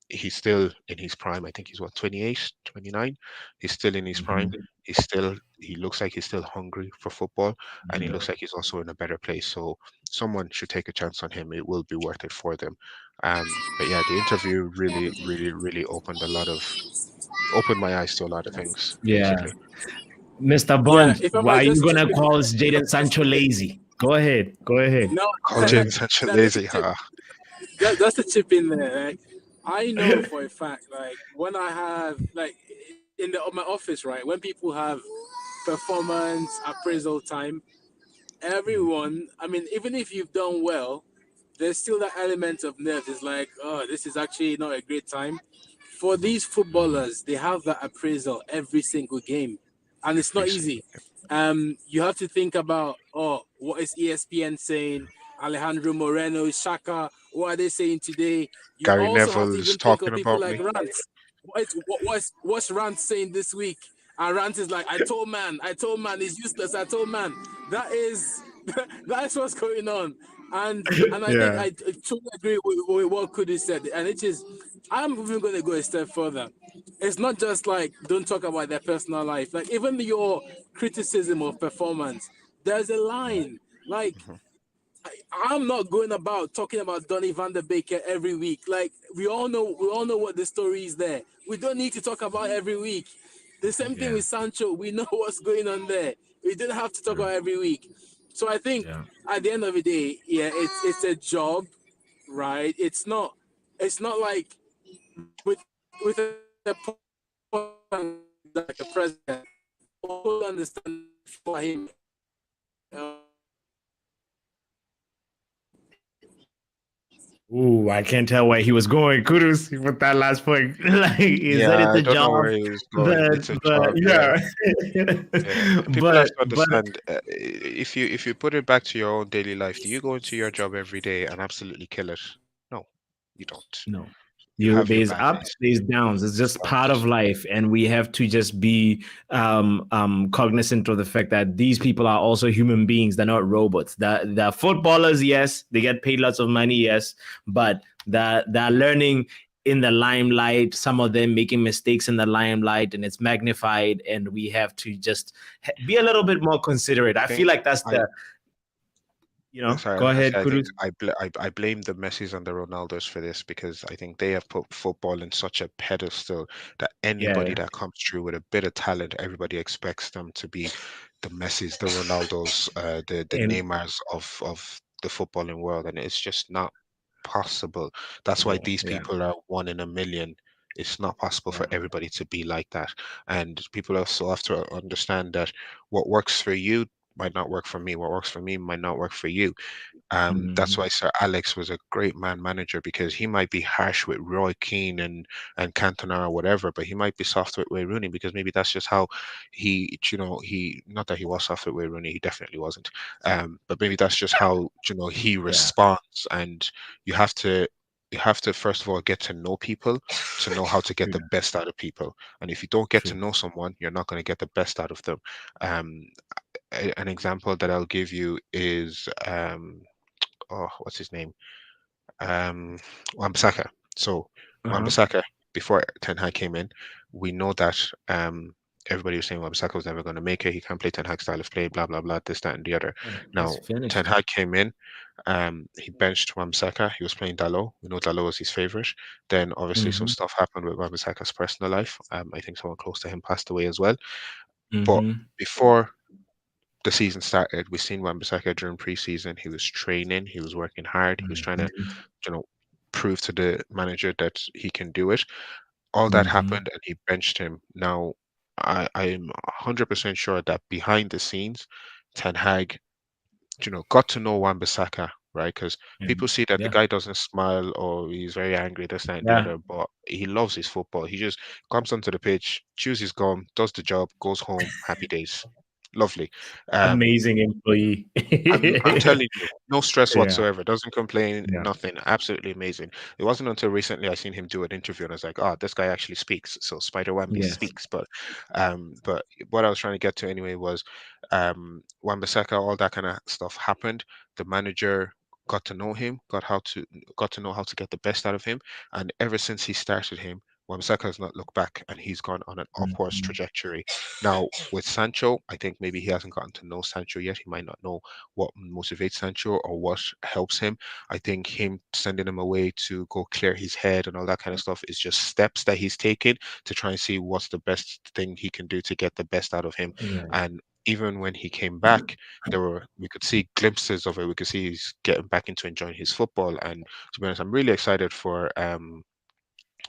Speaker 3: He's still in his prime. I think he's what, 28, 29. He's still in his prime.
Speaker 2: Mhm.
Speaker 3: He looks like he's still hungry for football, and he
Speaker 2: Yeah.
Speaker 3: looks like he's also in a better place. So someone should take a chance on him. It will be worth it for them. But yeah, the interview really, really, really opened my eyes to a lot of things,
Speaker 2: Yeah.
Speaker 3: basically.
Speaker 2: Mr.
Speaker 5: Yeah,
Speaker 2: Bond,
Speaker 5: if I
Speaker 2: why are
Speaker 5: might
Speaker 2: you
Speaker 5: just chip
Speaker 2: gonna
Speaker 5: in,
Speaker 2: call Jaden Sancho lazy? Go ahead. Go ahead.
Speaker 5: no,
Speaker 3: Call James such a
Speaker 5: that is a
Speaker 3: lazy,
Speaker 5: chip.
Speaker 3: huh?
Speaker 5: That's the chip in there. Like, I know for a fact, like when I have like in my office, right, when people have performance appraisal time, everyone, I mean, even if you've done well, there's still that element of nerves. It's like, oh, this is actually not a great time. For these footballers, they have that appraisal every single game, and it's not
Speaker 3: Every single
Speaker 5: easy. You have to think about, oh, what is ESPN saying? Alejandro Moreno, Shaka, what are they saying today? You
Speaker 3: Gary
Speaker 5: also have to
Speaker 3: Neville is
Speaker 5: even think of
Speaker 3: talking
Speaker 5: people
Speaker 3: about
Speaker 5: like
Speaker 3: me.
Speaker 5: Rant. What's Rant saying this week? And Rant is like, I told man, he's useless. I told man. That is that's what's going on. And I think
Speaker 2: Yeah.
Speaker 5: I totally agree with what Kudi said. And it is, I'm even going to go a step further. It's not just like don't talk about their personal life. Like even your criticism of performance, there's a line. Like
Speaker 3: Mhm.
Speaker 5: I'm not going about talking about Donny van der Beek every week. Like we all know what the story is there. We don't need to talk about every week. The same thing
Speaker 2: Yeah.
Speaker 5: with Sancho. We know what's going on there. We don't have to talk
Speaker 2: True.
Speaker 5: about every week. So I think
Speaker 2: Yeah.
Speaker 5: at the end of the day, yeah, it's a job, right? It's not like with a like a president. All understand for him. Uh,
Speaker 2: Ooh, I can't tell where he was going. Kudos with that last point. Like he said
Speaker 3: Yeah,
Speaker 2: it's
Speaker 3: I
Speaker 2: a
Speaker 3: don't know
Speaker 2: job,
Speaker 3: where he was going. It's a
Speaker 2: but
Speaker 3: job, yeah. Yeah,
Speaker 2: yeah.
Speaker 3: people have to
Speaker 2: But
Speaker 3: understand, if you put it back to your own daily life, do you go into your job every day and absolutely kill it? No, you don't.
Speaker 2: no.
Speaker 3: You
Speaker 2: You
Speaker 3: have your
Speaker 2: There's
Speaker 3: bad
Speaker 2: ups,
Speaker 3: days.
Speaker 2: there's downs. It's just part of
Speaker 3: Sometimes.
Speaker 2: life, and we have to just be cognizant of the fact that these people are also human beings. They're not robots. The footballers, yes, they get paid lots of money, yes, but they're learning in the limelight. Some of them making mistakes in the limelight, and it's magnified. And we have to just be a little bit more considerate.
Speaker 3: I
Speaker 2: I feel
Speaker 3: think
Speaker 2: like that's
Speaker 3: I sorry, I
Speaker 2: Go
Speaker 3: was gonna
Speaker 2: ahead,
Speaker 3: say, I think
Speaker 2: Kudus.
Speaker 3: I blame the Messis and the Ronaldos for this, because I think they have put football in such a pedestal that anybody
Speaker 2: Yeah,
Speaker 3: that comes through with a bit of talent, everybody expects them to be the Messis, the Ronaldos, the
Speaker 2: and
Speaker 3: Neymars of the footballing world, and it's just not possible. That's why
Speaker 2: possible.
Speaker 3: these
Speaker 2: Yeah,
Speaker 3: people are one in a million. It's not possible for
Speaker 2: yeah.
Speaker 3: everybody to be like that. And people also have to understand that what works for you might not work for me. What works for me might not work for you. That's
Speaker 2: Mhm.
Speaker 3: why Sir Alex was a great man manager, because he might be harsh with Roy Keane and Cantona or whatever, but he might be soft with Wayne Rooney, because maybe that's just how he not that he was soft with Wayne Rooney, he definitely wasn't. But maybe that's just how he
Speaker 2: Yeah,
Speaker 3: responds, and you have to first of all get to know people to know how to get the
Speaker 2: true,
Speaker 3: best out of people. And if you don't get to
Speaker 2: true.
Speaker 3: know someone, you're not going to get the best out of them. Um, an example that I'll give you is oh, what's his name? Um, Wan-Bissaka. So
Speaker 2: Uh-huh.
Speaker 3: Wan-Bissaka, before Ten Hag came in, we know that everybody was saying Wan-Bissaka was never going to make it. He can't play Ten Hag style of play, blah blah blah, this, that, and the other.
Speaker 2: He's
Speaker 3: Now Ten
Speaker 2: finished.
Speaker 3: Hag came in. He benched Wan-Bissaka. He was playing Dalot. We know Dalot was his favorite. Then obviously some
Speaker 2: Mm-hmm.
Speaker 3: stuff happened with Wan-Bissaka's personal life. I think someone close to him passed away as well. But
Speaker 2: Mm-hmm.
Speaker 3: before the season started, we seen Wan-Bissaka during preseason. He was training, he was working hard, he was trying to, you know, prove to the manager that he can do it. All that
Speaker 2: Mm-hmm.
Speaker 3: happened, and he benched him. Now, I'm 100% sure that behind the scenes, Ten Hag, got to know Wan-Bissaka, right? Because
Speaker 2: Yeah.
Speaker 3: people see that the
Speaker 2: Yeah.
Speaker 3: guy doesn't smile or he's very angry, this, that, and the
Speaker 2: Yeah.
Speaker 3: other, but he loves his football. He just comes onto the pitch, chews his gum, does the job, goes home, happy days. Lovely.
Speaker 2: Amazing employee.
Speaker 3: I'm telling you, no stress
Speaker 2: Yeah,
Speaker 3: whatsoever. Doesn't complain,
Speaker 2: yeah,
Speaker 3: nothing. Absolutely amazing. It wasn't until recently I seen him do an interview and I was like, oh, this guy actually speaks. So Spider Wamby
Speaker 2: yes.
Speaker 3: speaks. But what I was trying to get to anyway was Wan-Bissaka, all that kind of stuff happened. The manager got to know him, got to know how to get the best out of him, and ever since he started him, Wan-Bissaka has not looked back, and he's gone on an upwards
Speaker 2: Mhm.
Speaker 3: trajectory. Now with Sancho, I think maybe he hasn't gotten to know Sancho yet. He might not know what motivates Sancho or what helps him. I think him sending him away to go clear his head and all that kind of stuff is just steps that he's taken to try and see what's the best thing he can do to get the best out of him.
Speaker 2: Yeah,
Speaker 3: And even when he came back, we could see glimpses of it. We could see he's getting back into enjoying his football. And to be honest, I'm really excited for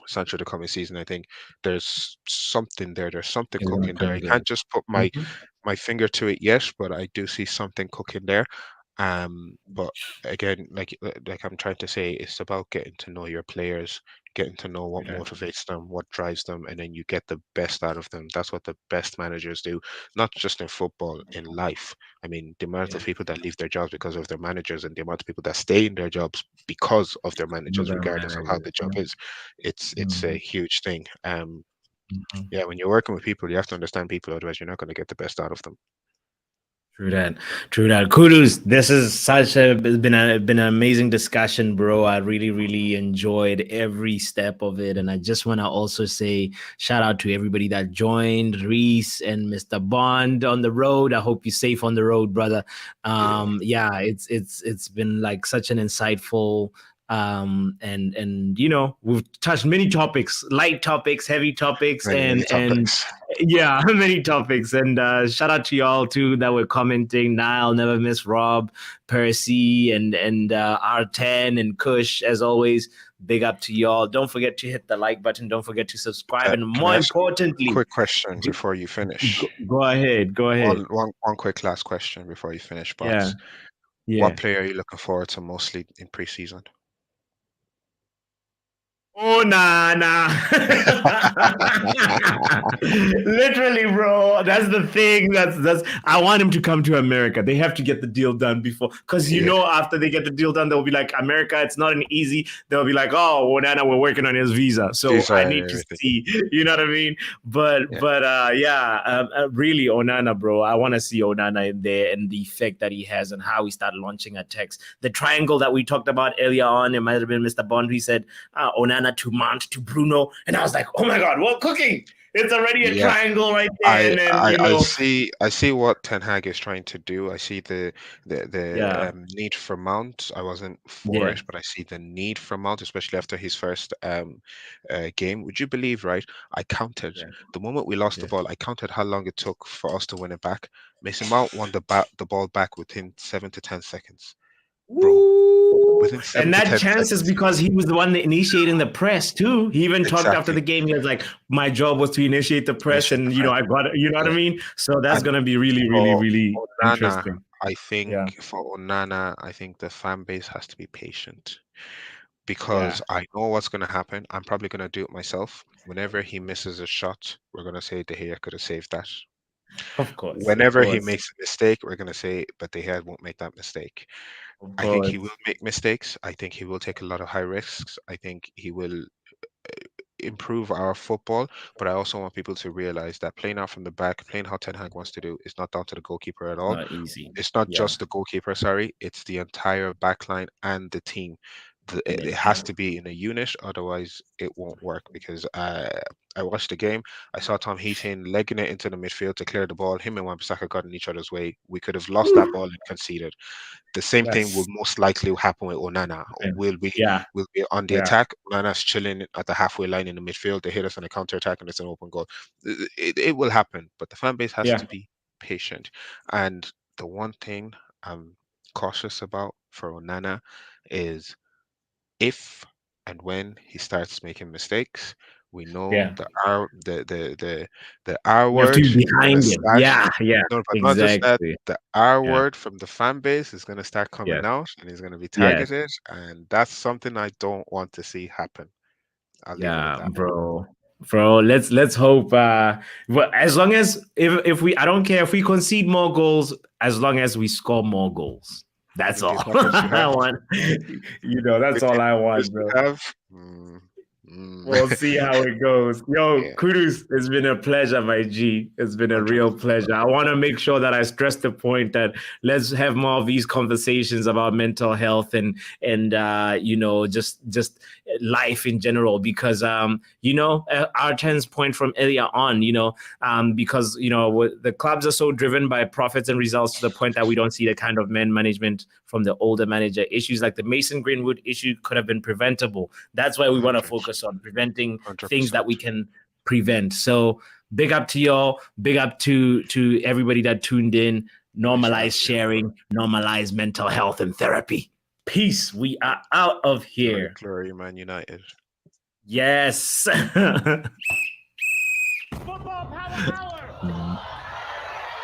Speaker 3: Sancho the coming season. I think there's something there. There's something
Speaker 2: he's gonna
Speaker 3: cooking there.
Speaker 2: come
Speaker 3: I
Speaker 2: good.
Speaker 3: can't just put
Speaker 2: Mhm.
Speaker 3: my finger to it yet, but I do see something cooking there. But again, like I'm trying to say, it's about getting to know your players, getting to know what
Speaker 2: Yeah,
Speaker 3: motivates them, what drives them, and then you get the best out of them. That's what the best managers do, not just in football, in life. I mean, the amount
Speaker 2: yeah.
Speaker 3: of people that leave their jobs because of their managers and the amount of people that stay in their jobs because of their managers,
Speaker 2: Another
Speaker 3: regardless of how
Speaker 2: manager.
Speaker 3: the job
Speaker 2: Yeah.
Speaker 3: is. It's a
Speaker 2: Mhm,
Speaker 3: huge thing.
Speaker 2: mhm.
Speaker 3: Yeah, when you're working with people, you have to understand people, otherwise you're not going to get the best out of them.
Speaker 2: True that. True that. Kudos. This is such a it's been an amazing discussion, bro. I really, really enjoyed every step of it. And I just want to also say shout out to everybody that joined, Reese and Mr. Bond on the road. I hope you're safe on the road, brother.
Speaker 3: Yeah,
Speaker 2: Yeah, it's been like such an insightful and we've touched many topics, light topics, heavy topics,
Speaker 3: many, many
Speaker 2: and
Speaker 3: topics.
Speaker 2: yeah, many topics. And shout out to y'all too that were commenting. Nile, never miss Rob, Percy, and R10 and Kush, as always. Big up to y'all. Don't forget to hit the like button. Don't forget to subscribe. And
Speaker 3: Can I
Speaker 2: more
Speaker 3: ask a
Speaker 2: importantly,
Speaker 3: quick question before you finish?
Speaker 2: go ahead. Go ahead.
Speaker 3: One quick last question before you finish,
Speaker 2: Yeah.
Speaker 3: Bots. What
Speaker 2: Yeah.
Speaker 3: player are you looking forward to mostly in preseason?
Speaker 2: Oh, nah, nah. Literally, bro. That's the thing. That's. I want him to come to America. They have to get the deal done before, because
Speaker 3: Yeah,
Speaker 2: after they get the deal done, they'll be like, America, it's not an easy. They'll be like, oh, Onana, we're working on his visa, so
Speaker 3: visa
Speaker 2: I
Speaker 3: and
Speaker 2: need to
Speaker 3: everything.
Speaker 2: see. You know what I mean?
Speaker 3: Yeah,
Speaker 2: Yeah, really, Onana, bro. I want to see Onana in there and the effect that he has and how he started launching attacks. The triangle that we talked about earlier on, it might have been Mr. Bond. He said Onana to Mount to Bruno, and I was like, oh my god, what cooking? It's already a
Speaker 3: yeah.
Speaker 2: triangle right there, and then
Speaker 3: I see what Ten Hag is trying to do. I see the
Speaker 2: yeah,
Speaker 3: need for Mount. I wasn't for
Speaker 2: yeah,
Speaker 3: it, but I see the need for Mount, especially after his first game. Would you believe, right? I counted
Speaker 2: yeah,
Speaker 3: the moment we lost the
Speaker 2: yeah.
Speaker 3: ball. I counted how long it took for us to win it back. Mason Mount won the ball back within 7 to 10 seconds, bro.
Speaker 2: Woo!
Speaker 3: Within seven
Speaker 2: And
Speaker 3: to
Speaker 2: that
Speaker 3: ten
Speaker 2: chance is
Speaker 3: seconds.
Speaker 2: because he was the one initiating the press too. He even talked after
Speaker 3: Exactly.
Speaker 2: the game. He was like, "My job was to initiate the press,
Speaker 3: Initiate the
Speaker 2: and
Speaker 3: press.
Speaker 2: I got it." You know what I
Speaker 3: Yeah.
Speaker 2: mean? So that's
Speaker 3: And
Speaker 2: gonna be really, really,
Speaker 3: for
Speaker 2: really
Speaker 3: Onana,
Speaker 2: interesting.
Speaker 3: I
Speaker 2: Yeah,
Speaker 3: think for Onana, I think the fan base has to be patient because
Speaker 2: yeah,
Speaker 3: I know what's going to happen. I'm probably going to do it myself. Whenever he misses a shot, we're going to say De Gea could have saved that.
Speaker 2: of course, of
Speaker 3: Whenever he
Speaker 2: course,
Speaker 3: makes a mistake, we're going to say, but De Gea won't make that mistake.
Speaker 2: of
Speaker 3: I think he
Speaker 2: course,
Speaker 3: will make mistakes. I think he will take a lot of high risks. I think he will improve our football, but I also want people to realize that playing out from the back, playing how Ten Hag wants to do, is not down to the goalkeeper at
Speaker 2: it's
Speaker 3: all.
Speaker 2: not easy.
Speaker 3: It's not
Speaker 2: Yeah,
Speaker 3: just the goalkeeper, sorry, it's the entire backline and the team. It has
Speaker 2: yeah.
Speaker 3: to be in a unit, otherwise it won't work. Because I watched the game, I saw Tom Heaton legging it into the midfield to clear the ball. Him and Wan-Bissaka got in each other's way. We could have lost that ball and conceded. The same thing will
Speaker 2: That's
Speaker 3: most likely happen with Onana.
Speaker 2: yeah,
Speaker 3: Will be on the
Speaker 2: yeah,
Speaker 3: attack. Onana's chilling at the halfway line in the midfield. They hit us on a counter attack and it's an open goal. It will happen, but the fan base has
Speaker 2: yeah,
Speaker 3: to be patient. And the one thing I'm cautious about for Onana is if and when he starts making mistakes, we know
Speaker 2: yeah.
Speaker 3: the R
Speaker 2: You have to
Speaker 3: word
Speaker 2: be
Speaker 3: is gonna
Speaker 2: behind him.
Speaker 3: start.
Speaker 2: Yeah, yeah,
Speaker 3: No, but not just that,
Speaker 2: exactly.
Speaker 3: the R
Speaker 2: Yeah,
Speaker 3: word from the fan base is gonna start
Speaker 2: yeah,
Speaker 3: coming out and he's gonna be
Speaker 2: yes.
Speaker 3: targeted, and that's something I don't want to see happen. I'll leave it at
Speaker 2: Yeah,
Speaker 3: that.
Speaker 2: bro. Bro, let's hope. Well, as long as if we, I don't care if we concede more goals, as long as we score more goals. That's
Speaker 3: With
Speaker 2: all
Speaker 3: the attackers you
Speaker 2: I
Speaker 3: have,
Speaker 2: want. That's
Speaker 3: with the
Speaker 2: all I
Speaker 3: attackers
Speaker 2: want,
Speaker 3: you
Speaker 2: bro.
Speaker 3: have.
Speaker 2: We'll see how it goes. Yo,
Speaker 3: Yeah,
Speaker 2: Kudus, it's been a pleasure, my G. It's been a real
Speaker 3: 100%.
Speaker 2: pleasure. I want to make sure that I stress the point that let's have more of these conversations about mental health and just life in general because our 10's point from earlier on, because the clubs are so driven by profits and results to the point that we don't see the kind of man management from the older manager. Issues like the Mason Greenwood issue could have been preventable. That's why we want to
Speaker 3: 100%.
Speaker 2: focus on preventing things
Speaker 3: 100%.
Speaker 2: that we can prevent. So big up to y'all. Big up to everybody that tuned in. Normalize sharing, normalize mental health and therapy. Peace. We are out of here.
Speaker 3: Glory, Man United.
Speaker 2: Yes.
Speaker 1: Football powerhour.